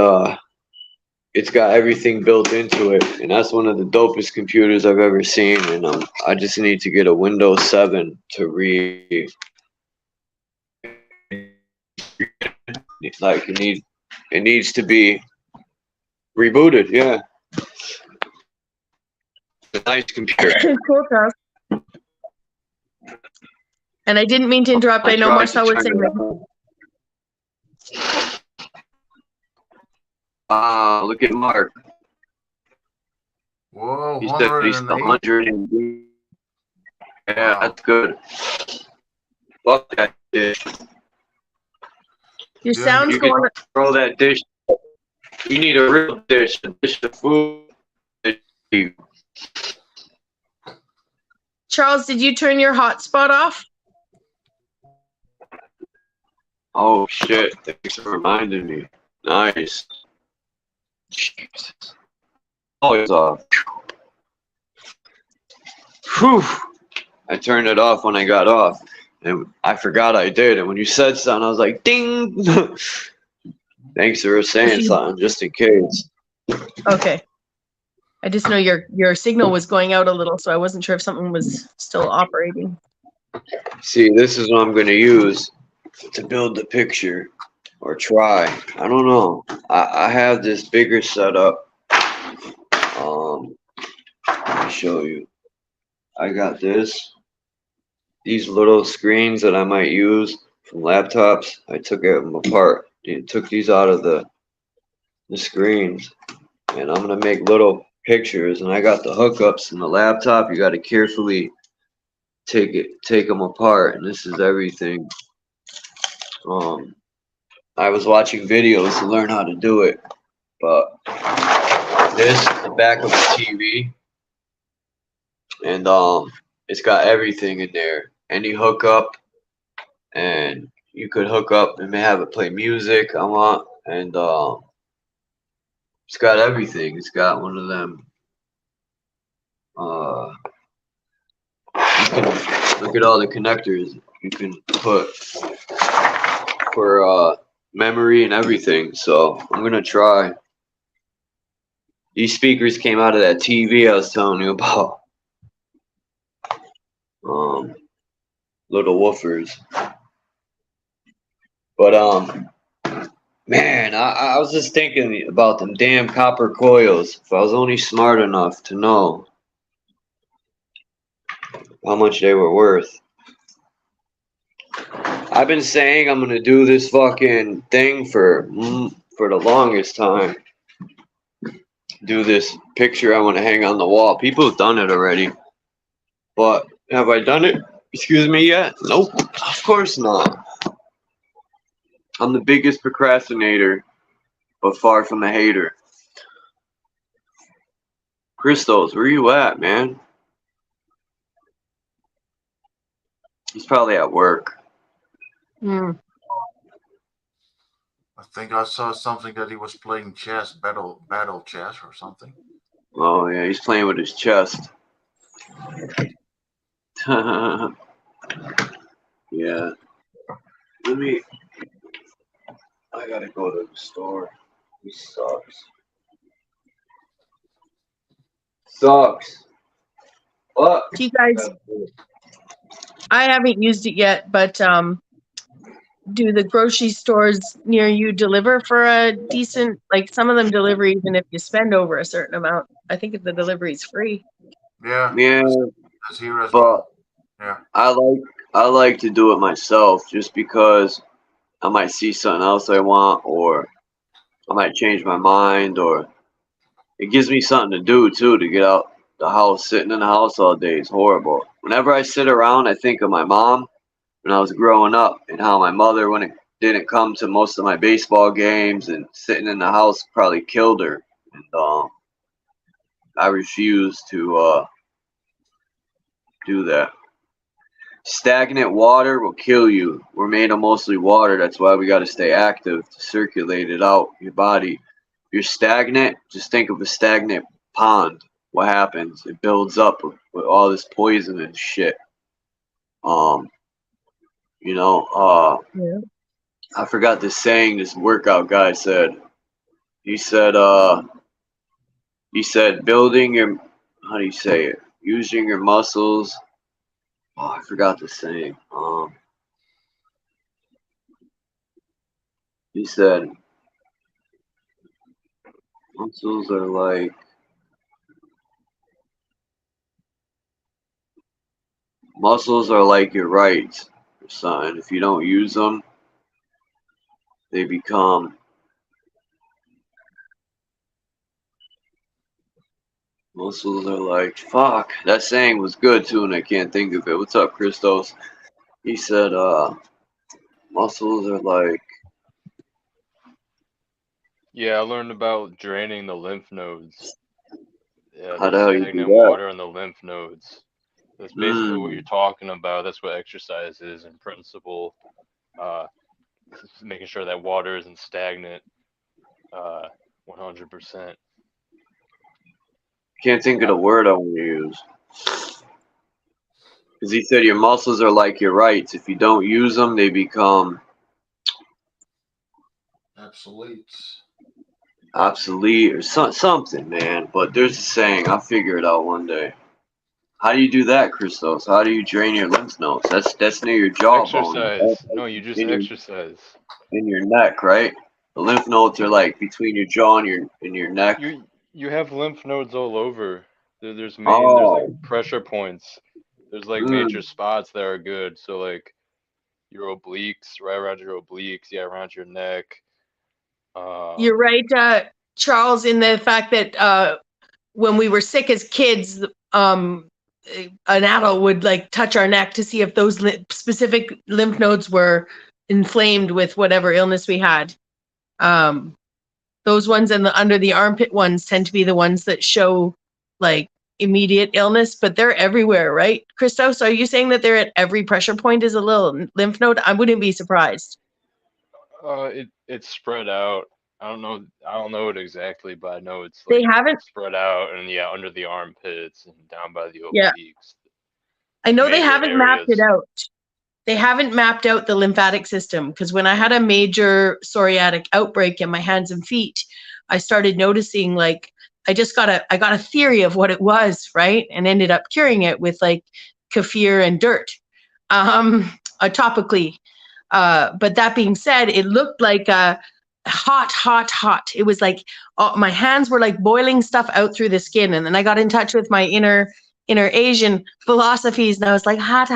it's got everything built into it, and that's one of the dopest computers I've ever seen. And I just need to get a Windows 7 to like it needs to be rebooted. Yeah. A nice computer. Cool, Charles. And I didn't mean to interrupt. I know Marcel would say. Look at Mark. Whoa, He said he's 100. Yeah, wow. That's good. Fuck that dish. Your sound's going. Throw that dish. You need a real dish, a dish of food. Charles, did you turn your hotspot off? Oh shit! Thanks for reminding me. Nice. Jesus. Oh, it's off. Whew. I turned it off when I got off, and I forgot I did. And when you said something, I was like, "Ding!" Thanks for saying something, just in case. Okay. I just know your signal was going out a little, so I wasn't sure if something was still operating. See, this is what I'm going to use to build the picture, or try. I don't know. I have this bigger setup. Let me show you. I got these little screens that I might use from laptops. I took them apart. I took these out of the screens, and I'm gonna make little pictures. And I got the hookups in the laptop. You got to carefully take them apart, and this is everything. I was watching videos to learn how to do it, but this is the back of the TV, and it's got everything in there. Any hookup, and you could hook up and have it play music I want, and it's got everything. It's got one of them. You can look at all the connectors you can put for memory and everything. So I'm gonna try. These speakers came out of that TV I was telling you about. Little woofers. But man, I was just thinking about them damn copper coils. If I was only smart enough to know how much they were worth. I've been saying I'm gonna do this fucking thing for the longest time. Do this picture I want to hang on the wall. People have done it already, but have I done it? Excuse me yet? Nope, of course not. I'm the biggest procrastinator, but far from a hater. Christos, where you at, man? He's probably at work. I think I saw something that he was playing chess, battle chess or something. Oh yeah, he's playing with his chest. Yeah. I gotta go to the store. This sucks. What? You guys, I haven't used it yet, but do the grocery stores near you deliver for a decent, like some of them deliver even if you spend over a certain amount? I think if the delivery is free. Yeah. That's here as well. Yeah. I like to do it myself just because I might see something else I want, or I might change my mind, or it gives me something to do too, to get out the house. Sitting in the house all day is horrible. Whenever I sit around, I think of my mom when I was growing up, and how my mother, when it didn't come to most of my baseball games, and sitting in the house probably killed her. And I refuse to do that. Stagnant water will kill you. We're made of mostly water. That's why we got to stay active to circulate it out your body. If you're stagnant, just think of a stagnant pond. What happens? It builds up with all this poison and shit. I forgot this saying this workout guy said. He said building your, how do you say it? Using your muscles. Oh, I forgot the saying. He said muscles are like your rights or something. If you don't use them, they become muscles are like, fuck. That saying was good too, and I can't think of it. What's up, Christos? He said muscles are like. Yeah, I learned about draining the lymph nodes. Yeah, How the hell you do stagnant that? water in the lymph nodes. That's basically what you're talking about. That's what exercise is in principle. Making sure that water isn't stagnant 100%. Can't think of the word I want to use. Because he said your muscles are like your rights. If you don't use them, they become obsolete. obsolete or something, man. But there's a saying. I'll figure it out one day. How do you do that, Christos? How do you drain your lymph nodes? That's near your jawbone. Exercise. No, you just exercise. In your neck, right? The lymph nodes are like between your jaw and your neck. You have lymph nodes all over. There's there's like pressure points. There's like major spots that are good. So like your obliques, right around your obliques, yeah, around your neck. You're right, Charles, in the fact that when we were sick as kids, an adult would like touch our neck to see if those specific lymph nodes were inflamed with whatever illness we had. Those ones and the under the armpit ones tend to be the ones that show like immediate illness, but they're everywhere, right? Christos, are you saying that they're at every pressure point is a little lymph node? I wouldn't be surprised. It's spread out. I don't know it exactly, but I know it's They like haven't spread out and yeah, under the armpits and down by the obliques. Yeah. I know they Major haven't mapped it out. They haven't mapped out the lymphatic system because when I had a major psoriatic outbreak in my hands and feet, I started noticing like I got a theory of what it was, right? And ended up curing it with like kefir and dirt, topically. But that being said, it looked like hot. It was like my hands were like boiling stuff out through the skin. And then I got in touch with my inner Asian philosophies, and I was like, hot.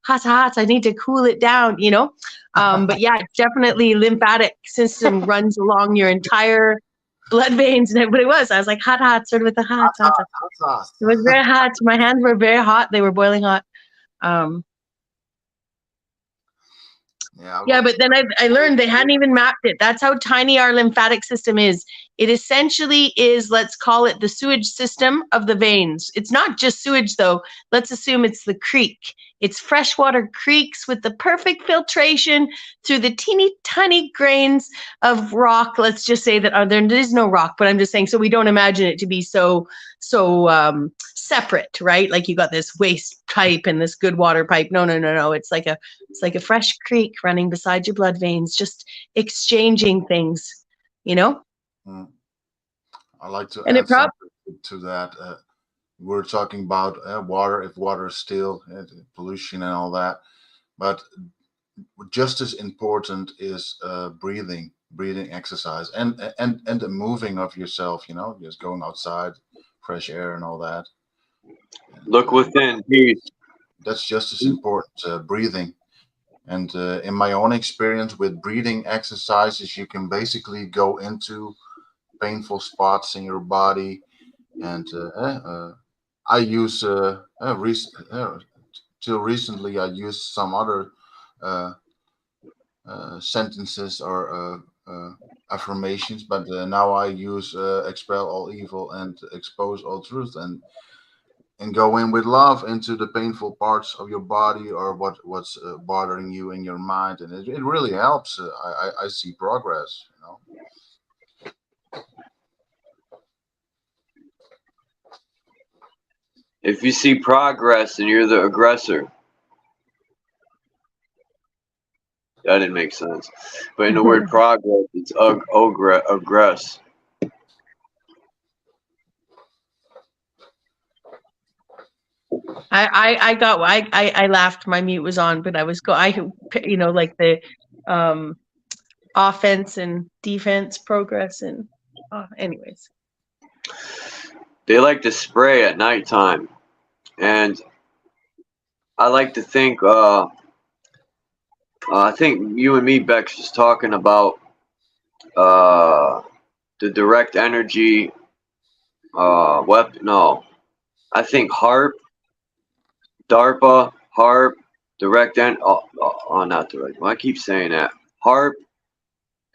I need to cool it down, you know? But yeah, definitely lymphatic system runs along your entire blood veins. And but it was, I was like, hot, sort of with the hot. It was very hot. My hands were very hot. They were boiling hot. Yeah, but then I learned they hadn't even mapped it. That's how tiny our lymphatic system is. It essentially is, let's call it the sewage system of the veins. It's not just sewage, though. Let's assume it's the creek. It's freshwater creeks with the perfect filtration through the teeny tiny grains of rock. Let's just say that there is no rock, but I'm just saying, so we don't imagine it to be so separate, right? Like you got this waste pipe and this good water pipe. No. It's like a fresh creek running beside your blood veins, just exchanging things, you know? I like to add something to that. We're talking about water, if water is still pollution and all that, but just as important is breathing exercise and the moving of yourself, you know, just going outside, fresh air and all that. Look within, peace. That's just as important, breathing. And in my own experience with breathing exercises, you can basically go into painful spots in your body. And I use, till recently, I used some other sentences or affirmations, but now I use expel all evil and expose all truth, and go in with love into the painful parts of your body or what's bothering you in your mind, and it really helps. I see progress, you know. If you see progress, then you're the aggressor. That didn't make sense. But in the word progress, it's aggress. I laughed. My mute was on, but like the offense and defense progress and anyways. They like to spray at nighttime, and I like to think. I think you and me, Bex, was talking about the direct energy weapon. No, I think H.A.A.R.P, DARPA, H.A.A.R.P, not direct. Well, I keep saying that. H.A.A.R.P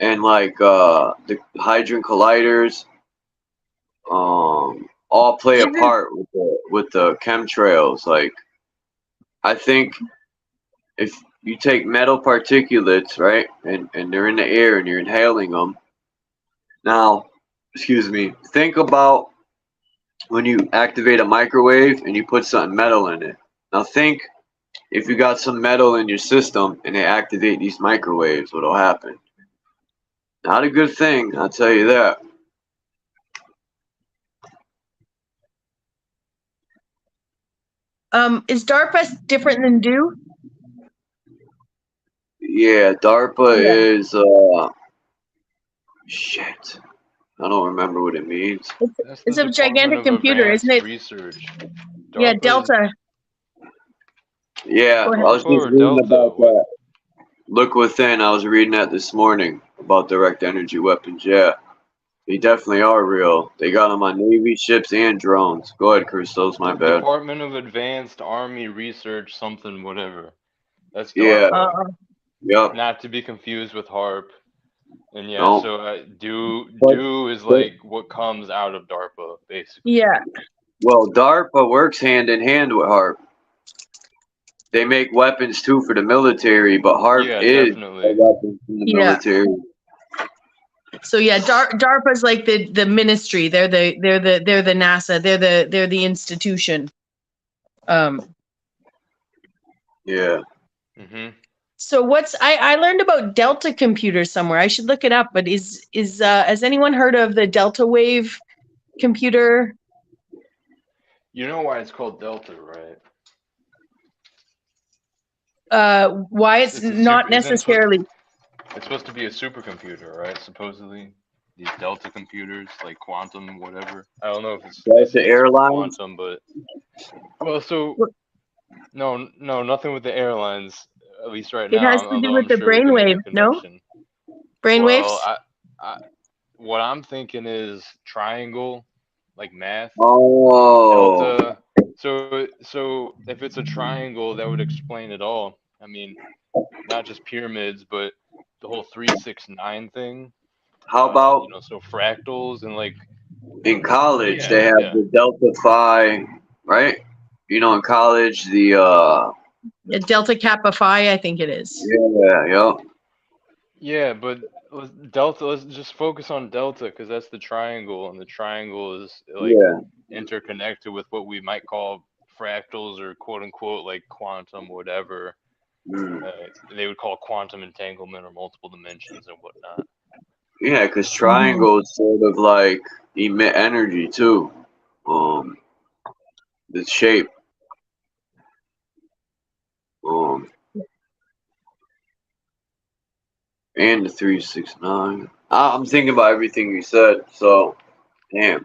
and like the Hadron Colliders, all play a part with the chemtrails. Like, I think if you take metal particulates, right, and they're in the air and you're inhaling them. Now, excuse me, think about when you activate a microwave and you put something metal in it. Now think if you got some metal in your system and they activate these microwaves, what'll happen? Not a good thing, I'll tell you that. Is DARPA different than DO? Yeah, DARPA Yeah. is shit. I don't remember what it means. It's a gigantic computer, isn't it? Research. Yeah, DARPA Delta. Yeah, I Go ahead. was just or reading Delta, about what? that. Look Within. I was reading that this morning about direct energy weapons. Yeah, they definitely are real. They got them on Navy ships and drones. Go ahead, Christos. My bad. Department of Advanced Army Research, something, whatever. That's Yeah. DARPA. Yep. Not to be confused with HAARP. And yeah, No. so But- DO is like what comes out of DARPA, basically. Yeah. Well, DARPA works hand in hand with HAARP. They make weapons too for the military, but HAARP Yeah, is definitely. a weapon for the Yeah. military. So yeah, DARPA's like the ministry. They're the NASA. They're the institution. Yeah. So I learned about Delta computers somewhere. I should look it up. But has anyone heard of the Delta Wave computer? You know why it's called Delta, right? Why it's not necessarily. It's supposed to be a supercomputer, right? Supposedly, these Delta computers, like quantum, whatever. I don't know if it's Delta Airlines. quantum, but well, so no, nothing with the airlines. At least right now. It has to do with the sure we can make brainwave, a no? connection. Brainwaves? Well, what I'm thinking is triangle, like math. Oh. Delta. So if it's a triangle, that would explain it all. I mean, not just pyramids, but the whole 369 thing. How about so fractals and like in college they have the Delta Phi, right? In college the Delta Kappa Phi, I think it is. Yeah. Yeah, but Delta. Let's just focus on Delta because that's the triangle, and the triangle is like interconnected with what we might call fractals or quote unquote like quantum, whatever. They would call quantum entanglement or multiple dimensions and whatnot. Yeah, because triangles sort of like emit energy too. The shape. And the 369. I'm thinking about everything you said, so damn.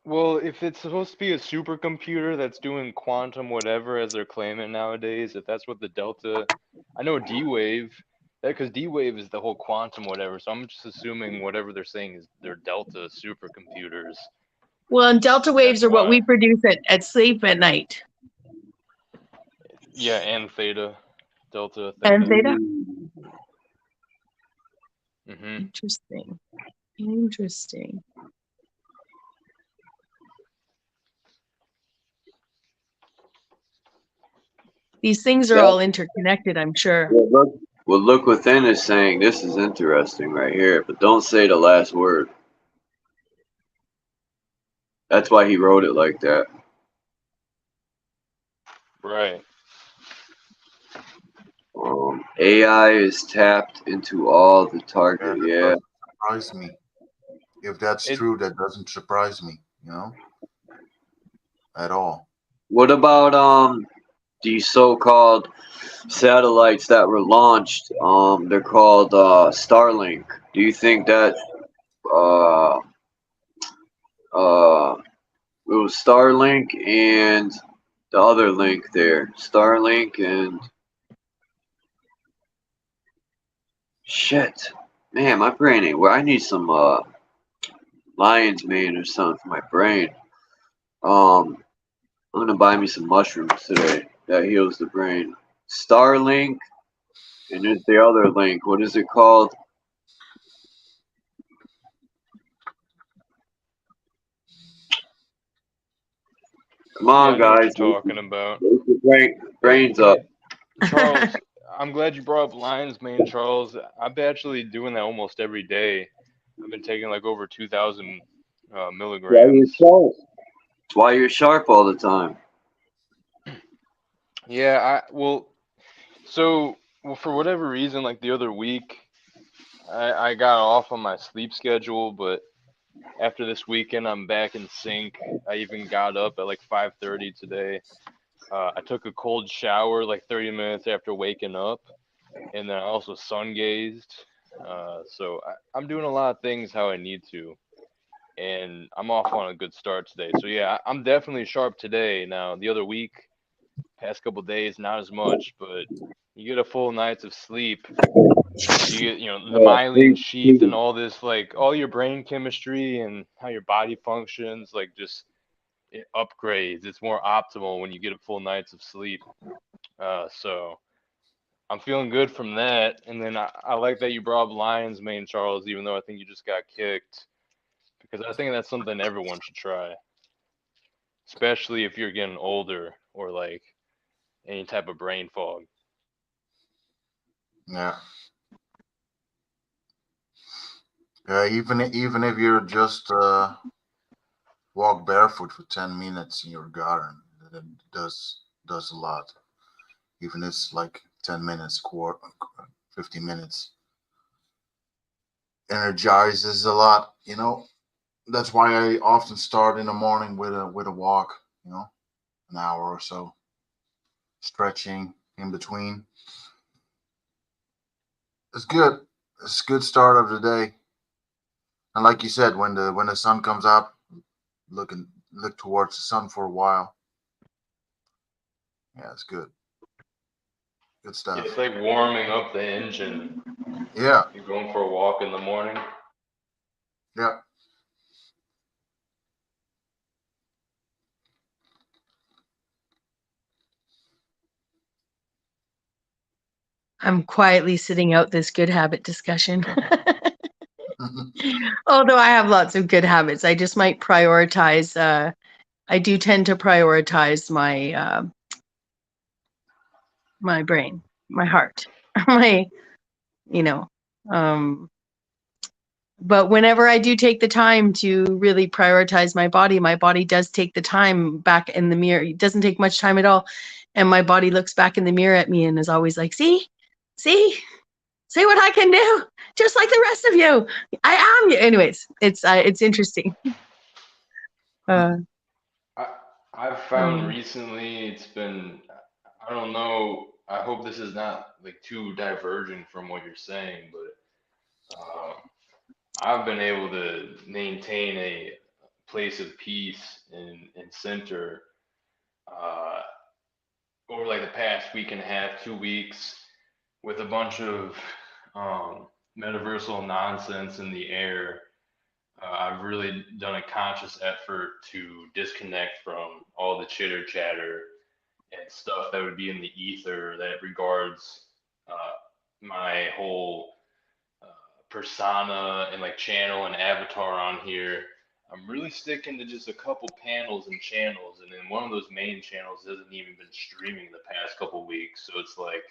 Well, if it's supposed to be a supercomputer that's doing quantum whatever as they're claiming nowadays, if that's what the Delta, I know D.W, because D.W is the whole quantum whatever, so I'm just assuming whatever they're saying is they're Delta supercomputers. Well, and Delta waves are what we produce at sleep at night. Yeah, and Theta. Delta, Theta. And Theta? Mm-hmm. Interesting. These things are all interconnected, I'm sure. Look Within is saying this is interesting right here, but don't say the last word. That's why he wrote it like that. Right. AI is tapped into all the target. Yeah. Surprise me. If that's true, that doesn't surprise me, at all. What about these so-called satellites that were launched? They're called Starlink. Do you think that it was Starlink and the other link there? Starlink and shit. Man, my brain ain't where I need some lion's mane or something for my brain. I'm gonna buy me some mushrooms today. That heals the brain. Starlink, and there's the other link. What is it called? Come on, I know guys. what you're talking about. Brains up. Charles, I'm glad you brought up lion's mane, Charles. I've been actually doing that almost every day. I've been taking like over 2,000 milligrams. That's why you're sharp all the time. Yeah, for whatever reason, like the other week, I got off on my sleep schedule, but after this weekend, I'm back in sync. I even got up at like 5:30 today. I took a cold shower like 30 minutes after waking up, and then I also sun gazed. So I'm doing a lot of things how I need to, and I'm off on a good start today. So yeah, I'm definitely sharp today. Now the other week, past couple days, not as much, but you get a full night's of sleep. You get, the myelin sheath and all this, like all your brain chemistry and how your body functions, like just it upgrades. It's more optimal when you get a full night's of sleep. So I'm feeling good from that. And then I like that you brought up lion's mane, Charles, even though I think you just got kicked, because I think that's something everyone should try, especially if you're getting older or like any type of brain fog. Yeah. Yeah, even if you're just walk barefoot for 10 minutes in your garden, it does a lot. Even if it's like 10 minutes, 50 minutes, energizes a lot. That's why I often start in the morning with a walk. An hour or so, stretching in between. It's good. It's a good start of the day. And like you said, when the sun comes up, look towards the sun for a while. Yeah, it's good. Good stuff. It's like warming up the engine. Yeah. You're going for a walk in the morning. Yeah. I'm quietly sitting out this good habit discussion. Although I have lots of good habits, I just might prioritize. I do tend to prioritize my my brain, my heart, but whenever I do take the time to really prioritize my body does take the time back in the mirror. It doesn't take much time at all. And my body looks back in the mirror at me and is always like, see what I can do, just like the rest of you. I am you. Anyways, it's interesting. I've found recently it's been, I don't know, I hope this is not like too diverging from what you're saying, but I've been able to maintain a place of peace and center over like the past week and a half, 2 weeks, with a bunch of metaversal nonsense in the air. I've really done a conscious effort to disconnect from all the chitter chatter and stuff that would be in the ether that regards my whole persona and like channel and avatar on here. I'm really sticking to just a couple panels and channels, and then one of those main channels hasn't even been streaming the past couple weeks. So it's like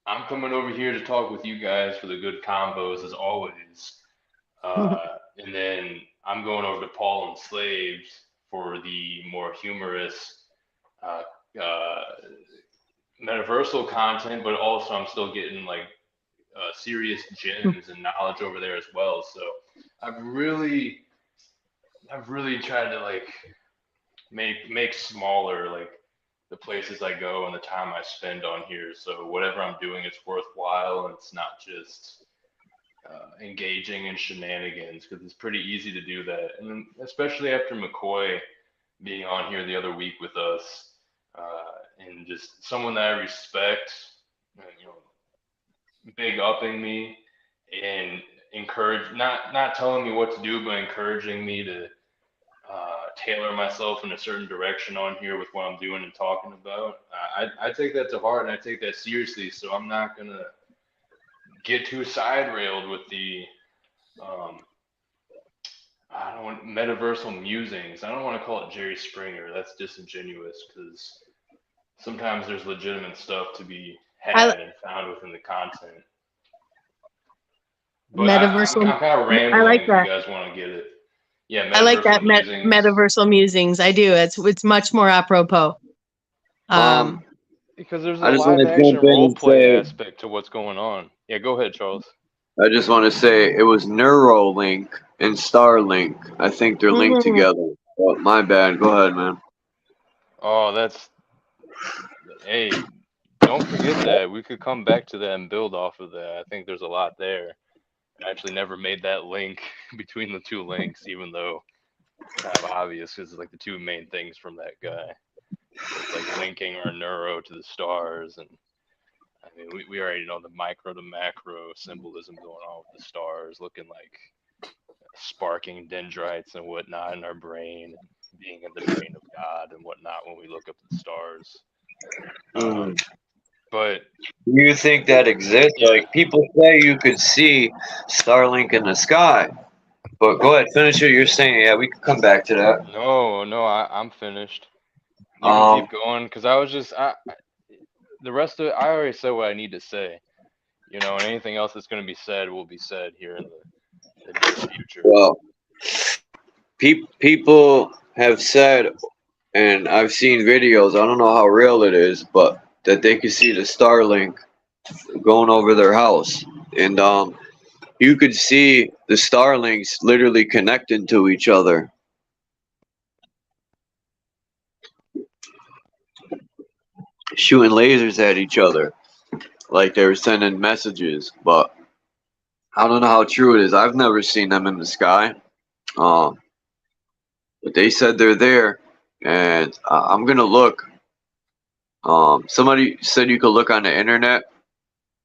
I'm coming over here to talk with you guys for the good combos as always. And then I'm going over to Paul and Slaves for the more humorous metaversal content, but also I'm still getting like serious gems and knowledge over there as well. So I've really tried to like make smaller like the places I go and the time I spend on here. So whatever I'm doing, it's worthwhile, and it's not just engaging in shenanigans, because it's pretty easy to do that. And then especially after McCoy being on here the other week with us, and just someone that I respect, big upping me and not telling me what to do, but encouraging me to tailor myself in a certain direction on here with what I'm doing and talking about. I take that to heart and I take that seriously. So I'm not gonna get too side railed with the I don't want metaversal musings. I don't want to call it Jerry Springer. That's disingenuous, because sometimes there's legitimate stuff to be had and found within the content. But metaversal. I'm kind of rambling. I like that. If you guys want to get it. Yeah, I like that musings. metaversal musings. I do. It's much more apropos. Because there's a live action role play aspect to what's going on. Yeah, go ahead, Charles. I just want to say it was Neuralink and Starlink. I think they're linked together. Oh, my bad. Go ahead, man. Oh, that's Hey, don't forget that. We could come back to that and build off of that. I think there's a lot there. I actually never made that link between the two links, even though it's kind of obvious because it's like the two main things from that guy. It's like linking our neuro to the stars, and I mean, we already know the micro to macro symbolism going on with the stars, looking like sparking dendrites and whatnot in our brain, and being in the brain of God and whatnot when we look up at the stars. But do you think that exists? yeah. Like people say you could see Starlink in the sky. But go ahead, finish what you're saying. Yeah, we can come back to that. No, I'm finished. You can keep going because I was just the rest of it. I already said what I need to say, and anything else that's going to be said will be said here in the near future. Well, people have said, and I've seen videos. I don't know how real it is, but that they could see the Starlink going over their house, and you could see the Starlinks literally connecting to each other. Shooting lasers at each other like they were sending messages, but I don't know how true it is. I've never seen them in the sky, but they said they're there, and I'm gonna look. Somebody said you could look on the internet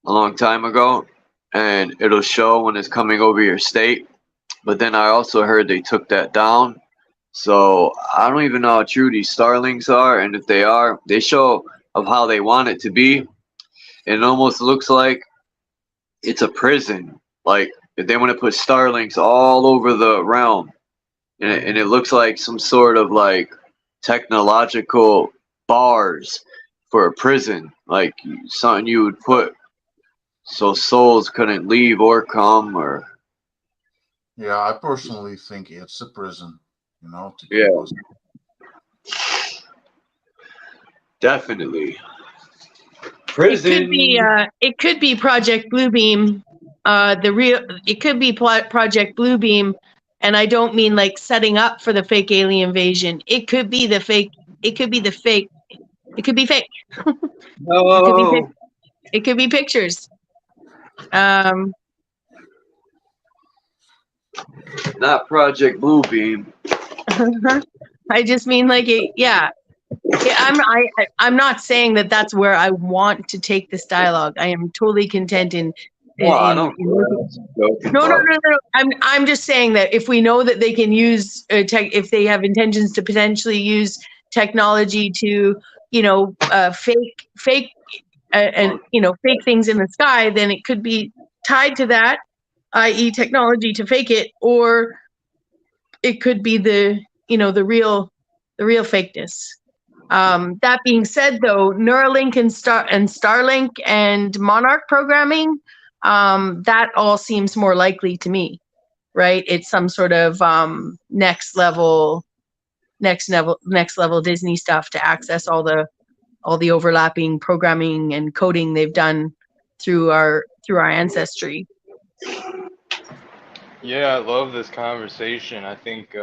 a long time ago, and it'll show when it's coming over your state, but then I also heard they took that down. So I don't even know how true these Starlinks are, and if they are, they show of how they want it to be. It almost looks like it's a prison. Like if they want to put Starlinks all over the realm, and it looks like some sort of like technological bars for a prison, like something you would put so souls couldn't leave or come, or Yeah, I personally think it's a prison, to keep yeah, us. definitely. Prison. It could be Project Bluebeam. It could be Project Bluebeam, and I don't mean like setting up for the fake alien invasion. It could be the fake. It could be the fake. It could be fake. No. It could be pictures. Not Project Bluebeam. I just mean like it. Yeah. I'm not saying that that's where I want to take this dialogue. I am totally content in. No. I'm just saying that if we know that they can use if they have intentions to potentially use technology to, fake and fake things in the sky, then it could be tied to that, i.e., technology to fake it, or it could be the real fakeness. That being said, though, Neuralink and Starlink and Monarch programming, that all seems more likely to me, right? It's some sort of next level Disney stuff to access all the overlapping programming and coding they've done through our ancestry. Yeah, I love this conversation. I think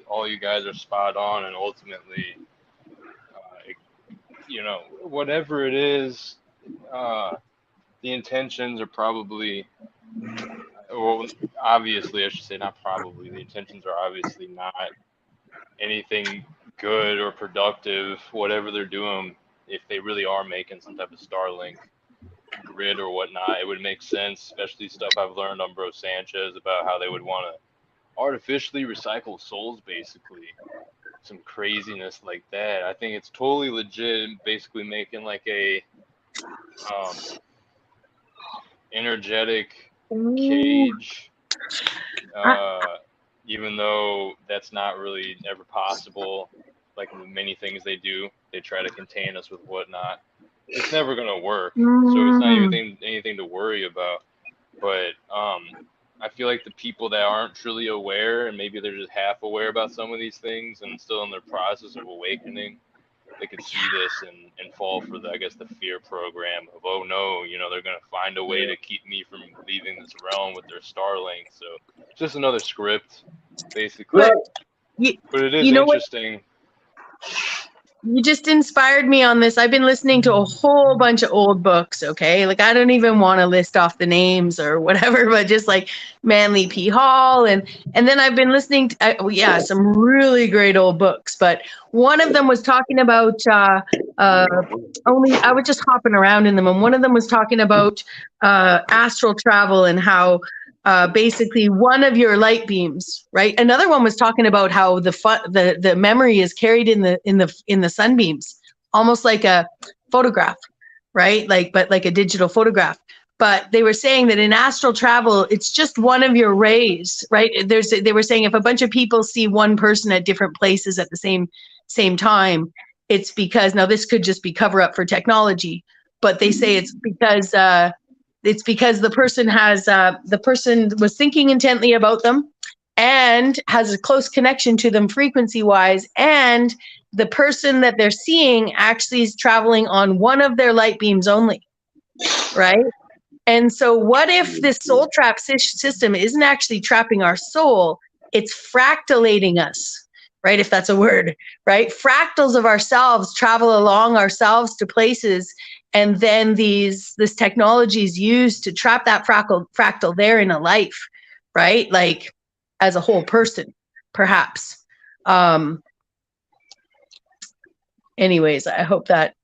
all you guys are spot on, and ultimately, whatever it is, the intentions are probably, well, obviously, I should say not probably, the intentions are obviously not anything good or productive, whatever they're doing. If they really are making some type of Starlink grid or whatnot, it would make sense, especially stuff I've learned on Bro Sanchez about how they would want to artificially recycle souls, basically. Some craziness like that. I think it's totally legit, basically making like a energetic cage, even though that's not really ever possible. Like many things they do, they try to contain us with whatnot. It's never gonna work, so it's not even anything to worry about. But I feel like the people that aren't truly aware, and maybe they're just half aware about some of these things and still in their process of awakening, they could see this and fall for the fear program of, oh no, they're going to find a way to keep me from leaving this realm with their Starlink. So just another script, basically. But it is interesting. You just inspired me on this. I've been listening to a whole bunch of old books, okay? Like, I don't even want to list off the names or whatever, but just like Manly P. Hall. And then I've been listening to, some really great old books. But one of them was talking about I was just hopping around in them. And one of them was talking about astral travel and how basically one of your light beams, right? Another one was talking about how the memory is carried in the sunbeams, almost like a photograph, right? But like a digital photograph. But they were saying that in astral travel, it's just one of your rays, right? They were saying if a bunch of people see one person at different places at the same time, it's because, now this could just be cover up for technology, but they say it's because the person was thinking intently about them and has a close connection to them frequency wise. And the person that they're seeing actually is traveling on one of their light beams only. Right. And so what if this soul trap system isn't actually trapping our soul? It's fractalating us. Right. If that's a word, right? Fractals of ourselves travel along ourselves to places. And then this technology is used to trap that fractal there in a life, right? Like as a whole person, perhaps. Anyways, I hope that,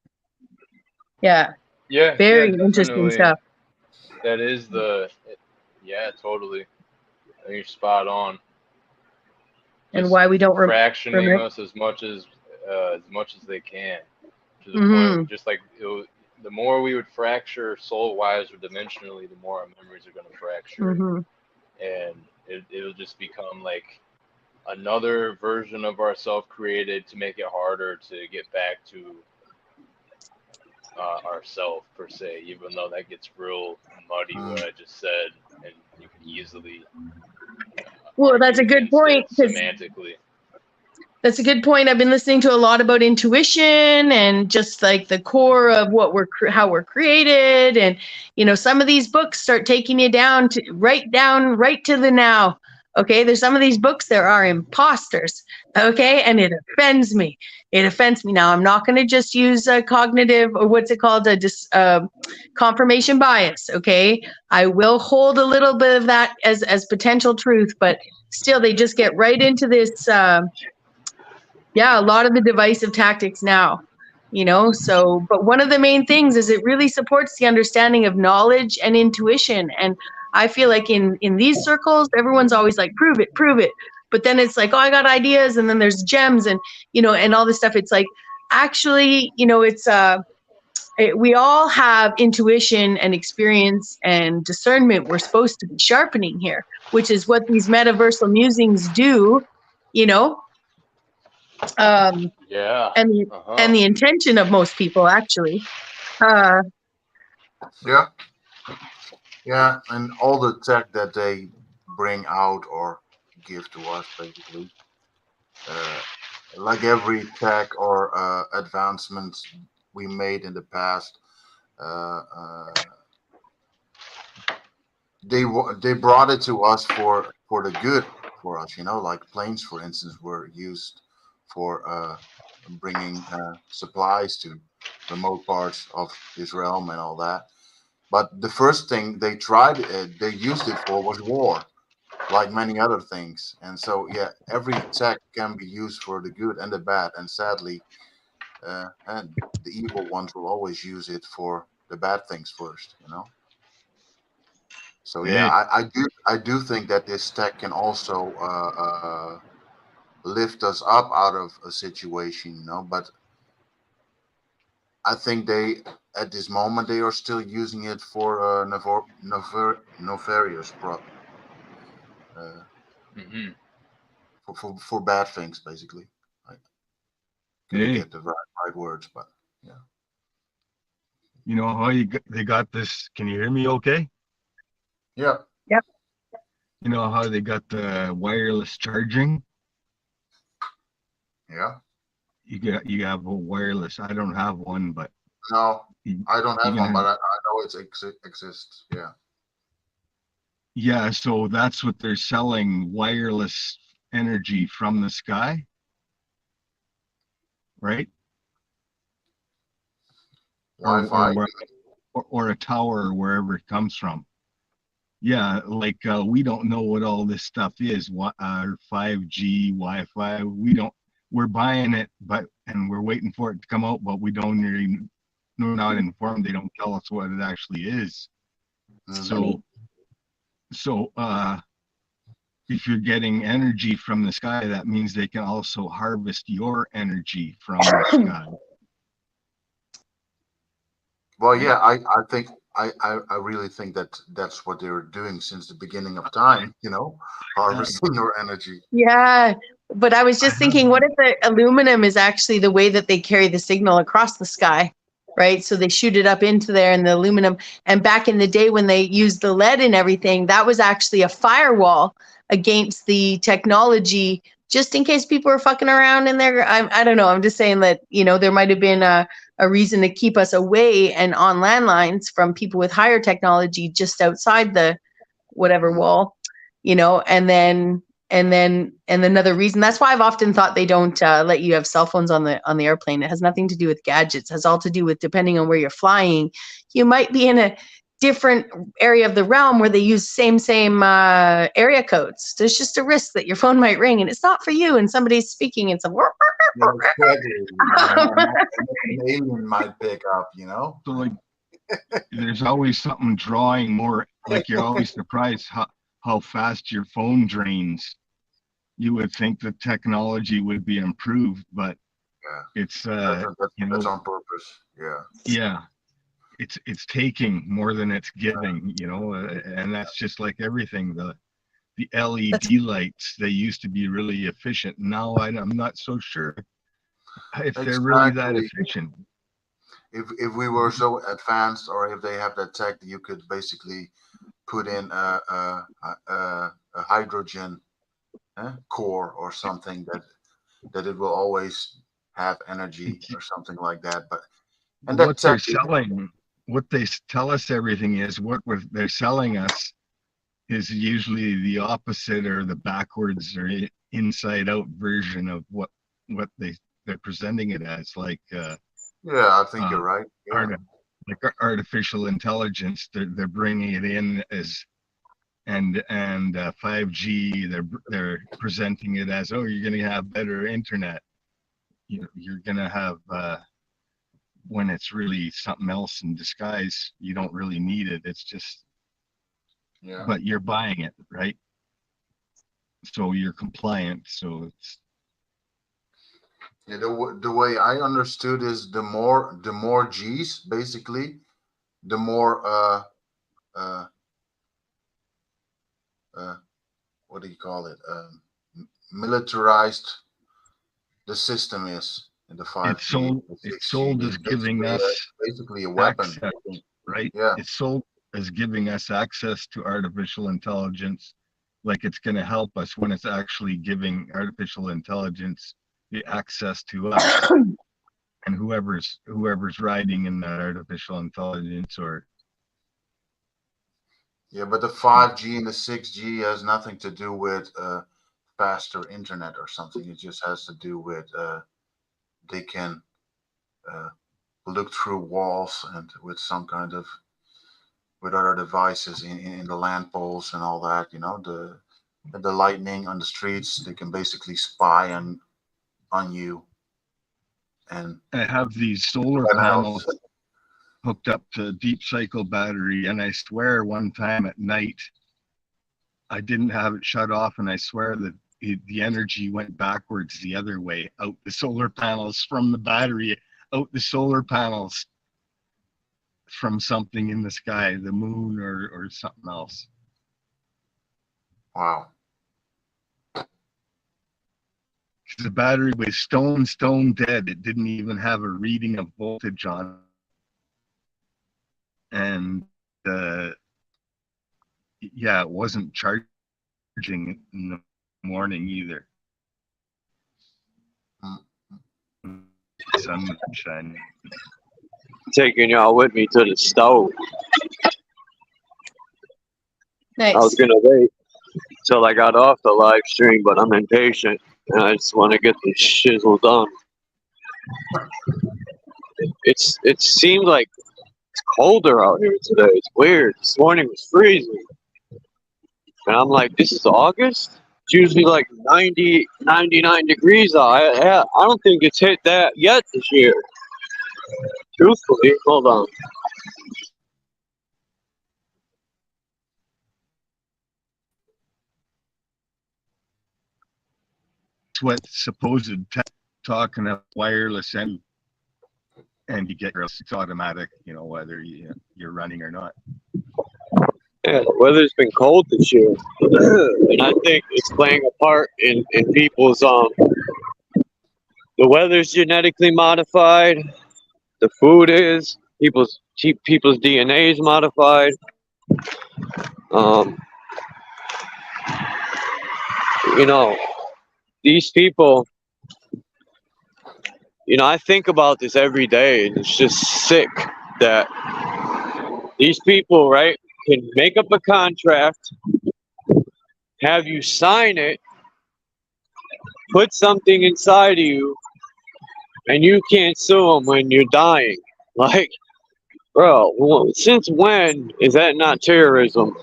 very interesting stuff. That is totally. I think you're spot on. And why we don't fractioning us as much as they can, to the point, just like the more we would fracture soul-wise or dimensionally, the more our memories are going to fracture, and it'll just become like another version of ourself created to make it harder to get back to ourself per se. Even though that gets real muddy, what I just said, and you can easily. Well, that's a good point. Semantically. That's a good point. I've been listening to a lot about intuition and just like the core of how we're created. And, some of these books start taking you down right to the now. Okay. There's some of these books, there are imposters. Okay. And it offends me. Now, I'm not going to just use a cognitive, or what's it called? Confirmation bias. Okay. I will hold a little bit of that as potential truth, but still they just get right into this, a lot of the divisive tactics now, but one of the main things is it really supports the understanding of knowledge and intuition. And I feel like in these circles, everyone's always like, prove it. But then it's like, oh, I got ideas. And then there's gems and, and all this stuff. It's like, actually, we all have intuition and experience and discernment we're supposed to be sharpening here, which is what these metaversal musings do, and the intention of most people actually. And all the tech that they bring out or give to us, basically, like every tech or advancement we made in the past, they brought it to us for the good for us, like planes, for instance, were used for bringing supplies to remote parts of this realm and all that. But the first thing they used it for was war, like many other things. And so, every tech can be used for the good and the bad. And sadly, and the evil ones will always use it for the bad things first, So I do think that this tech can also lift us up out of a situation, but I think at this moment they are still using it for nefarious for bad things, basically. I couldn't get the right words, but You know how they got this? Can you hear me? Okay. Yeah. Yep. You know how they got the wireless charging? Yeah. You have a wireless. I don't have one, but no, I don't have one, but I know it exists. Yeah. Yeah, so that's what they're selling, wireless energy from the sky, right? Wi-Fi, or a tower, wherever it comes from. Yeah, like we don't know what all this stuff is. 5G, Wi-Fi. We're buying it, and we're waiting for it to come out, but we don't really. We're not informed. They don't tell us what it actually is. So if you're getting energy from the sky, that means they can also harvest your energy from the sky. Well, yeah, I think I really think that that's what they were doing since the beginning of time, harvesting your energy. Yeah, but I was just thinking, what if the aluminum is actually the way that they carry the signal across the sky, right? So they shoot it up into there, and the aluminum, and back in the day when they used the lead and everything, that was actually a firewall against the technology, just in case people were fucking around in there. I don't know. I'm just saying that, there might have been a reason to keep us away and on landlines from people with higher technology just outside the whatever wall, and then another reason. That's why I've often thought they don't let you have cell phones on the airplane. It has nothing to do with gadgets. It has all to do with, depending on where you're flying, you might be in a different area of the realm where they use same area codes. There's just a risk that your phone might ring and it's not for you, and somebody's speaking and some An alien might pick up, So like, there's always something drawing more. Like, you're always surprised how fast your phone drains. You would think the technology would be improved, but it's that's on purpose. Yeah, it's taking more than it's giving, and that's just like everything. The LED lights, they used to be really efficient. Now I'm not so sure if they're really that efficient. If we were so advanced, or if they have that tech, you could basically put in a hydrogen core or something that it will always have energy or something like that. But what they're selling, what they tell us everything is, what they're selling us is usually the opposite, or the backwards or inside out version of what they're presenting it as. Like I think you're right. Like artificial intelligence, they're bringing it in as and 5G, they're presenting it as, oh, you're going to have better internet. You're going to have when it's really something else in disguise. You don't really need it. It's just but you're buying it, right? So you're compliant. So it's the way I understood is the more G's, basically, the more what do you call it? Militarized the system is in the 5G. It's sold as giving us basically a weapon, access, right? Yeah. It's sold as giving us access to artificial intelligence, like it's going to help us, when it's actually giving artificial intelligence the access to us and whoever's riding in that artificial intelligence. Or but the 5G and the 6G has nothing to do with faster internet or something. It just has to do with they can look through walls and with some kind of with other devices in the land poles and all that. The lightning on the streets, they can basically spy on you. And I have these solar panels hooked up to a deep cycle battery, and I swear one time at night I didn't have it shut off, and I swear that the energy went backwards the other way, out the solar panels from the battery, out the solar panels from something in the sky, the moon or something else. Wow. The battery was stone dead. It didn't even have a reading of voltage on it. And it wasn't charging in the morning either. Sun was shining. Taking y'all with me to the stove. Nice. I was gonna wait till I got off the live stream, but I'm impatient and I just want to get this shizzle done. it seemed like it's colder out here today. It's weird. This morning was freezing. And I'm like, this is August? It's usually like 90, 99 degrees out. I don't think it's hit that yet this year. Truthfully, hold on. What supposed talking of wireless and you get it's automatic, you know, whether you're running or not. Yeah, the weather's been cold this year, and I think it's playing a part in people's the weather's genetically modified, the food is, people's DNA is modified. You know, these people, you know, I think about this every day, and it's just sick that these people, right, can make up a contract, have you sign it, put something inside of you, and you can't sue them when you're dying. Like, bro, since when is that not terrorism?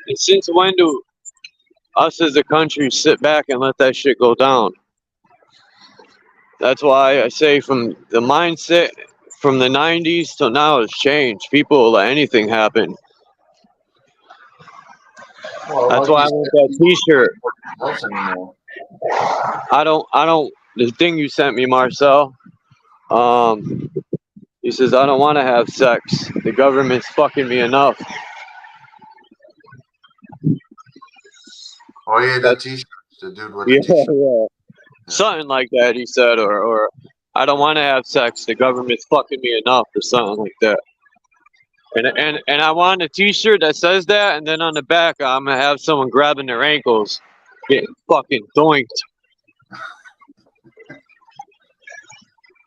And since when do us as a country sit back and let that shit go down? That's why I say from the mindset from the 90s till now has changed. People will let anything happen. Well, That's like why I you want said, that t-shirt. else anymore. I don't, the thing you sent me, Marcel, he says, I don't want to have sex. The government's fucking me enough. Oh yeah, that t-shirt. The dude with the t-shirt. Yeah. Something like that, he said, or I don't want to have sex. The government's fucking me enough, or something like that. And I want a t-shirt that says that, and then on the back, I'm going to have someone grabbing their ankles, getting fucking doinked.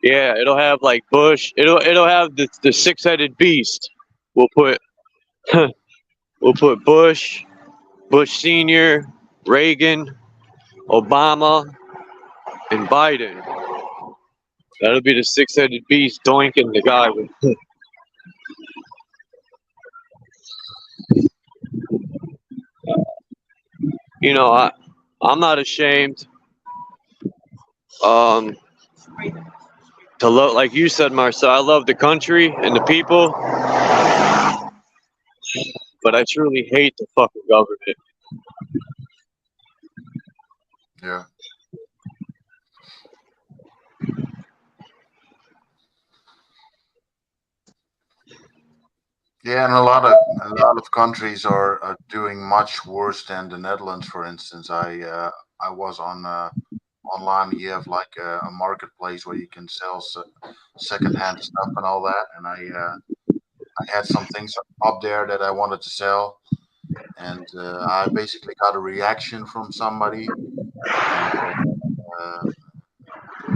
Yeah, it'll have like Bush. It'll have the six-headed beast. We'll put Bush Senior, Reagan, Obama, and Biden. That'll be the six-headed beast doinking the guy with. You know, I'm not ashamed. To love, like you said, Marcel, I love the country and the people, but I truly hate the fucking government. Yeah. Yeah, and a lot of countries are doing much worse than the Netherlands, for instance. I was on online. You have like a marketplace where you can sell secondhand stuff and all that, and I had some things up there that I wanted to sell, and I basically got a reaction from somebody, and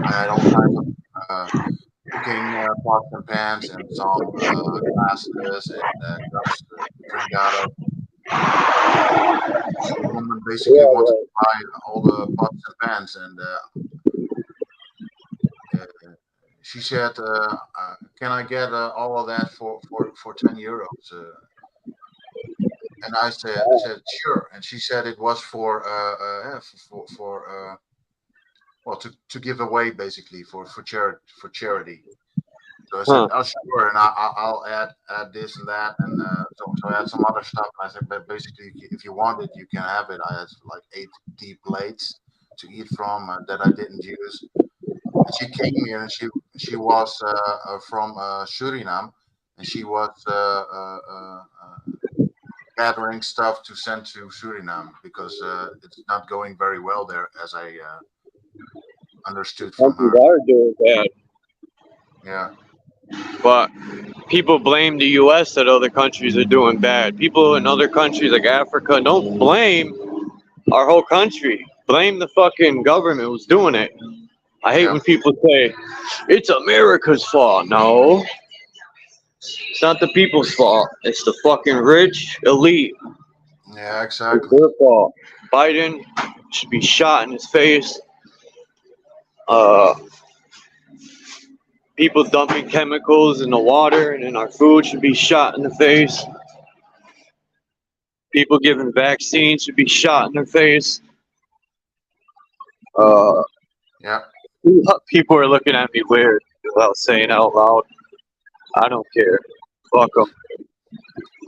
I had all kinds of cooking pots and pans and some glasses and cups to drink out of. The woman basically wanted to buy all the pots and pans, and she said, "Can I get all of that for 10 euros?" And I said, "Sure." And she said it was for well, to give away, basically for charity. So I said, "Oh, sure," and I'll add this and that, and so I had some other stuff. And I said, "But basically, if you want it, you can have it." I had like 8 deep plates to eat from that I didn't use. And she came here, and she was from Suriname, and she was gathering stuff to send to Suriname because it's not going very well there, as I understood from her. Countries are doing bad. Yeah. But people blame the U.S. that other countries are doing bad. People in other countries like Africa don't blame our whole country. Blame the fucking government who's doing it. I hate when people say, it's America's fault. No. It's not the people's fault. It's the fucking rich elite. Yeah, exactly. It's their fault. Biden should be shot in his face. People dumping chemicals in the water and in our food should be shot in the face. People giving vaccines should be shot in their face. Yeah. People are looking at me weird without saying out loud. I don't care. Fuck them.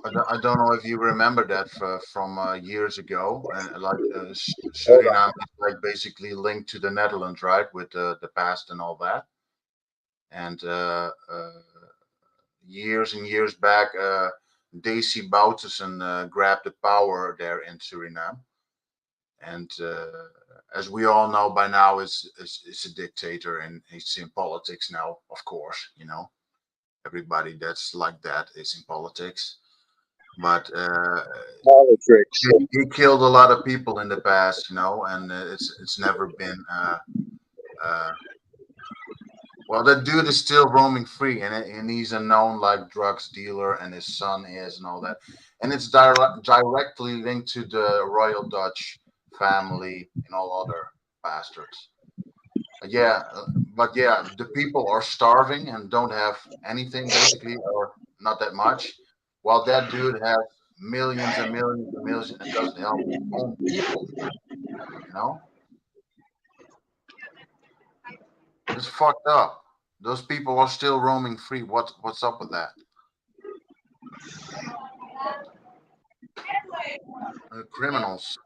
I don't know if you remember that from years ago, and like Suriname is like basically linked to the Netherlands, right, with the past and all that. And years and years back, D.E.W. grabbed the power there in Suriname, and as we all know by now, is a dictator, and he's in politics now. Of course, you know, everybody that's like that is in politics. But Politics. he killed a lot of people in the past, you know, and it's never been. Well, that dude is still roaming free, and he's a known like drugs dealer, and his son is, and all that, and it's directly linked to the Royal Dutch family and all other bastards. Yeah, but yeah, the people are starving and don't have anything basically, or not that much, while that dude has millions and millions and millions and doesn't help his own people. You know, it's fucked up. Those people are still roaming free. What's up with that? Criminals.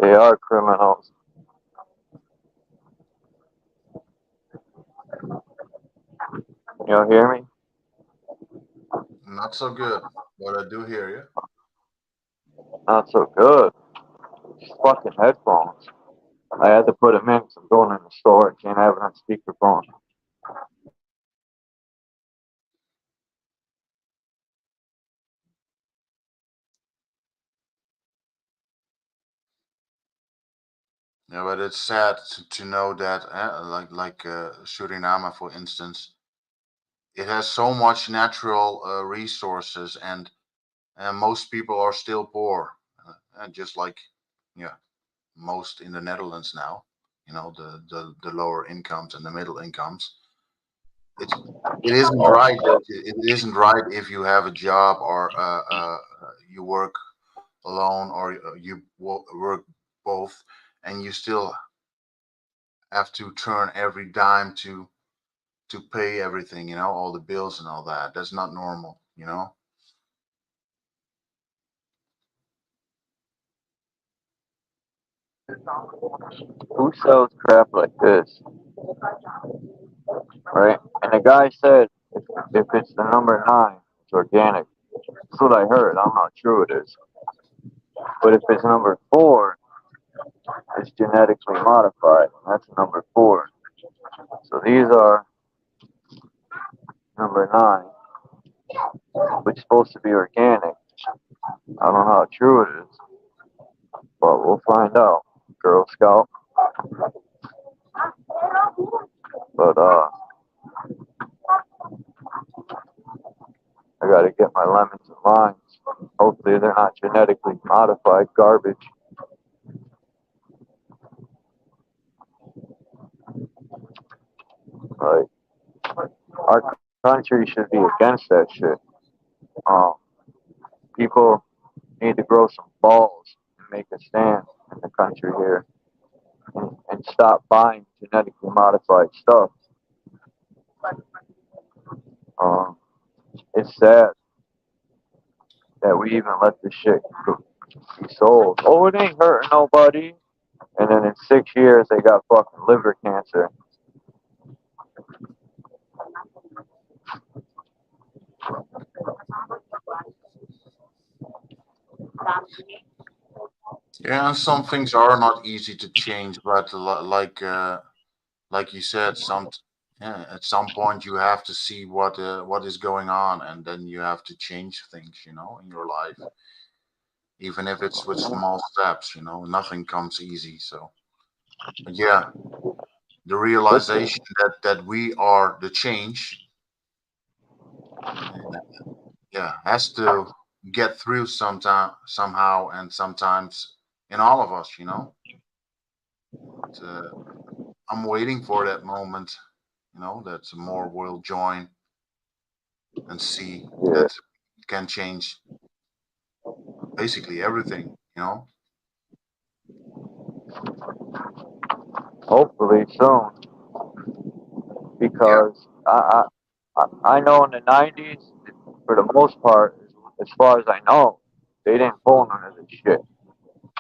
They are criminals. Y'all hear me? Not so good, but I do hear you. Not so good. These fucking headphones. I had to put them in because I'm going in the store. I can't have it on speakerphone. Yeah, but it's sad to know that, like Suriname, for instance, it has so much natural resources, and most people are still poor, and just like, yeah, most in the Netherlands now. You know, the lower incomes and the middle incomes. It isn't right. It isn't right if you have a job, or you work alone, or you work both, and you still have to turn every dime to pay everything, you know, all the bills and all that. That's not normal, you know. Who sells crap like this? Right? And the guy said if it's the number 9, it's organic. That's what I heard. I'm not sure it is. But if it's number 4, it's genetically modified. That's number 4. So these are number 9, which is supposed to be organic. I don't know how true it is, but we'll find out. Girl Scout. But I gotta get my lemons and limes. Hopefully they're not genetically modified garbage. Like, our country should be against that shit. People need to grow some balls and make a stand in the country here, and stop buying genetically modified stuff. It's sad that we even let this shit be sold. Oh, it ain't hurting nobody. And then in 6 years, they got fucking liver cancer. Yeah, and some things are not easy to change, but like you said, at some point you have to see what is going on, and then you have to change things, you know, in your life, even if it's with small steps. You know, nothing comes easy. So, but yeah, the realization that we are the change, yeah, has to get through somehow, and sometimes in all of us, you know. I'm waiting for that moment, you know, that more will join and see that it can change basically everything, you know. Hopefully soon, because I know in the 90s, for the most part, as far as I know, they didn't pull none of this shit.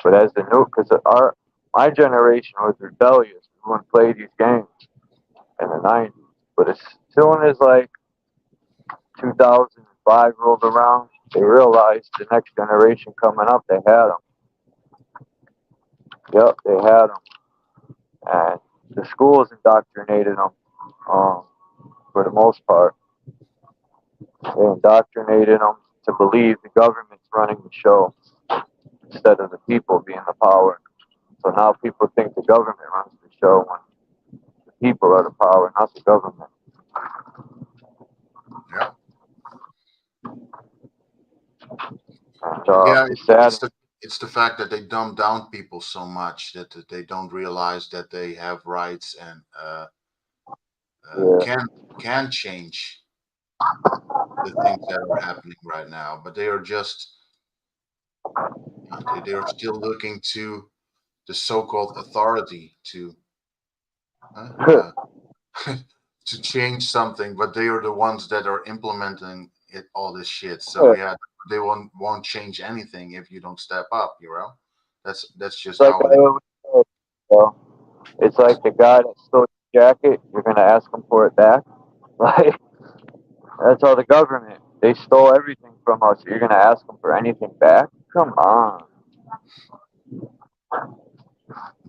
But as the new, because my generation was rebellious. We wouldn't play these games in the 90s. But as soon as like 2005 rolled around, they realized the next generation coming up, they had them. Yep, they had them. And the schools indoctrinated them for the most part. They indoctrinated them to believe the government's running the show instead of the people being the power. So now people think the government runs the show when the people are the power, not the government. Yeah. And, yeah, it's the fact that they dumb down people so much that they don't realize that they have rights and can change the things that are happening right now, but they are just they are still looking to the so-called authority to to change something, but they are the ones that are implementing it, all this shit. So yeah, they won't change anything if you don't step up, you know. That's just like how it is. It's like the guy that stole your jacket, you're gonna ask him for it back. Like that's all the government. They stole everything from us. You're gonna ask them for anything back? Come on.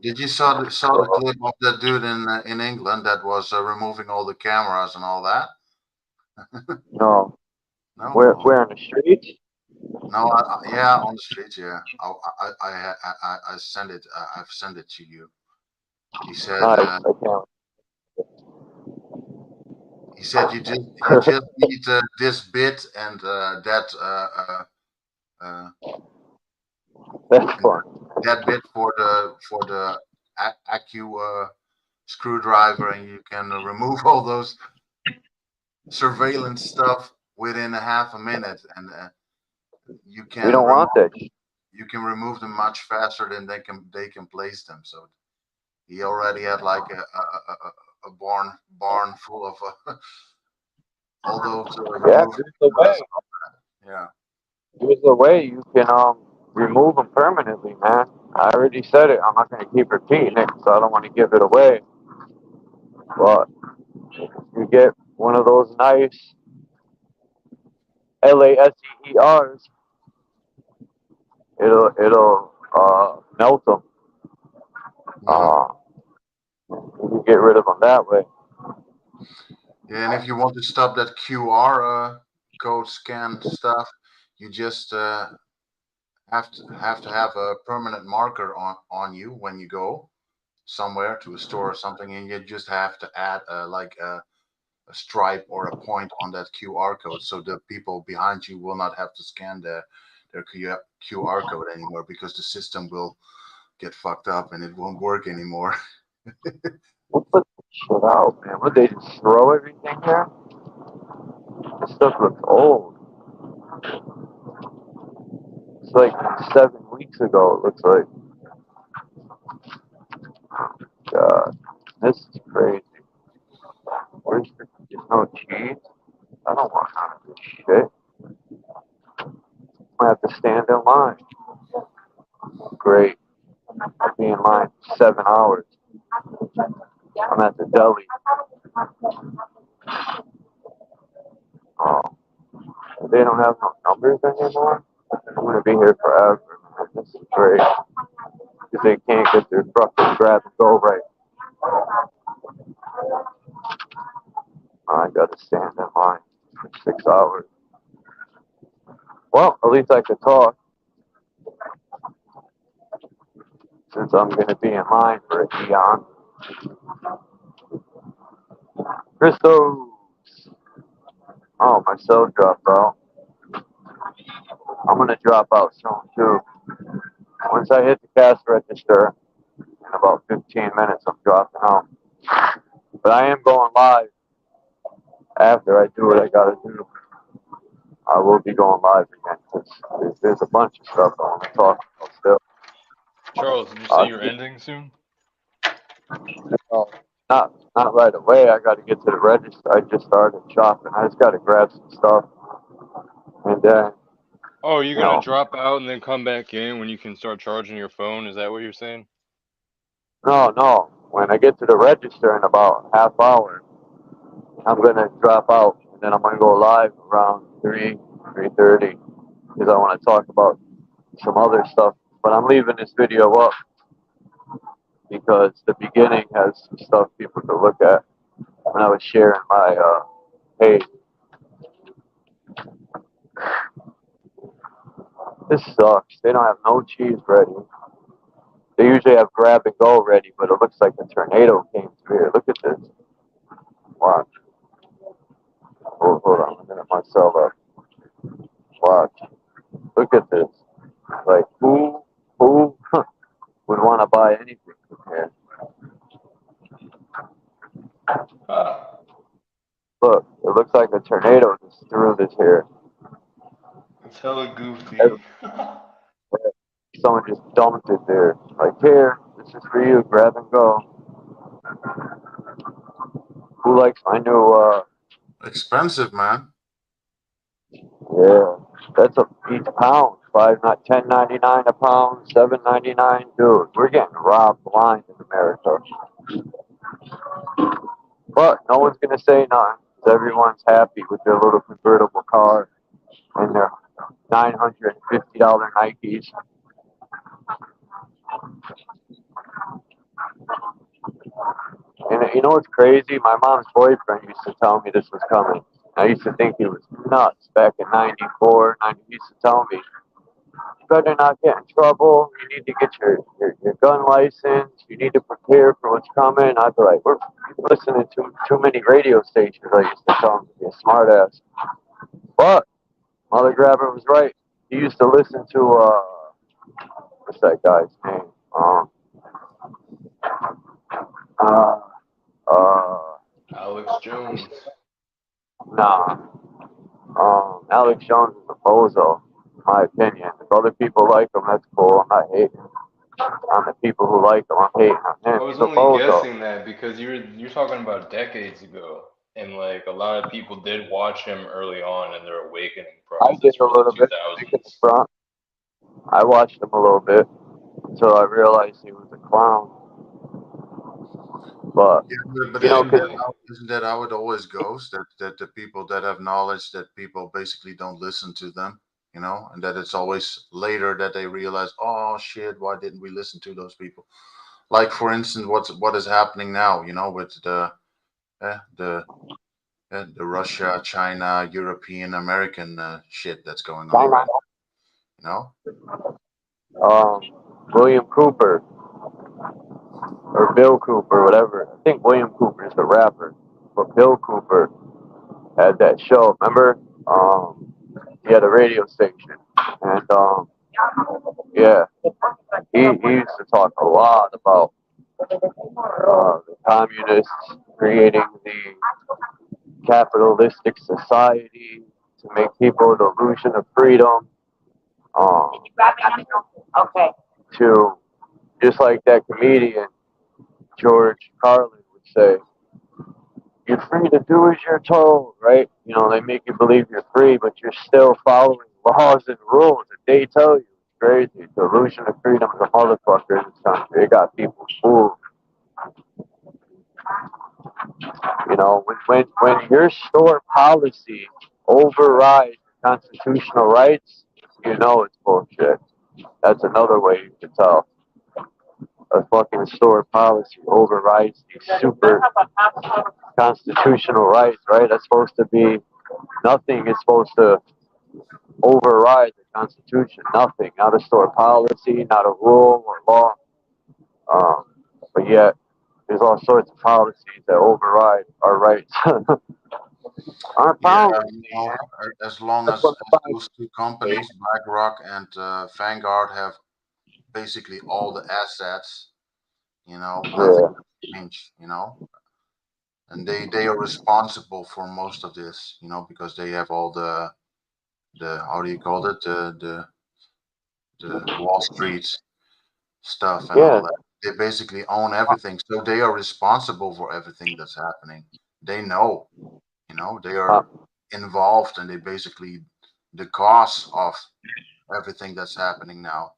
Did you saw the clip of that dude in England that was removing all the cameras and all that? No. No. Where in the streets? No, yeah, on the streets. Yeah, I send it. I've sent it to you. He said. He said you just need this bit and that. That's fun. That bit for the ACU screwdriver, and you can remove all those surveillance stuff within a half a minute, and you can. We don't want that. You can remove them much faster than they can place them. So he already had like a barn full of all those. Yeah, there's a way. Yeah. There's a way you can remove them permanently, man. I already said it. I'm not going to keep repeating it because I don't want to give it away. But you get one of those nice LASERs, it'll melt them. You can get rid of them that way. Yeah, and if you want to stop that QR code scan stuff, you just have to have a permanent marker on you when you go somewhere to a store or something, and you just have to add like a stripe or a point on that QR code, so the people behind you will not have to scan their QR code anymore, because the system will get fucked up and it won't work anymore. We'll put this shit out, man. Would they just throw everything here? This stuff looks old. It's like 7 weeks ago, it looks like. God, this is crazy. There's no cheese? I don't want none of this shit. I have to stand in line. Great. I'll be in line 7 hours. I'm at the deli. Oh, they don't have no numbers anymore? I'm going to be here forever, man. This is great. Because they can't get their fucking grab and go right. I got to stand in line for 6 hours. Well, at least I could talk. Since I'm going to be in line for a eon. Christos! Oh, my cell dropped out. I'm gonna drop out soon too. Once I hit the cash register, in about 15 minutes, I'm dropping out. But I am going live after I do what I gotta do. I will be going live again because there's a bunch of stuff I want to talk about still. Charles, did you say you're ending soon? Not right away. I got to get to the register. I just started shopping. I just got to grab some stuff, and then. Oh, you're gonna drop out and then come back in when you can start charging your phone? Is that what you're saying? No. When I get to the register in about half hour, I'm gonna drop out, and then I'm gonna go live around 3:30, because I want to talk about some other stuff. But I'm leaving this video up because the beginning has some stuff people could look at when I was sharing my page. This sucks. They don't have no cheese ready. They usually have grab and go ready, but it looks like a tornado came through here. Look at this. Watch. Oh, hold on. I'm gonna get myself up. Watch. Look at this. Like, who would want to buy anything from here? Look, it looks like a tornado just threw this here. It's hella goofy. Someone just dumped it there. Like, here, this is for you. Grab and go. Who likes my new, Expensive, man. Yeah, that's each pound. $10.99 a pound, $7.99. Dude, we're getting robbed blind in America. But no one's gonna say nothing. Everyone's happy with their little convertible car and their $950 Nikes. And you know what's crazy? My mom's boyfriend used to tell me this was coming. I used to think he was nuts back in '94. He used to tell me, you better not get in trouble. You need to get your gun license. You need to prepare for what's coming. I'd be like, we're listening to too many radio stations. I used to tell him to be a smart ass. But Mother Grabber was right. He used to listen to, what's that guy's name? Alex Jones. Nah. Alex Jones is a bozo, in my opinion. If other people like him, that's cool. I'm not hating on the people who like him. I'm hating on him. I was He's a only bozo. guessing that because you're talking about decades ago, and like a lot of people did watch him early on in their awakening process. I did a little bit. 2000s. I watched him a little bit until I realized he was a clown. But, But you know, isn't that how it always goes? That the people that have knowledge, that people basically don't listen to them, you know, and that it's always later that they realize, oh shit, why didn't we listen to those people? Like, for instance, what is happening now, you know, with the Russia, China, European, American shit that's going on right now, you know? William Cooper or Bill Cooper, whatever. I think William Cooper is the rapper, but Bill Cooper had that show. Remember? He had a radio station, and yeah, he used to talk a lot about the communists creating the capitalistic society to make people the illusion of freedom. Okay. To just like that comedian George Carlin would say, you're free to do as you're told, right? You know, they make you believe you're free, but you're still following laws and rules that they tell you. It's crazy. The illusion of freedom is a motherfucker in this country. It got people fooled. You know, when your store policy overrides constitutional rights, you know it's bullshit. That's another way you can tell. A fucking store policy overrides these super constitutional rights, right? That's supposed to be, nothing is supposed to override the Constitution. Nothing. Not a store policy, not a rule or law. But yet, there's all sorts of policies that override our rights. Yeah, no, as long as those two companies, BlackRock and Vanguard, have basically all the assets, nothing will change, and they are responsible for most of this, because they have all the how do you call it, the Wall Street stuff and all that. They basically own everything, so they are responsible for everything that's happening. They know, they are involved, and they basically the cause of everything that's happening now.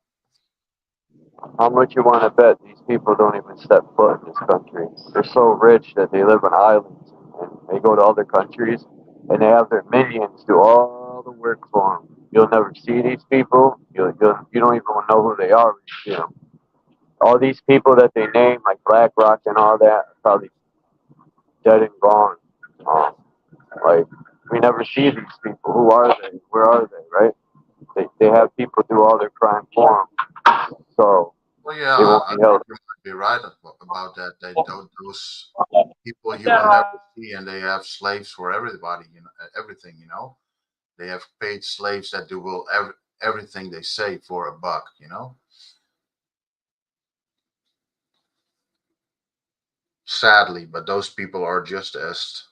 How much you want to bet these people don't even step foot in this country? They're so rich that they live on islands, and they go to other countries, and they have their minions do all the work for them. You'll never see these people. You don't even know who they are when you see them. All these people that they name, like BlackRock and all that, are probably dead and gone. Like, we never see these people. Who are they? Where are they? Right? They have people do all their crime for them. So, well, yeah, they won't I be held. think you might be right about that. Those people you will never see, and they have slaves for everybody, everything. They have paid slaves that do everything they say for a buck. Sadly, but those people are just as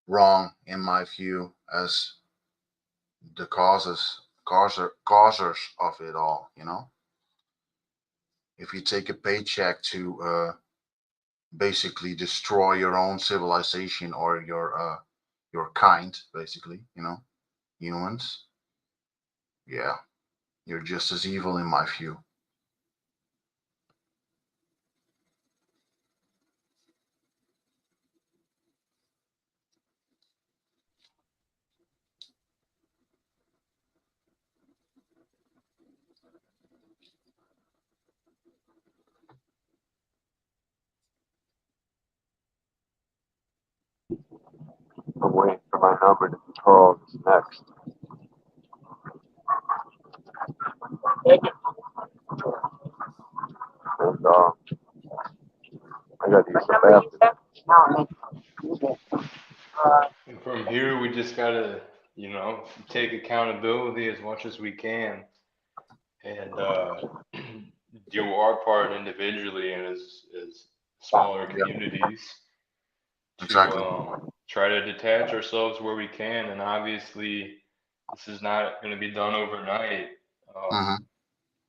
wrong, in my view, as the causers of it all. If you take a paycheck to basically destroy your own civilization or your kind, basically, humans, yeah, you're just as evil in my view. I'm waiting for my number to be called next. And I got to use the bathroom. And from here, we just gotta, take accountability as much as we can, and do our part individually and as smaller communities to Exactly. try to detach ourselves where we can. And obviously, this is not going to be done overnight,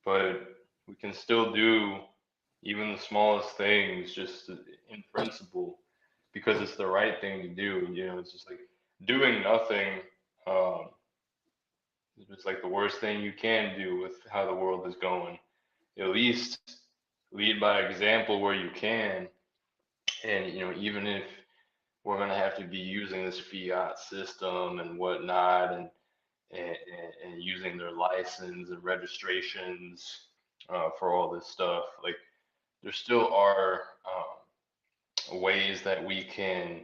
but we can still do even the smallest things just in principle because it's the right thing to do. It's just like doing nothing. It's like the worst thing you can do with how the world is going. At least lead by example where you can. And even if we're going to have to be using this fiat system and whatnot, and using their license and registrations for all this stuff, like there still are ways that we can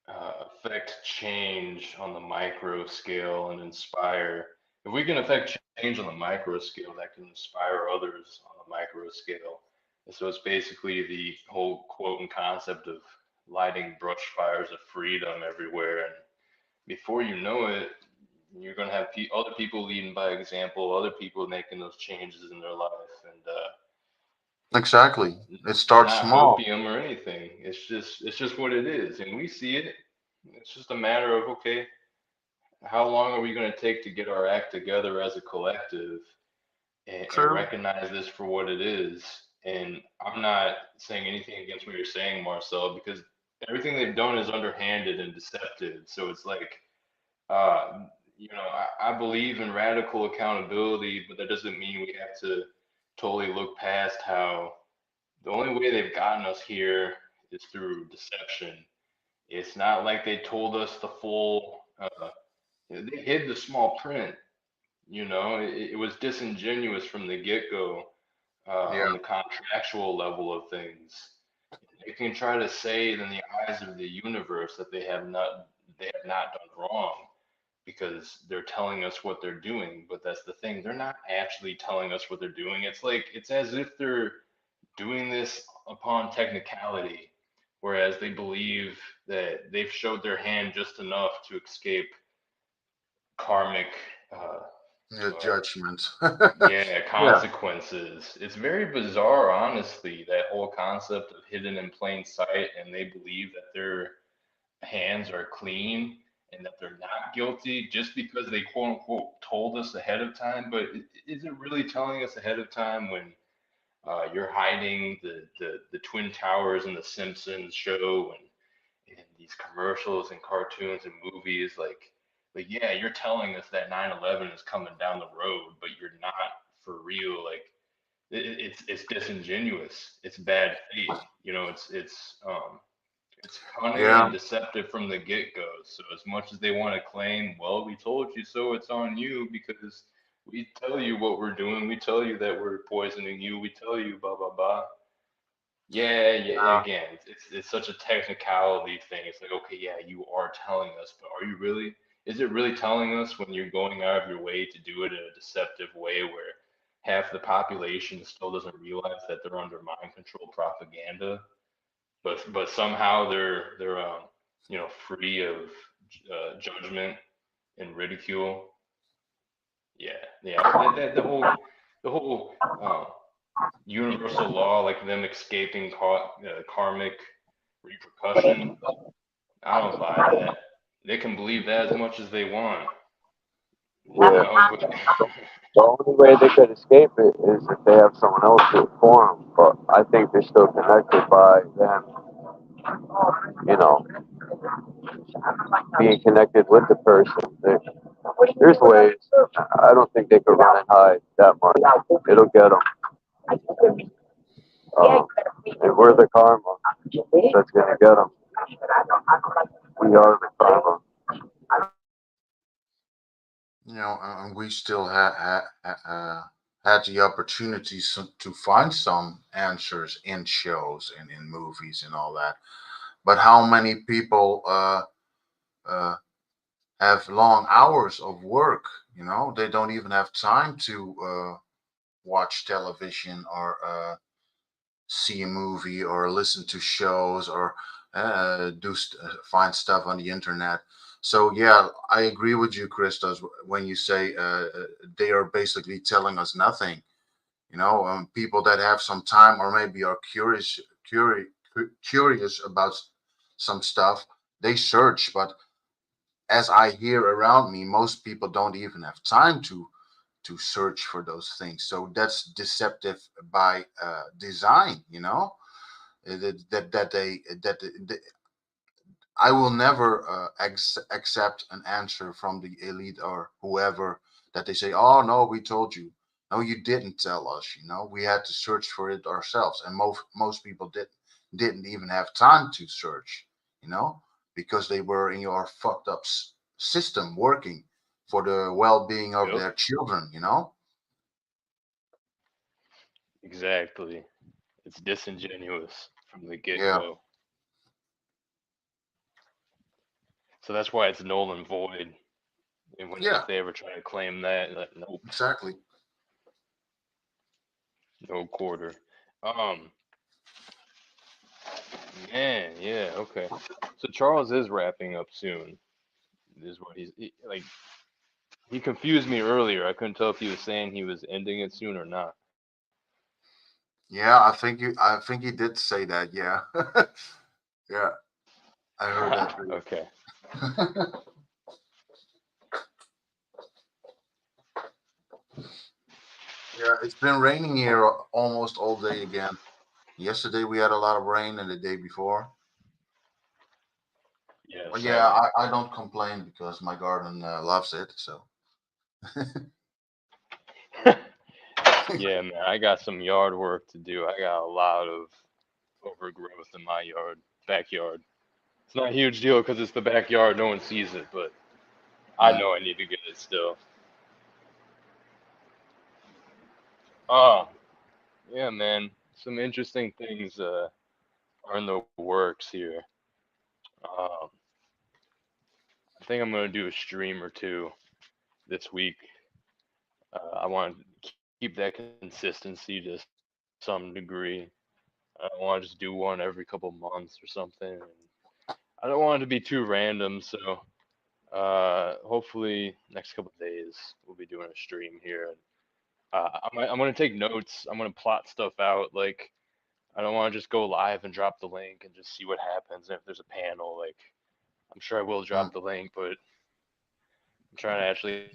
affect change on the micro scale and inspire. If we can affect change on the micro scale, that can inspire others on the micro scale. And so it's basically the whole quote and concept of lighting brush fires of freedom everywhere. And before you know it, you're going to have other people leading by example, other people making those changes in their life. And Exactly. It starts not small. hopium or anything. It's just what it is, and we see it. It's just a matter of, okay, how long are we going to take to get our act together as a collective and recognize this for what it is? And I'm not saying anything against what you're saying, Marcel, because everything they've done is underhanded and deceptive. So it's like, I believe in radical accountability, but that doesn't mean we have to totally look past how the only way they've gotten us here is through deception. It's not like they told us the full, they hid the small print, it was disingenuous from the get-go on the contractual level of things. They can try to say it in the eyes of the universe that they have not done wrong because they're telling us what they're doing, but that's the thing. They're not actually telling us what they're doing. It's as if they're doing this upon technicality, whereas they believe that they've showed their hand just enough to escape karmic judgment. yeah, consequences. It's very bizarre, honestly, that whole concept of hidden in plain sight, and they believe that their hands are clean and that they're not guilty just because they quote unquote told us ahead of time. But is it really telling us ahead of time when you're hiding the Twin Towers in the Simpsons show and these commercials and cartoons and movies? Like yeah, you're telling us that 9/11 is coming down the road, but you're not for real. Like it's disingenuous. It's bad faith. You know, it's cunning Yeah. and deceptive from the get-go. So as much as they want to claim, well, we told you so, it's on you because we tell you what we're doing. We tell you that we're poisoning you. We tell you blah blah blah. Yeah. Again, it's such a technicality thing. It's like, okay, yeah, you are telling us, but are you really? Is it really telling us when you're going out of your way to do it in a deceptive way where half the population still doesn't realize that they're under mind control propaganda? But somehow they're free of judgment and ridicule. Yeah. The whole universal law, like them escaping karmic repercussion. I don't buy that. They can believe that as much as they want. Yeah. You know, but The only way they could escape it is if they have someone else do it for them. But I think they're still connected by them, being connected with the person. There's ways. I don't think they could run and hide that much. It'll get them. And we're the karma that's going to get them. We are the karma. And we still had the opportunities to find some answers in shows and in movies and all that. But how many people have long hours of work? They don't even have time to watch television or see a movie or listen to shows or find stuff on the internet. So yeah, I agree with you, Christos, when you say they are basically telling us nothing. People that have some time or maybe are curious about some stuff, they search. But as I hear around me, most people don't even have time to search for those things. So that's deceptive by design. That I will never accept an answer from the elite or whoever that they say, oh no, we told you. No, you didn't tell us. We had to search for it ourselves, and most people didn't even have time to search. Because they were in your fucked up system working for the well-being of their children. exactly, it's disingenuous from the get-go. Yeah. So that's why it's null and void. And if they ever try to claim that, nope. Exactly. No quarter. Man, yeah, okay. So Charles is wrapping up soon. Is what he confused me earlier. I couldn't tell if he was saying he was ending it soon or not. Yeah, I think he did say that. Yeah. Yeah. I heard that. Okay. Yeah, it's been raining here almost all day again. Yesterday we had a lot of rain, and the day before. Yeah. But yeah, I don't complain because my garden loves it. So. Yeah, man, I got some yard work to do. I got a lot of overgrowth in my backyard. It's not a huge deal because it's the backyard. No one sees it, but I know I need to get it still. Yeah, man. Some interesting things are in the works here. I think I'm gonna do a stream or two this week. I want to keep that consistency to some degree. I don't want to just do one every couple months or something. And I don't want it to be too random, so hopefully next couple of days we'll be doing a stream here. I'm gonna take notes. I'm gonna plot stuff out. Like, I don't want to just go live and drop the link and just see what happens. And if there's a panel, like, I'm sure I will drop the link, but I'm trying to actually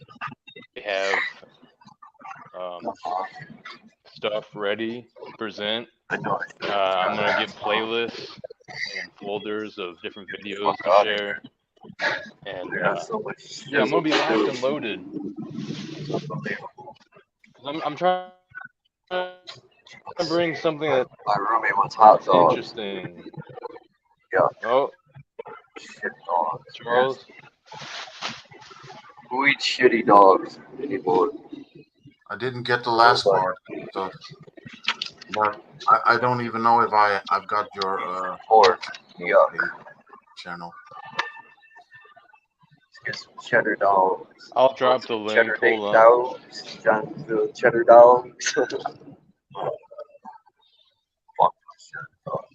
have stuff ready to present. I'm gonna get playlists and folders of different videos to share. And yeah, I'm gonna be locked and loaded. I'm trying to bring something that's My roommate wants hot dogs. interesting. Yeah. Oh, Shit dogs. Charles. Who eats shitty dogs anymore? I didn't get the last part, so, but I don't even know if I've got your channel. Let's get some cheddar dogs. I'll drop the link. Cheddar Hold on. dogs. Johnville cheddar dogs. Fuck cheddar dogs.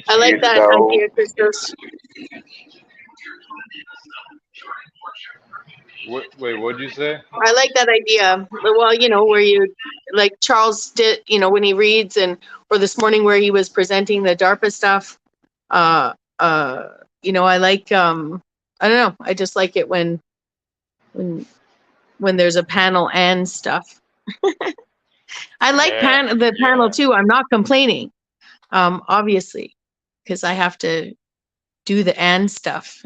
I like that idea, Christos. Wait, what'd you say? I like that idea. Well, you know, where you, like Charles did, you know, when he reads, and or this morning where he was presenting the DARPA stuff. You know, I like, I don't know. I just like it when there's a panel and stuff. I like the panel too. I'm not complaining, obviously, because I have to do the and stuff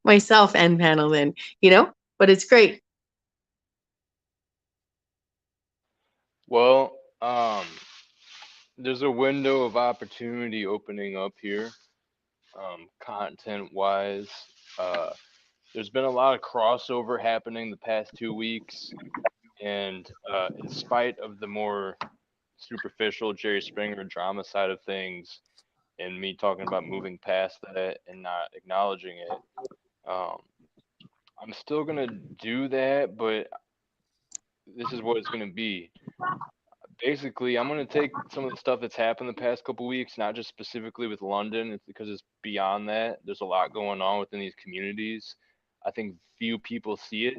myself and panel then, you know, but it's great. Well, there's a window of opportunity opening up here, content-wise. There's been a lot of crossover happening the past 2 weeks, and in spite of the more superficial Jerry Springer drama side of things, and me talking about moving past that and not acknowledging it, I'm still gonna do that, but this is what it's gonna be. Basically, I'm gonna take some of the stuff that's happened the past couple weeks, not just specifically with London, it's because it's beyond that. There's a lot going on within these communities. I think few people see it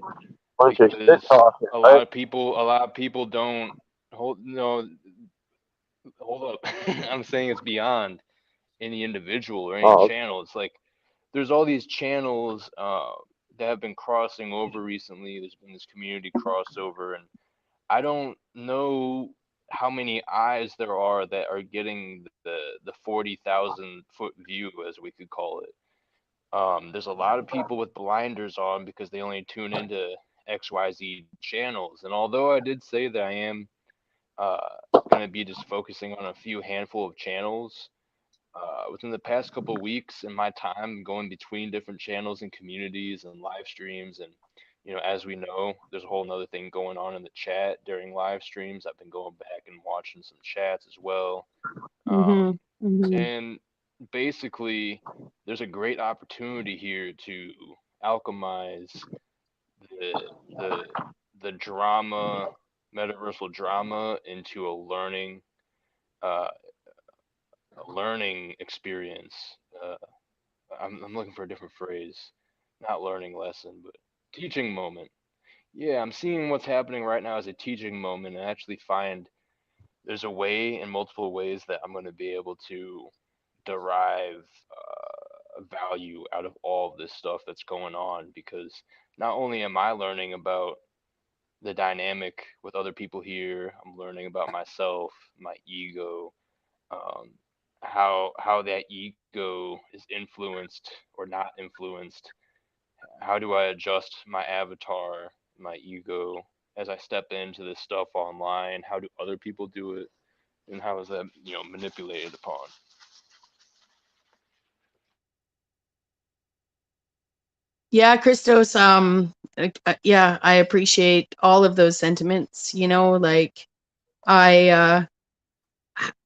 because a lot of people don't hold up. I'm saying it's beyond any individual or any channel. It's like there's all these channels that have been crossing over recently. There's been this community crossover, and I don't know how many eyes there are that are getting the 40,000 foot view, as we could call it. There's a lot of people with blinders on because they only tune into XYZ channels. And although I did say that I am going to be just focusing on a few handful of channels, within the past couple of weeks in my time going between different channels and communities and live streams, and you know, as we know, there's a whole nother thing going on in the chat during live streams. I've been going back and watching some chats as well. And basically, there's a great opportunity here to alchemize the drama, metaversal drama, into a learning experience. I'm looking for a different phrase. Not learning lesson, but teaching moment. Yeah, I'm seeing what's happening right now as a teaching moment, and actually find there's a way, in multiple ways, that I'm going to be able to derive value out of all of this stuff that's going on, because not only am I learning about the dynamic with other people here, I'm learning about myself, my ego, how that ego is influenced or not influenced. How do I adjust my avatar, my ego, as I step into this stuff online? How do other people do it, and how is that, you know, manipulated upon? Yeah, Christos, yeah, I appreciate all of those sentiments. You know, like I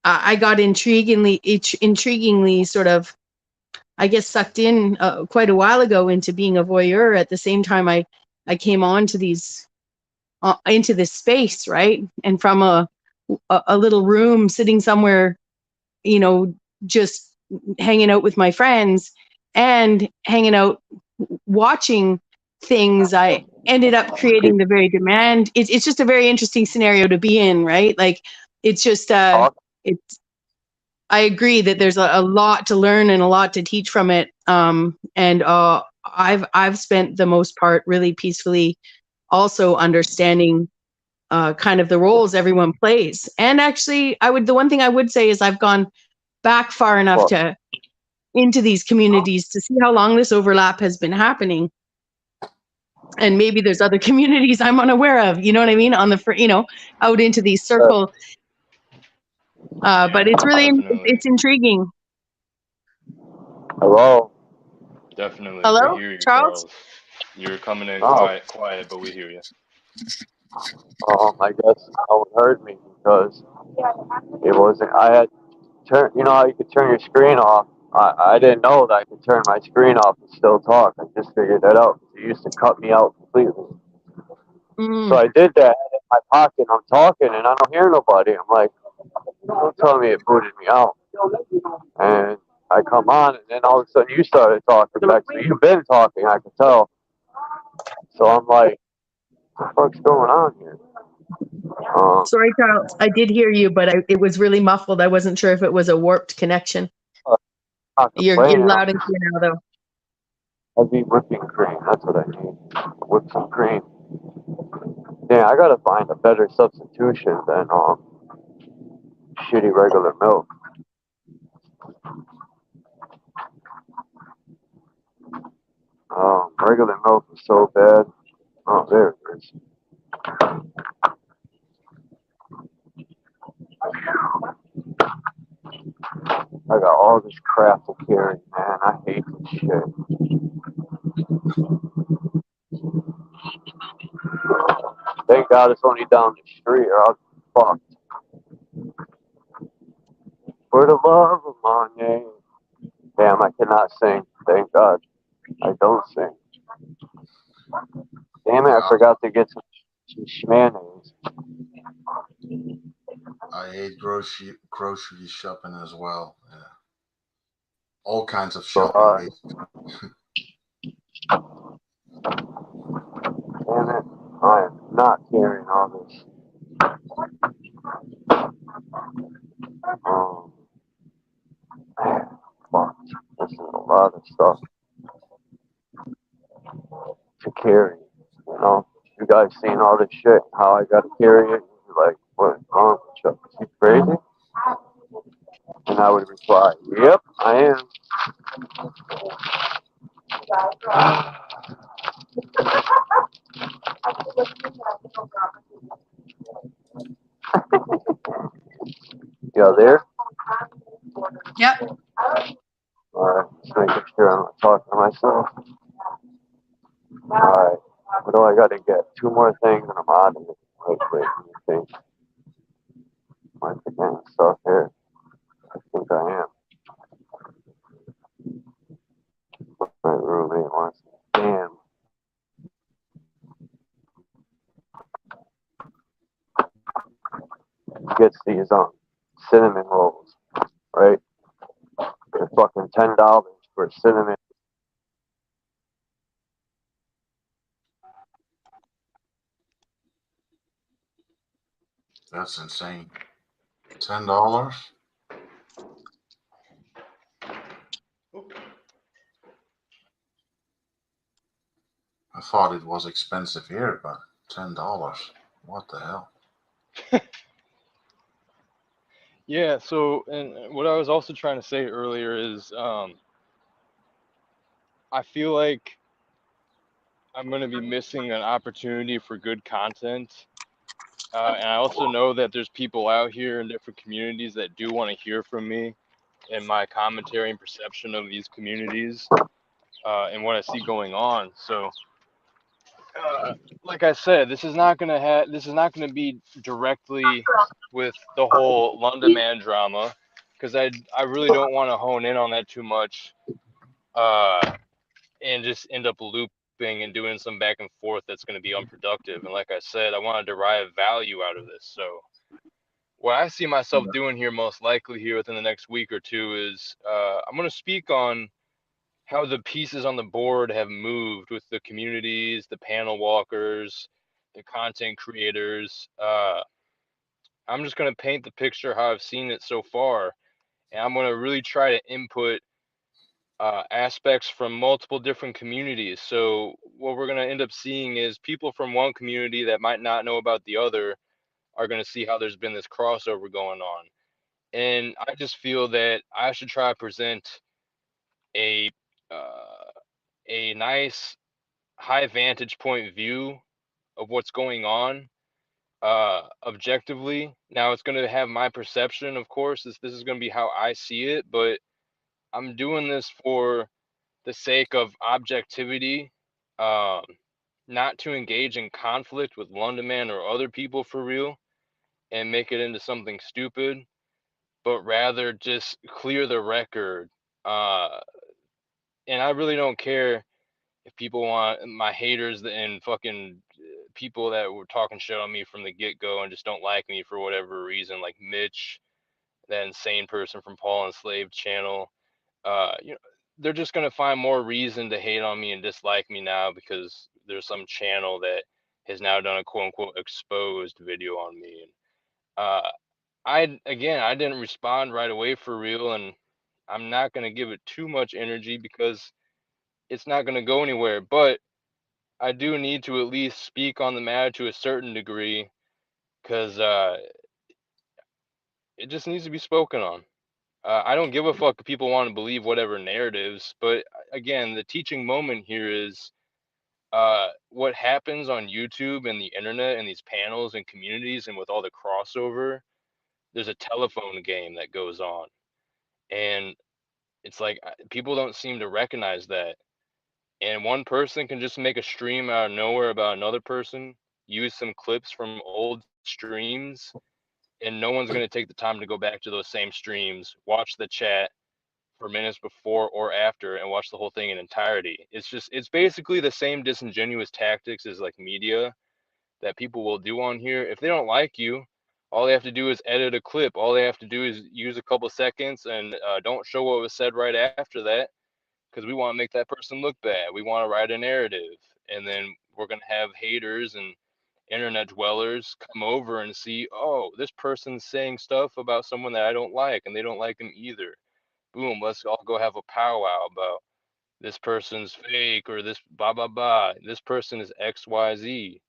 got intriguingly sort of I guess, sucked in quite a while ago into being a voyeur. At the same time, I came on to these into this space, right? And from a little room sitting somewhere, you know, just hanging out with my friends and hanging out watching things, I ended up creating the very demand. It's just a very interesting scenario to be in, right? Like, it's just it's, I agree that there's a lot to learn and a lot to teach from it. And I've spent the most part really peacefully also understanding kind of the roles everyone plays. And actually, the one thing I would say is I've gone back far enough into these communities to see how long this overlap has been happening. And maybe there's other communities I'm unaware of, you know what I mean? On the, out into these circles. But it's really, it's intriguing. Hello. Definitely. Hello, We hear you, Charles? Charles. You're coming in Oh. quiet, but we hear you. I guess no one heard me because it wasn't. I had turned. You know how you could turn your screen off. I didn't know that I could turn my screen off and still talk. I just figured that out. It used to cut me out completely. So I did that in my pocket. I'm talking and I don't hear nobody. I'm like, don't tell me it booted me out. And I come on and then all of a sudden you started talking back. So you've been talking, I can tell. So I'm like, what the fuck's going on here? Sorry, Charles. I did hear you, but it was really muffled. I wasn't sure if it was a warped connection. You're loud and clear now, though. I need whipping cream. That's what I need. Whip some cream. Yeah, I gotta find a better substitution than shitty regular milk. Regular milk is so bad. Oh, there it is. I got all this crap to carry, man. I hate this shit. Thank God it's only down the street or I'll be fucked. For the love of money. Damn, I cannot sing. Thank God. I don't sing. Damn it, I forgot to get some mayonnaise. I hate grocery shopping as well. Yeah. All kinds of shopping. Damn it, I am not carrying all this. Man, fuck. This is a lot of stuff to carry. You know, you guys seen all this shit, how I gotta carry it. You're like, what's wrong with you? Is he crazy? And I would reply, yep, I am. You there? Yep. Alright, just making sure I'm not talking to myself. Alright, what do I gotta get? 2 more things and I'm out of it. Wait, let me think. Am I forgetting stuff here? I think I am. My roommate wants me. Damn. Gets these cinnamon rolls, right? They're fucking $10 for cinnamon. That's insane. $10? I thought it was expensive here, but $10. What the hell? Yeah, so, and what I was also trying to say earlier is I feel like I'm going to be missing an opportunity for good content. And I also know that there's people out here in different communities that do want to hear from me and my commentary and perception of these communities and what I see going on. So, like I said, this is not going to be directly with the whole London Man drama, because I really don't want to hone in on that too much. and just end up looping and doing some back and forth that's going to be unproductive. And like I said, I want to derive value out of this. So what I see myself doing here most likely here within the next week or two is I'm going to speak on how the pieces on the board have moved with the communities, the panel walkers, the content creators. I'm just going to paint the picture how I've seen it so far, and I'm going to really try to input aspects from multiple different communities. So what we're going to end up seeing is people from one community that might not know about the other are going to see how there's been this crossover going on. And I just feel that I should try to present a nice high vantage point view of what's going on objectively. Now it's going to have my perception, of course. This is going to be how I see it, but I'm doing this for the sake of objectivity, not to engage in conflict with London or other people for real and make it into something stupid, but rather just clear the record. And I really don't care if people want my haters and fucking people that were talking shit on me from the get-go and just don't like me for whatever reason, like Mitch, that insane person from Paul Enslaved channel. You know, they're just gonna find more reason to hate on me and dislike me now because there's some channel that has now done a quote-unquote exposed video on me. And I didn't respond right away for real, and I'm not gonna give it too much energy because it's not gonna go anywhere. But I do need to at least speak on the matter to a certain degree because it just needs to be spoken on. I don't give a fuck if people want to believe whatever narratives, but again, the teaching moment here is what happens on YouTube and the internet and these panels and communities and with all the crossover, there's a telephone game that goes on. And it's like people don't seem to recognize that. And one person can just make a stream out of nowhere about another person, use some clips from old streams, and no one's going to take the time to go back to those same streams, watch the chat for minutes before or after, and watch the whole thing in entirety. It's basically the same disingenuous tactics as like media that people will do on here. If they don't like you, all they have to do is edit a clip. All they have to do is use a couple seconds and don't show what was said right after that, because we want to make that person look bad. We want to write a narrative, and then we're going to have haters and internet dwellers come over and see, oh, this person's saying stuff about someone that I don't like, and they don't like him either. Boom, let's all go have a powwow about this person's fake or this blah blah blah. This person is XYZ.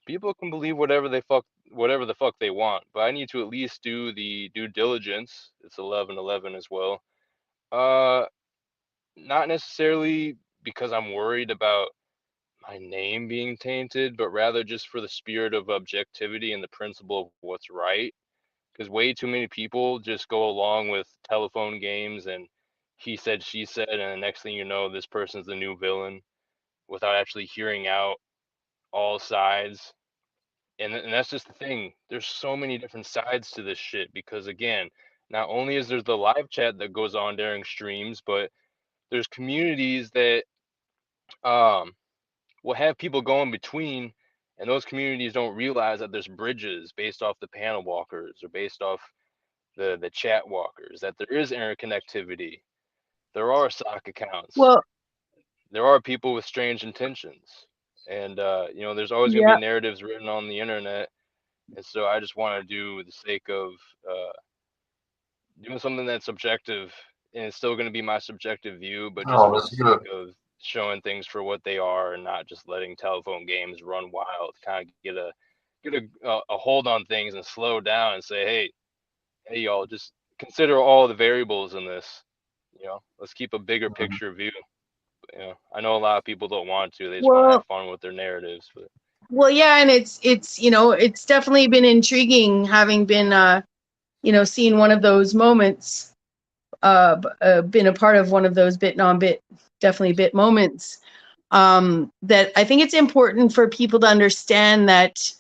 People can believe whatever the fuck they want, but I need to at least do the due diligence. It's 11/11 as well. Not necessarily because I'm worried about my name being tainted, but rather just for the spirit of objectivity and the principle of what's right. Because way too many people just go along with telephone games and he said, she said, and the next thing you know, this person's the new villain without actually hearing out all sides. And that's just the thing. There's so many different sides to this shit because, again, not only is there the live chat that goes on during streams, but there's communities that will have people go in between, and those communities don't realize that there's bridges based off the panel walkers or based off the chat walkers, that there is interconnectivity. There are sock accounts. Well, there are people with strange intentions. And, you know, there's always going to be narratives written on the internet. And so I just want to do the sake of doing something that's subjective, and it's still going to be my subjective view, but just for the sake of showing things for what they are and not just letting telephone games run wild, kind of get a hold on things and slow down and say, hey, y'all, just consider all the variables in this. You know, let's keep a bigger picture view. You know, I know a lot of people don't want to. They just want to have fun with their narratives. But well, yeah, and it's you know, it's definitely been intriguing having been you know, seeing one of those moments, been a part of one of those bit non-bit, definitely bit moments. That I think it's important for people to understand that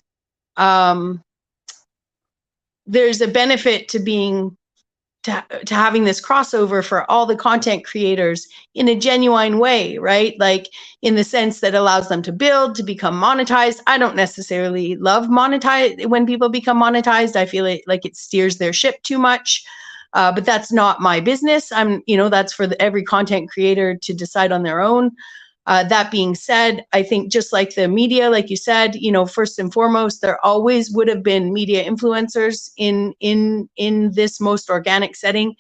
there's a benefit to being to having this crossover for all the content creators in a genuine way, right? Like in the sense that allows them to build, to become monetized. I don't necessarily love monetize when people become monetized. I feel like it steers their ship too much. But that's not my business. That's for every content creator to decide on their own. That being said, I think just like the media, like you said, first and foremost, there always would have been media influencers in this most organic setting,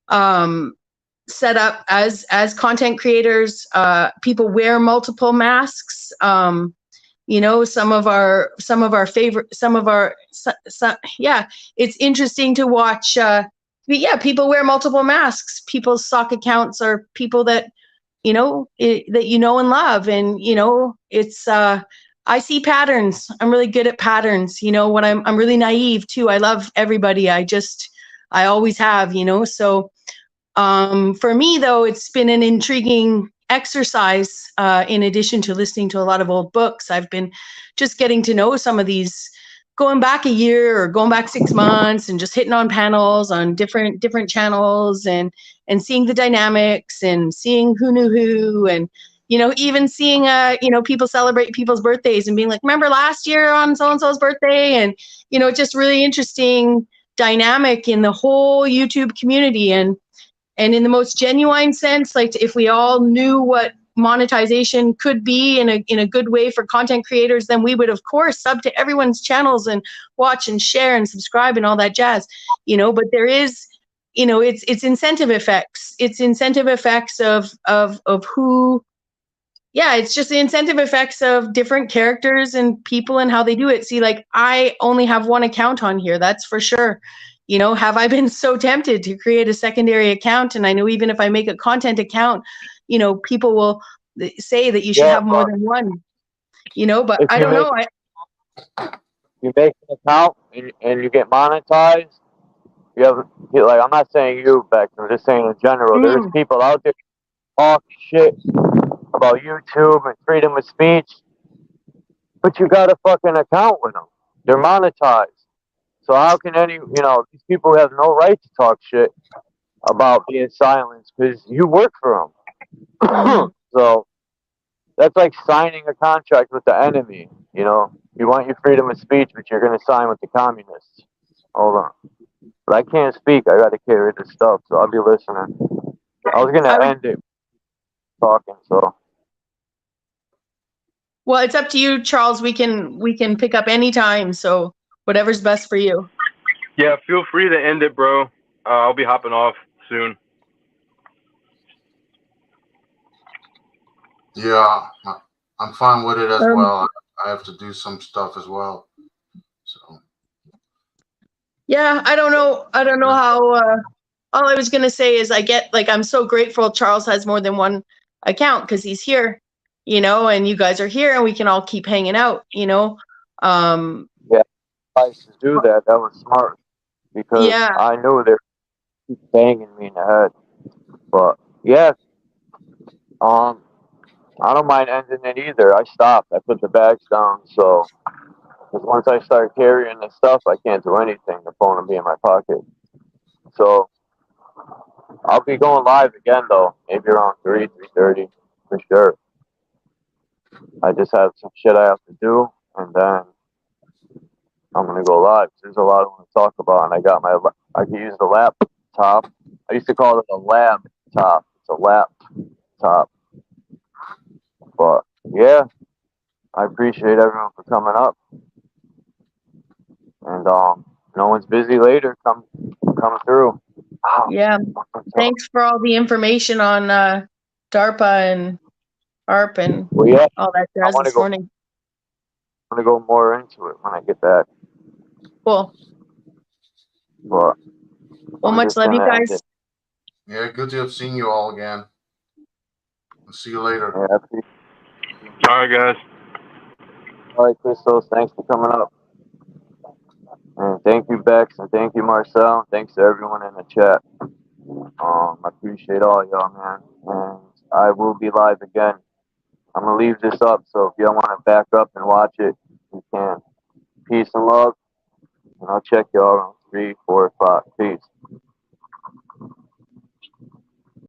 set up as content creators. People wear multiple masks. Some of our favorite, it's interesting to watch. People wear multiple masks. People's sock accounts are people that that and love. And, it's, I see patterns. I'm really good at patterns. When I'm really naive too. I love everybody. I always have, so, for me though, it's been an intriguing exercise. In addition to listening to a lot of old books, I've been just getting to know some of these, going back a year or going back 6 months and just hitting on panels on different channels and seeing the dynamics and seeing who knew who, and even seeing people celebrate people's birthdays and being like, remember last year on so and so's birthday, and just really interesting dynamic in the whole YouTube community, and in the most genuine sense, like if we all knew what monetization could be in a good way for content creators, then we would of course sub to everyone's channels and watch and share and subscribe and all that jazz, but there is, it's incentive effects. It's incentive effects of who, it's just the incentive effects of different characters and people and how they do it. See, like I only have one account on here, that's for sure. Have I been so tempted to create a secondary account? And I know even if I make a content account, people will say that you should have more than one, but I don't know. You make an account and you get monetized. You have, like, I'm not saying you, Bex, I'm just saying in general. There's people out there talk shit about YouTube and freedom of speech, but you got a fucking account with them. They're monetized. So how can these people have no right to talk shit about being silenced because you work for them. So that's like signing a contract with the enemy. You want your freedom of speech, but you're going to sign with the communists. Hold on. But I can't speak. I got to carry this stuff, so I'll be listening. I was going to end it talking, so. Well, it's up to you, Charles. We can pick up any time, so whatever's best for you. Yeah, feel free to end it, bro. I'll be hopping off soon. Yeah, I'm fine with it as well. I have to do some stuff as well. So. Yeah, I don't know how. All I was gonna say is I'm so grateful Charles has more than one account because he's here, and you guys are here, and we can all keep hanging out, Yeah, I used to do that. That was smart because I knew they keep banging me in the head. But yeah, I don't mind ending it either. I stopped. I put the bags down. So, because once I start carrying the stuff, I can't do anything. The phone will be in my pocket. So, I'll be going live again, though. Maybe around 3:30 for sure. I just have some shit I have to do, and then I'm going to go live. There's a lot I want to talk about, and I can use the laptop. I used to call it a lab top. It's a laptop. But yeah, I appreciate everyone for coming up. And no one's busy later. Come through. Yeah. Thanks for all the information on DARPA and H.A.A.R.P and all that jazz this morning. I'm going to go more into it when I get back. Cool. But well, much love, you guys. Yeah, good to have seen you all again. I'll see you later. Yeah, all right, guys. All right, Christos, thanks for coming up. And thank you, Bex, and thank you, Marcel. Thanks to everyone in the chat. I appreciate all y'all, man. And I will be live again. I'm going to leave this up, so if y'all want to back up and watch it, you can. Peace and love. And I'll check y'all on 3, 4, 5. Peace.